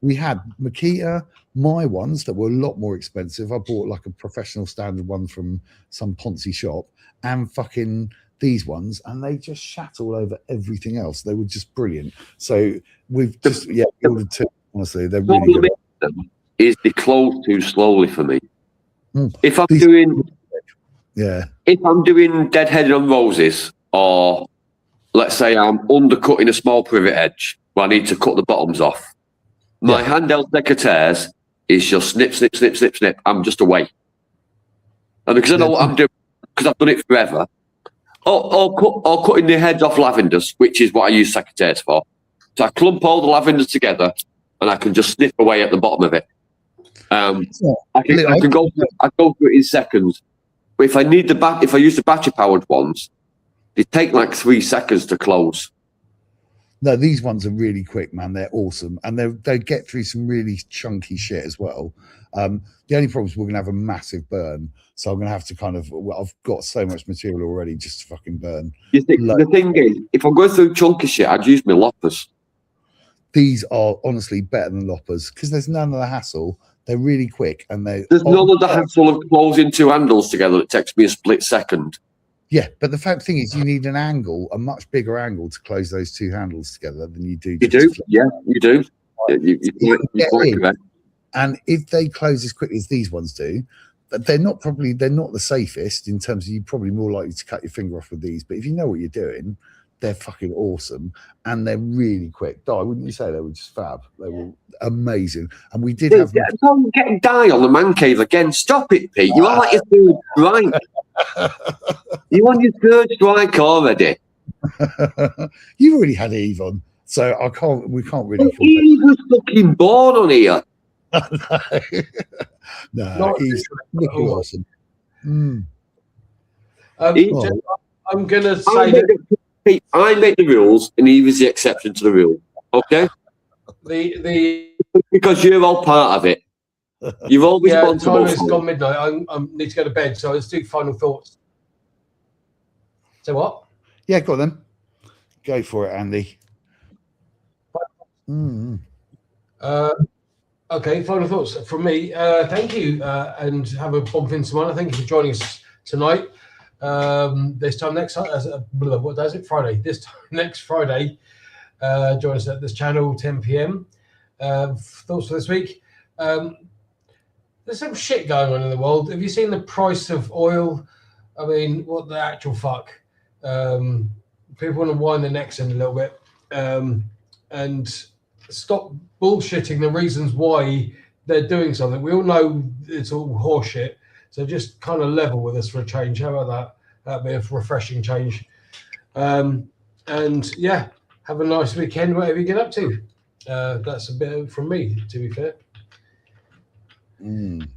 [SPEAKER 4] we had Makita, my ones that were a lot more expensive. I bought like a professional standard one from some Ponzi shop, and fucking these ones, and they just shat all over everything else. They were just brilliant. So we've just ordered 2. Honestly, they're really good.
[SPEAKER 3] Is they close too slowly for me. If I'm doing deadheading on roses, or let's say I'm undercutting a small privet edge where I need to cut the bottoms off, my handheld secateurs is just snip, snip, snip, snip, snip. I'm just away. And because I know what I'm doing, because I've done it forever, or cutting the heads off lavenders, which is what I use secateurs for. So I clump all the lavenders together, and I can just snip away at the bottom of it. I can go through it in seconds. But if I use the battery powered ones, they take like 3 seconds to close.
[SPEAKER 4] No, these ones are really quick, man. They're awesome, and they get through some really chunky shit as well. The only problem is we're gonna have a massive burn, so I'm gonna have to kind of. Well, I've got so much material already just to fucking burn.
[SPEAKER 3] You think, the thing is, if I'm going through chunky shit, I'd use my loppers.
[SPEAKER 4] These are honestly better than loppers because there's none of the hassle. They're really quick, and
[SPEAKER 3] there's none of the hassle of closing two handles together that takes me a split second.
[SPEAKER 4] Yeah, but the thing is, you need an angle, a much bigger angle, to close those two handles together than you do.
[SPEAKER 3] You do, yeah, you do. You're correct.
[SPEAKER 4] And if they close as quickly as these ones do, they're not the safest in terms of you're probably more likely to cut your finger off with these. But if you know what you're doing, they're fucking awesome and they're really quick. Di, wouldn't you say they were just fab? They were amazing. And we did have.
[SPEAKER 3] Don't get Di on the man cave again. Stop it, Pete. You are like your third strike. You on your third strike already.
[SPEAKER 4] You've already had Eve on, so we can't really.
[SPEAKER 3] Eve was fucking born on here.
[SPEAKER 4] No, he's awesome.
[SPEAKER 6] I'm gonna say that
[SPEAKER 3] I make the rules, and Eve is the exception to the rule. Okay, because you're all part of it. You've always
[SPEAKER 6] time has gone midnight. I need to go to bed, so let's do final thoughts. So what?
[SPEAKER 4] Yeah, go on then. Go for it, Andy.
[SPEAKER 6] Okay, final thoughts from me. Thank you, and have a bomb fin tomorrow. Thank you for joining us tonight. This time next what day is it? Friday. This time next Friday, join us at this channel 10 p.m. Thoughts for this week. There's some shit going on in the world. Have you seen the price of oil? I mean, what the actual fuck? People want to wind their necks in a little bit, and stop bullshitting the reasons why they're doing something. We all know it's all horseshit, so just kind of level with us for a change. How about that? That'd be a refreshing change. And yeah, have a nice weekend, whatever you get up to. That's a bit from me, to be fair.
[SPEAKER 3] Can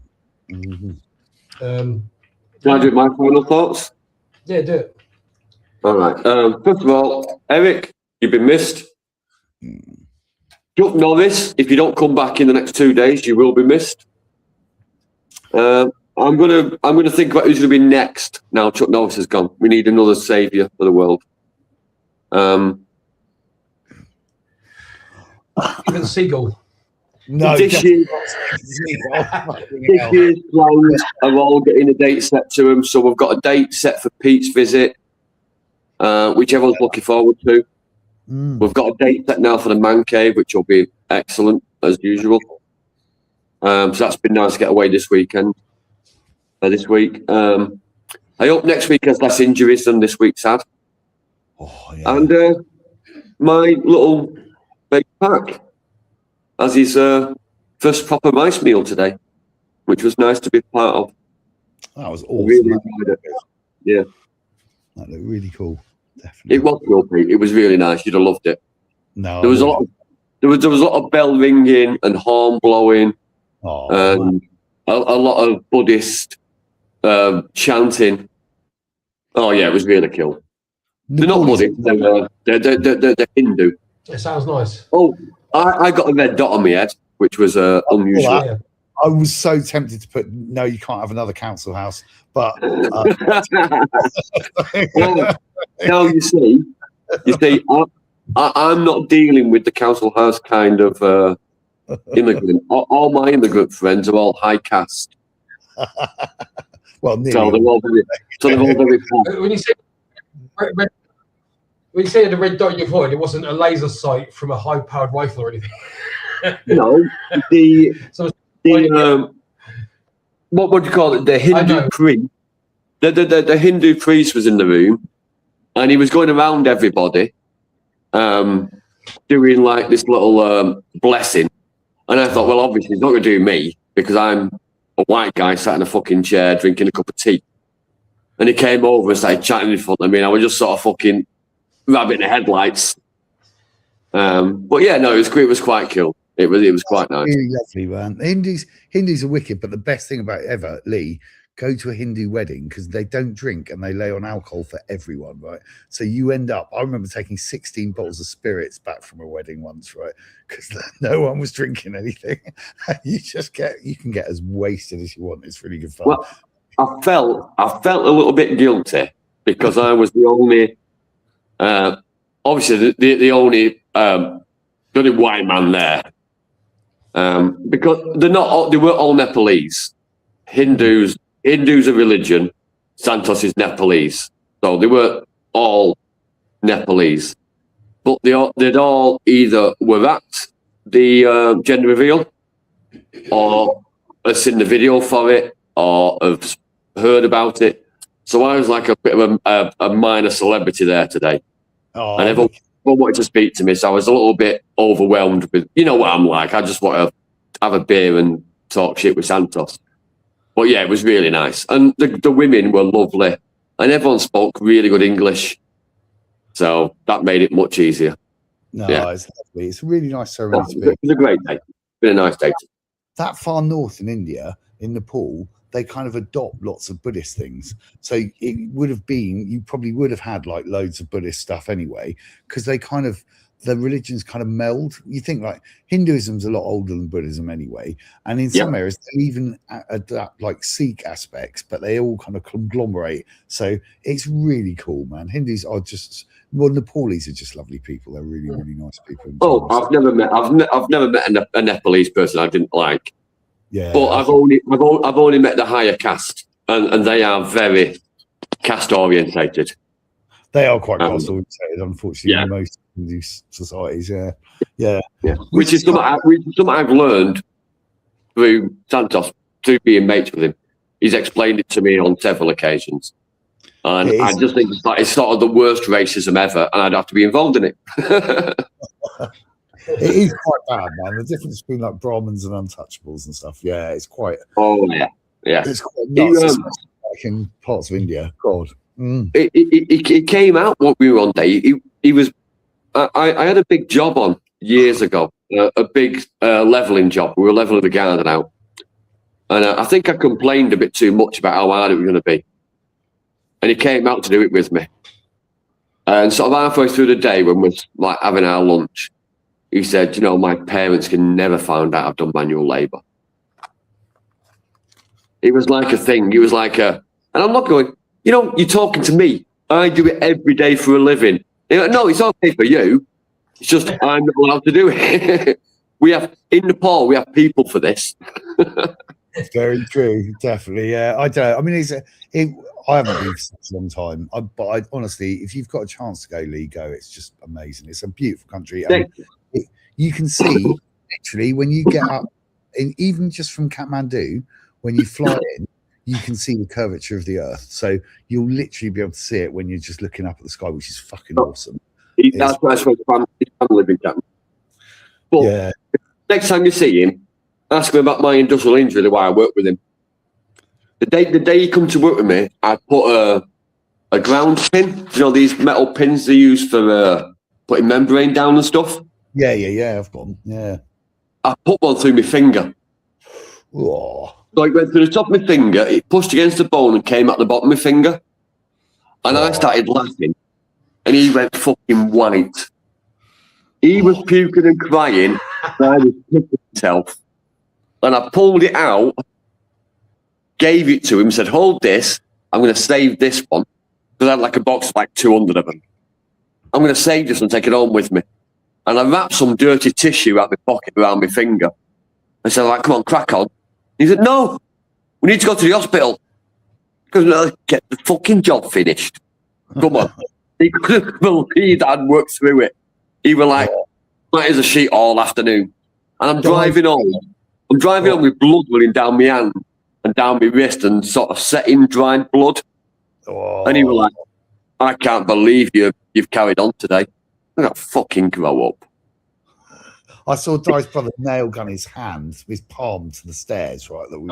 [SPEAKER 3] I do my final thoughts?
[SPEAKER 6] Yeah, do it.
[SPEAKER 3] All right. First of all, Eric, you've been missed. Chuck Norris, if you don't come back in the next 2 days, you will be missed. I'm gonna think about who's gonna be next. Now Chuck Norris is gone. We need another saviour for the world.
[SPEAKER 6] Even Seagull.
[SPEAKER 3] No, this year's plans are all getting a date set to them. So we've got a date set for Pete's visit, which everyone's looking forward to. We've got a date set now for the man cave, which will be excellent as usual. So that's been nice to get away this weekend. This week, I hope next week has less injuries than this week's had.
[SPEAKER 4] Oh, yeah.
[SPEAKER 3] And my little big pack as his first proper mice meal today, which was nice to be part of.
[SPEAKER 4] That was awesome.
[SPEAKER 3] Really enjoyed it. Yeah,
[SPEAKER 4] that looked really cool. Definitely.
[SPEAKER 3] It was cool, Pete. It was really nice. You'd have loved it.
[SPEAKER 4] No,
[SPEAKER 3] there was a lot. There was a lot of bell ringing and horn blowing, and a lot of Buddhist chanting. Oh yeah, it was really cool. They're not Buddhist. They're Hindu.
[SPEAKER 6] It sounds nice.
[SPEAKER 3] Oh, I got a red dot on my head, which was unusual.
[SPEAKER 6] Yeah.
[SPEAKER 4] I was so tempted to put no, you can't have another council house, but
[SPEAKER 3] now you see, I'm not dealing with the council house kind of immigrant. All my immigrant friends are all high caste.
[SPEAKER 4] Well,
[SPEAKER 3] so they're all very
[SPEAKER 6] when you say the red dot in your forehead, it wasn't a laser sight from a high-powered rifle or anything.
[SPEAKER 3] No, what would you call it? The Hindu priest. The Hindu priest was in the room, and he was going around everybody, doing like this little blessing. And I thought, well, obviously he's not going to do me because I'm a white guy sat in a fucking chair drinking a cup of tea. And he came over and started chatting in front of me, and I was just sort of fucking rabbit in the headlights. But yeah, no, it was quite cool. It was quite nice.
[SPEAKER 4] Really lovely, man. Hindus are wicked, but the best thing about it ever, Lee, go to a Hindu wedding because they don't drink and they lay on alcohol for everyone, right? So you end up, I remember taking 16 bottles of spirits back from a wedding once, right? Because no one was drinking anything. You can get as wasted as you want. It's really good fun.
[SPEAKER 3] Well, I felt a little bit guilty because I was the only, obviously the only white man there. Because they weren't all Nepalese. Hindus are religion. Santos is Nepalese, so they weren't all Nepalese. But they'd all either were at the gender reveal, or have seen the video for it, or have heard about it. So I was like a bit of a minor celebrity there today, and everyone wanted to speak to me. So I was a little bit overwhelmed with, you know what I'm like. I just want to have a beer and talk shit with Santos. But yeah, it was really nice, and the women were lovely, and everyone spoke really good English, so that made it much easier.
[SPEAKER 4] No,
[SPEAKER 3] yeah.
[SPEAKER 4] It's lovely. It's a really nice ceremony to be.
[SPEAKER 3] It was a great day. It's been a nice day.
[SPEAKER 4] That far north in India, in Nepal, they kind of adopt lots of Buddhist things. So it would have been, you probably would have had like loads of Buddhist stuff anyway, because they kind of, the religions kind of meld. You think like Hinduism's a lot older than Buddhism anyway, and in some areas they even adapt like Sikh aspects, but they all kind of conglomerate. So it's really cool, man. Hindus are just, well, Nepalese are just lovely people. They're really, really nice people.
[SPEAKER 3] Oh, I've never met a Nepalese person I didn't like.
[SPEAKER 4] Yeah,
[SPEAKER 3] but I've only met the higher caste, and they are very caste orientated.
[SPEAKER 4] They are quite caste orientated, unfortunately, in most Hindu societies. Yeah.
[SPEAKER 3] Which is something I've learned through Santos, through being mates with him. He's explained it to me on several occasions, and I just think it's sort of the worst racism ever, and I'd have to be involved in it.
[SPEAKER 4] It is quite bad, man. The difference between like Brahmins and untouchables and stuff. Yeah, it's quite.
[SPEAKER 3] Oh yeah.
[SPEAKER 4] It's quite nuts, like in parts of India. God.
[SPEAKER 3] It came out what we were on day. He was. I had a big job on years ago, a big leveling job. We were leveling the garden out, and I think I complained a bit too much about how hard it was going to be. And he came out to do it with me. And sort of halfway through the day, when we're like having our lunch, he said, "You know, my parents can never find out I've done manual labour." It was like a thing. It was like a, and I'm not going, you know, you're talking to me. I do it every day for a living. Like, no, it's okay for you. It's just I'm not allowed to do it. In Nepal, we have people for this.
[SPEAKER 4] Very true, definitely. Yeah, I don't know. I mean, I haven't been for such a long time, but honestly, if you've got a chance to go, Lee, go. It's just amazing. It's a beautiful country. You can see literally when you get up, even just from Kathmandu, when you fly in, you can see the curvature of the Earth. So you'll literally be able to see it when you're just looking up at the sky, which is fucking awesome.
[SPEAKER 3] That's why I'm living in. But next time you see him, ask him about my industrial injury, the way I work with him. The day he come to work with me, I put a ground pin. You know these metal pins they use for putting membrane down and stuff.
[SPEAKER 4] Yeah. I've got them. Yeah.
[SPEAKER 3] I put one through my finger.
[SPEAKER 4] Oh.
[SPEAKER 3] So it went through the top of my finger, it pushed against the bone and came at the bottom of my finger. And I started laughing. And he went fucking white. He was puking and crying. And I was kicking myself. And I pulled it out, gave it to him, said, "Hold this. I'm going to save this one." Because I had like a box of like 200 of them. "I'm going to save this and take it home with me." And I wrapped some dirty tissue out my pocket around my finger. I said, "Like, come on, crack on." He said, "No, we need to go to the hospital." Because get the fucking job finished. Come on. He couldn't believe that I'd worked through it. He was like, "That is a sheet all afternoon." And I'm driving home. I'm driving home with blood running down my hand and down my wrist and sort of setting dried blood. And he was like, "I can't believe you've carried on today." I got fucking grow up.
[SPEAKER 4] I saw Di's brother nail gun his hand, his palm to the stairs, right? That we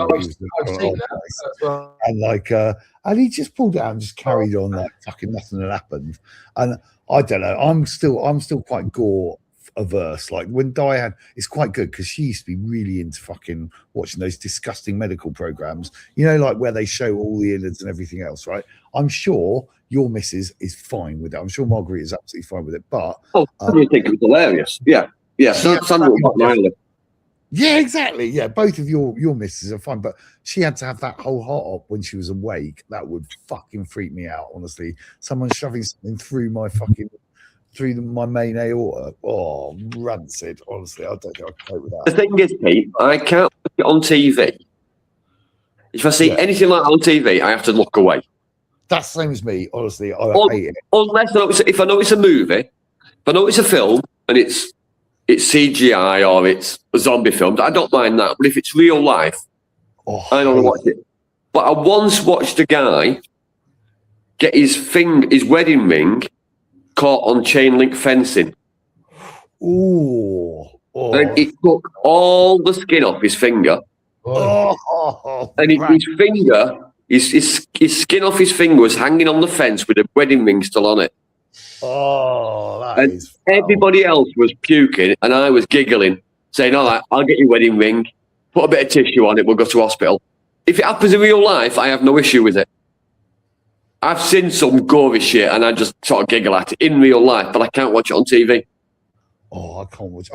[SPEAKER 4] and he just pulled out and just carried on like fucking nothing had happened. And I don't know. I'm still quite gore averse. Like when Diane, it's quite good because she used to be really into fucking watching those disgusting medical programs, you know, like where they show all the innards and everything else, right? I'm sure your missus is fine with it. I'm sure Marguerite is absolutely fine with it. But
[SPEAKER 3] I do think it was hilarious. Yeah. Sandra was like,
[SPEAKER 4] yeah, exactly. Yeah, both of your misses are fine, but she had to have that whole hot up when she was awake. That would fucking freak me out, honestly. Someone shoving something through my main aorta. Oh, rancid. Honestly, I don't think I can cope with
[SPEAKER 3] The
[SPEAKER 4] that.
[SPEAKER 3] thing is, Pete, I can't put it on TV. If I see anything like that on TV, I have to look away.
[SPEAKER 4] That's the same as me. Honestly, I hate it.
[SPEAKER 3] Unless if I know it's a movie, if I know it's a film and it's CGI or it's a zombie film, I don't mind that. But if it's real life, I don't watch it. But I once watched a guy get his wedding ring caught on chain link fencing.
[SPEAKER 4] Ooh. Oh.
[SPEAKER 3] And it took all the skin off his finger. And his finger, his skin off his finger was hanging on the fence with a wedding ring still on it.
[SPEAKER 4] Oh,
[SPEAKER 3] and everybody else was puking, and I was giggling, saying, "All right, I'll get your wedding ring. Put a bit of tissue on it. We'll go to hospital." If it happens in real life, I have no issue with it. I've seen some gory shit, and I just sort of giggle at it in real life, but I can't watch it on TV.
[SPEAKER 4] Oh, I can't watch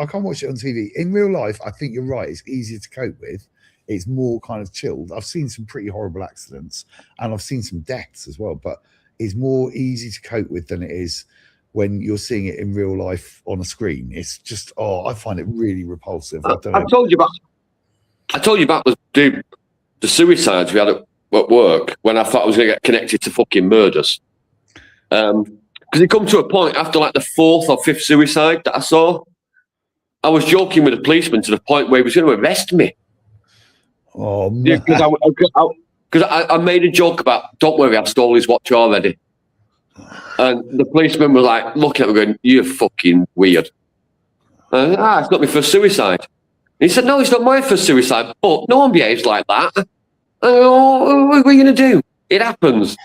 [SPEAKER 4] it on TV. In real life, I think you're right. It's easier to cope with. It's more kind of chilled. I've seen some pretty horrible accidents, and I've seen some deaths as well, but it's more easy to cope with than it is when you're seeing it in real life on a screen. It's just, I find it really repulsive. I
[SPEAKER 3] told you about the suicides we had at work when I thought I was going to get connected to fucking murders. Because it come to a point after like the 4th or 5th suicide that I saw, I was joking with a policeman to the point where he was going to arrest me.
[SPEAKER 4] Oh, man.
[SPEAKER 3] Because I made a joke about, don't worry, I've stolen his watch already. And the policeman was like, looking at me going, "You're fucking weird." And I said, it's not my first suicide. And he said, "No, it's not my first suicide, but no one behaves like that." I go, what are you going to do? It happens.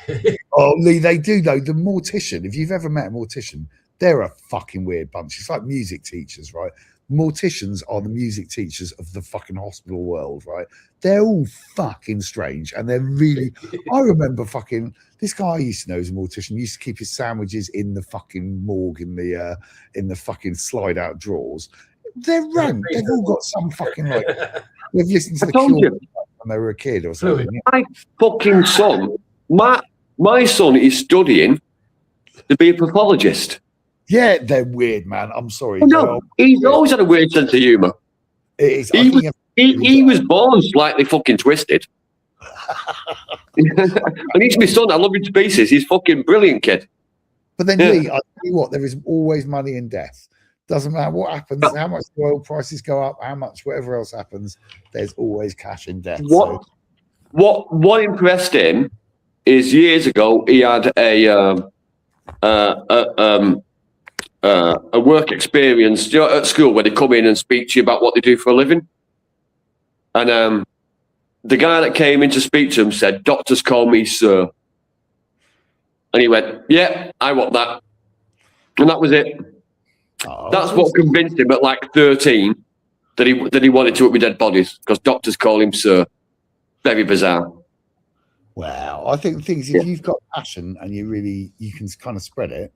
[SPEAKER 4] Oh, Lee, they do, though. The mortician, if you've ever met a mortician, they're a fucking weird bunch. It's like music teachers, right? Morticians are the music teachers of the fucking hospital world, right? They're all fucking strange, and they're really. I remember fucking this guy I used to know as a mortician used to keep his sandwiches in the fucking morgue in the fucking slide out drawers. They're rank. They've all got some fucking like. They've listened to the Cure when they were a kid or something.
[SPEAKER 3] My fucking son, my son is studying to be a pathologist.
[SPEAKER 4] Yeah, they're weird, man. I'm sorry.
[SPEAKER 3] No, he's always had a weird sense of humour. He was born slightly fucking twisted. And he's my son. I love him to pieces. He's fucking brilliant kid.
[SPEAKER 4] But then, Lee, I tell you what, there is always money in death. Doesn't matter what happens, how much the oil prices go up, how much whatever else happens, there's always cash in death.
[SPEAKER 3] What impressed him is years ago he had a work experience, you know, at school where they come in and speak to you about what they do for a living. And the guy that came in to speak to him said, "Doctors call me sir." And he went, "Yeah, I want that." And that was it. That's what convinced him at like 13 that he wanted to work with dead bodies, because doctors call him sir. Very bizarre.
[SPEAKER 4] Wow. I think the thing is, if you've got passion and you can kind of spread it,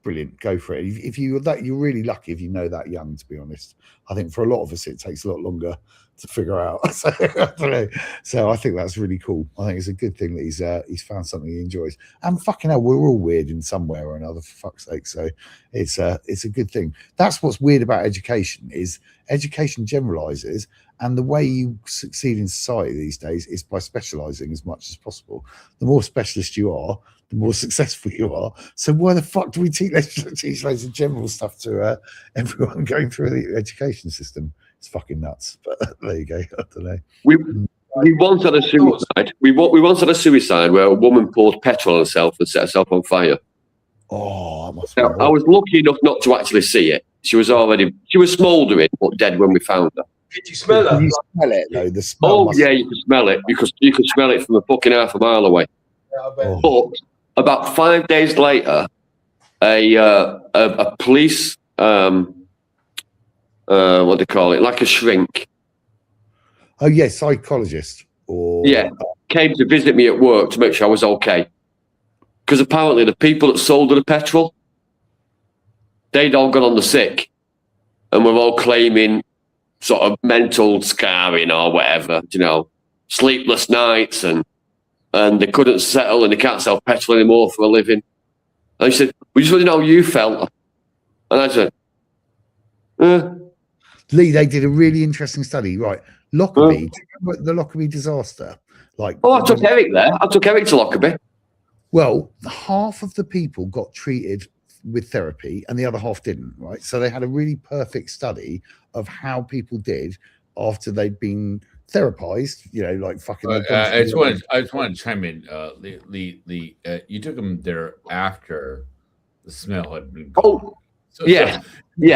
[SPEAKER 4] brilliant, go for it. If you're really lucky if you know that young, to be honest. I think for a lot of us it takes a lot longer to figure out. So I don't know. So I think that's really cool. I think it's a good thing that he's found something he enjoys. And fucking hell, we're all weird in some way or another, for fuck's sake. So it's a good thing. That's what's weird about education, is education generalizes, and the way you succeed in society these days is by specializing as much as possible. The more specialist you are, the more successful you are. So why the fuck do we teach loads of general stuff to everyone going through the education system? It's fucking nuts. But there you go. I don't know.
[SPEAKER 3] We once had a suicide. We once had a suicide where a woman poured petrol on herself and set herself on fire.
[SPEAKER 4] Oh, that must be
[SPEAKER 3] I was lucky enough not to actually see it. She was smouldering but dead when we found her.
[SPEAKER 6] Did you smell her?
[SPEAKER 4] Can you smell it though? The smell.
[SPEAKER 3] Oh yeah, you could smell it, because you could smell it from a fucking half a mile away.
[SPEAKER 6] Yeah, I bet.
[SPEAKER 3] But about 5 days later, a police what do they call it? Like a shrink.
[SPEAKER 4] Oh yes, psychologist or
[SPEAKER 3] Yeah, came to visit me at work to make sure I was okay. Because apparently the people that sold her the petrol, they'd all gone on the sick, and were all claiming sort of mental scarring or whatever, you know, sleepless nights, and they couldn't settle, and they can't sell petrol anymore for a living. And he said, "We just want to know how you felt." And I said,
[SPEAKER 4] Lee, they did a really interesting study, right? Lockerbie, do you remember the Lockerbie disaster? Like,
[SPEAKER 3] "Oh, I took Eric there. I took Eric to Lockerbie."
[SPEAKER 4] well, half of the people got treated with therapy and the other half didn't, right? So they had a really perfect study of how people did after they'd been therapized, you know, like fucking.
[SPEAKER 8] I just want to chime in. Lee, you took him there after the smell had been gone.
[SPEAKER 3] Oh, yeah. 30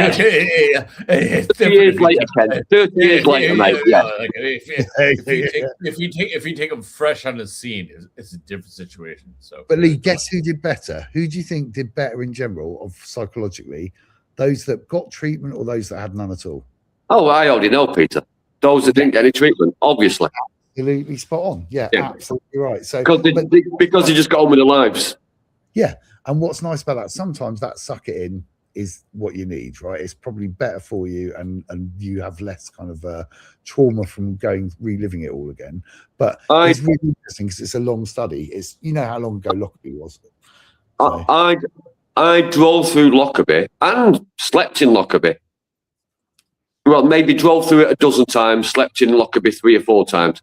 [SPEAKER 3] years later, Ken. 30 years later, mate. Yeah.
[SPEAKER 8] Like, if you take him fresh on the scene, it's a different situation. So,
[SPEAKER 4] but Lee, guess who did better? Who do you think did better in general, of psychologically? Those that got treatment or those that had none at all?
[SPEAKER 3] Oh, I already know, Peter. Those that didn't get any treatment, obviously.
[SPEAKER 4] Absolutely spot on. Yeah. Absolutely right. So
[SPEAKER 3] because they just got on with their lives.
[SPEAKER 4] Yeah. And what's nice about that, sometimes that suck it in is what you need, right? It's probably better for you, and you have less kind of trauma from reliving it all again. But it's really interesting because it's a long study. It's, you know how long ago Lockerbie was. So.
[SPEAKER 3] I drove through Lockerbie and slept in Lockerbie. Well, maybe drove through it a dozen times, slept in Lockerbie 3 or 4 times,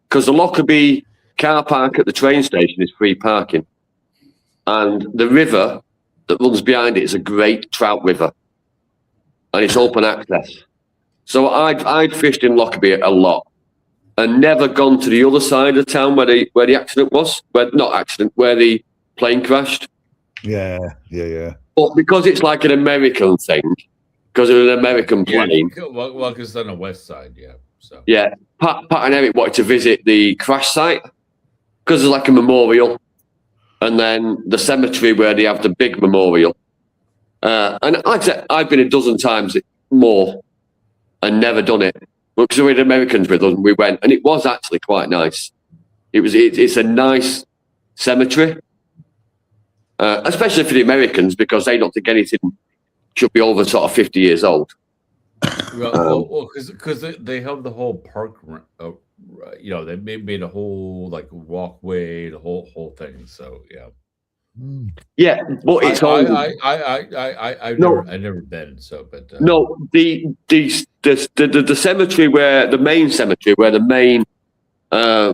[SPEAKER 3] because the Lockerbie car park at the train station is free parking, and the river that runs behind it is a great trout river, and it's open access. So I'd fished in Lockerbie a lot, and never gone to the other side of town where the accident was, where the plane crashed.
[SPEAKER 4] Yeah.
[SPEAKER 3] But because it's like an American thing, because of an American plane.
[SPEAKER 8] Well, because it's on the west side, yeah. So
[SPEAKER 3] yeah, Pat and Eric wanted to visit the crash site because there's like a memorial, and then the cemetery where they have the big memorial. And like I said, I've been a dozen times more and never done it. Because we had Americans with us, and we went, and it was actually quite nice. It's a nice cemetery, especially for the Americans, because they don't think anything should be over sort of 50 years old.
[SPEAKER 8] Well, because they have the whole park, you know, they made a whole like walkway, the whole thing. So yeah.
[SPEAKER 3] Yeah, but it's
[SPEAKER 8] I've never been, so but
[SPEAKER 3] no, the cemetery where the main cemetery where the main no,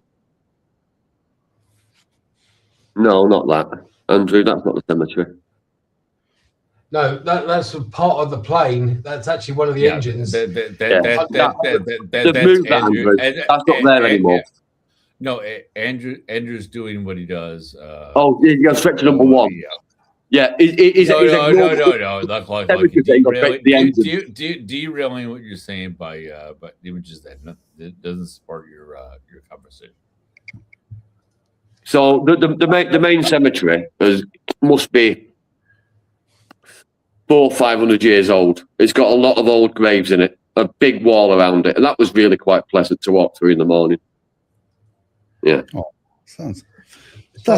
[SPEAKER 3] not that, Andrew, that's not the cemetery.
[SPEAKER 6] No, that's a part of the plane. That's actually one of the engines.
[SPEAKER 3] They've moved that, Andrew. That's not there anymore.
[SPEAKER 8] No, Andrew's doing what he does.
[SPEAKER 3] You go straight to number 1. Yeah,
[SPEAKER 8] no. Not like derailing what you're saying by images that doesn't support your conversation.
[SPEAKER 3] So the main cemetery must be 400 or 500 years old. It's got a lot of old graves in it, a big wall around it, and that was really quite pleasant to walk through in the morning. Yeah.
[SPEAKER 4] Oh, that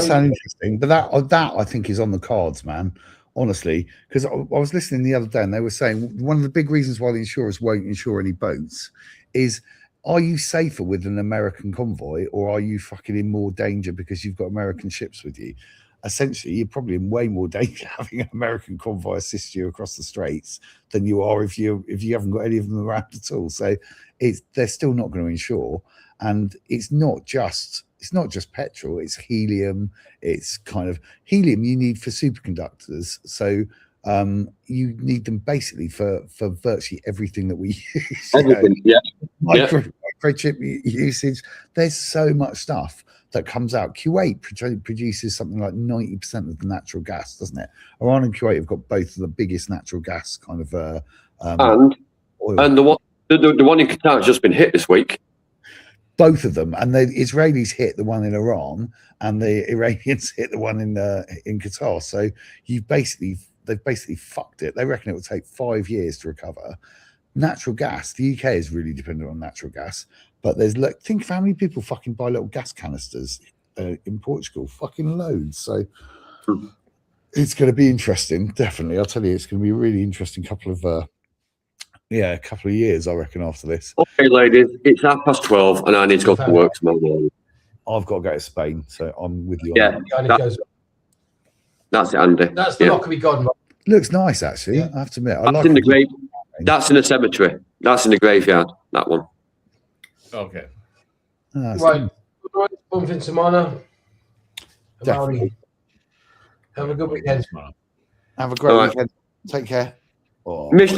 [SPEAKER 4] sounds interesting, but that I think is on the cards, man. Honestly, because I was listening the other day, and they were saying one of the big reasons why the insurers won't insure any boats is: are you safer with an American convoy, or are you fucking in more danger because you've got American ships with you? Essentially, you're probably in way more danger having an American convoy assist you across the straits than you are if you haven't got any of them around at all. So they're still not going to insure, and it's not just petrol, it's helium. It's kind of helium you need for superconductors. So you need them basically for virtually everything that we use.
[SPEAKER 3] Everything,
[SPEAKER 4] Microchip usage. There's so much stuff that comes out. Kuwait produces something like 90% of the natural gas, doesn't it? Iran and Kuwait have got both of the biggest natural gas kind of
[SPEAKER 3] and
[SPEAKER 4] oil.
[SPEAKER 3] the one in Qatar has just been hit this week.
[SPEAKER 4] Both of them, and the Israelis hit the one in Iran, and the Iranians hit the one in Qatar. So they've basically fucked it. They reckon it will take 5 years to recover. natural gas. The UK is really dependent on natural gas, but there's like, think of how many people fucking buy little gas canisters in Portugal, fucking loads. So it's going to be interesting, definitely. I'll tell you, it's going to be a really interesting couple of years, I reckon, after this.
[SPEAKER 3] Okay, ladies, it's 12:30 and I need to go to work tomorrow morning.
[SPEAKER 4] I've got to go to Spain, so I'm with you.
[SPEAKER 3] Yeah, that's it, Andy.
[SPEAKER 6] That's the Lockerbie Garden.
[SPEAKER 4] Looks nice, actually. I have to admit.
[SPEAKER 3] That's in the grave. That's in the cemetery. That's in the graveyard. That one.
[SPEAKER 8] Okay.
[SPEAKER 6] Right. Buon fin settimana.
[SPEAKER 4] Definitely.
[SPEAKER 6] Have a good weekend.
[SPEAKER 4] Have a great weekend. Take care.
[SPEAKER 3] Mr.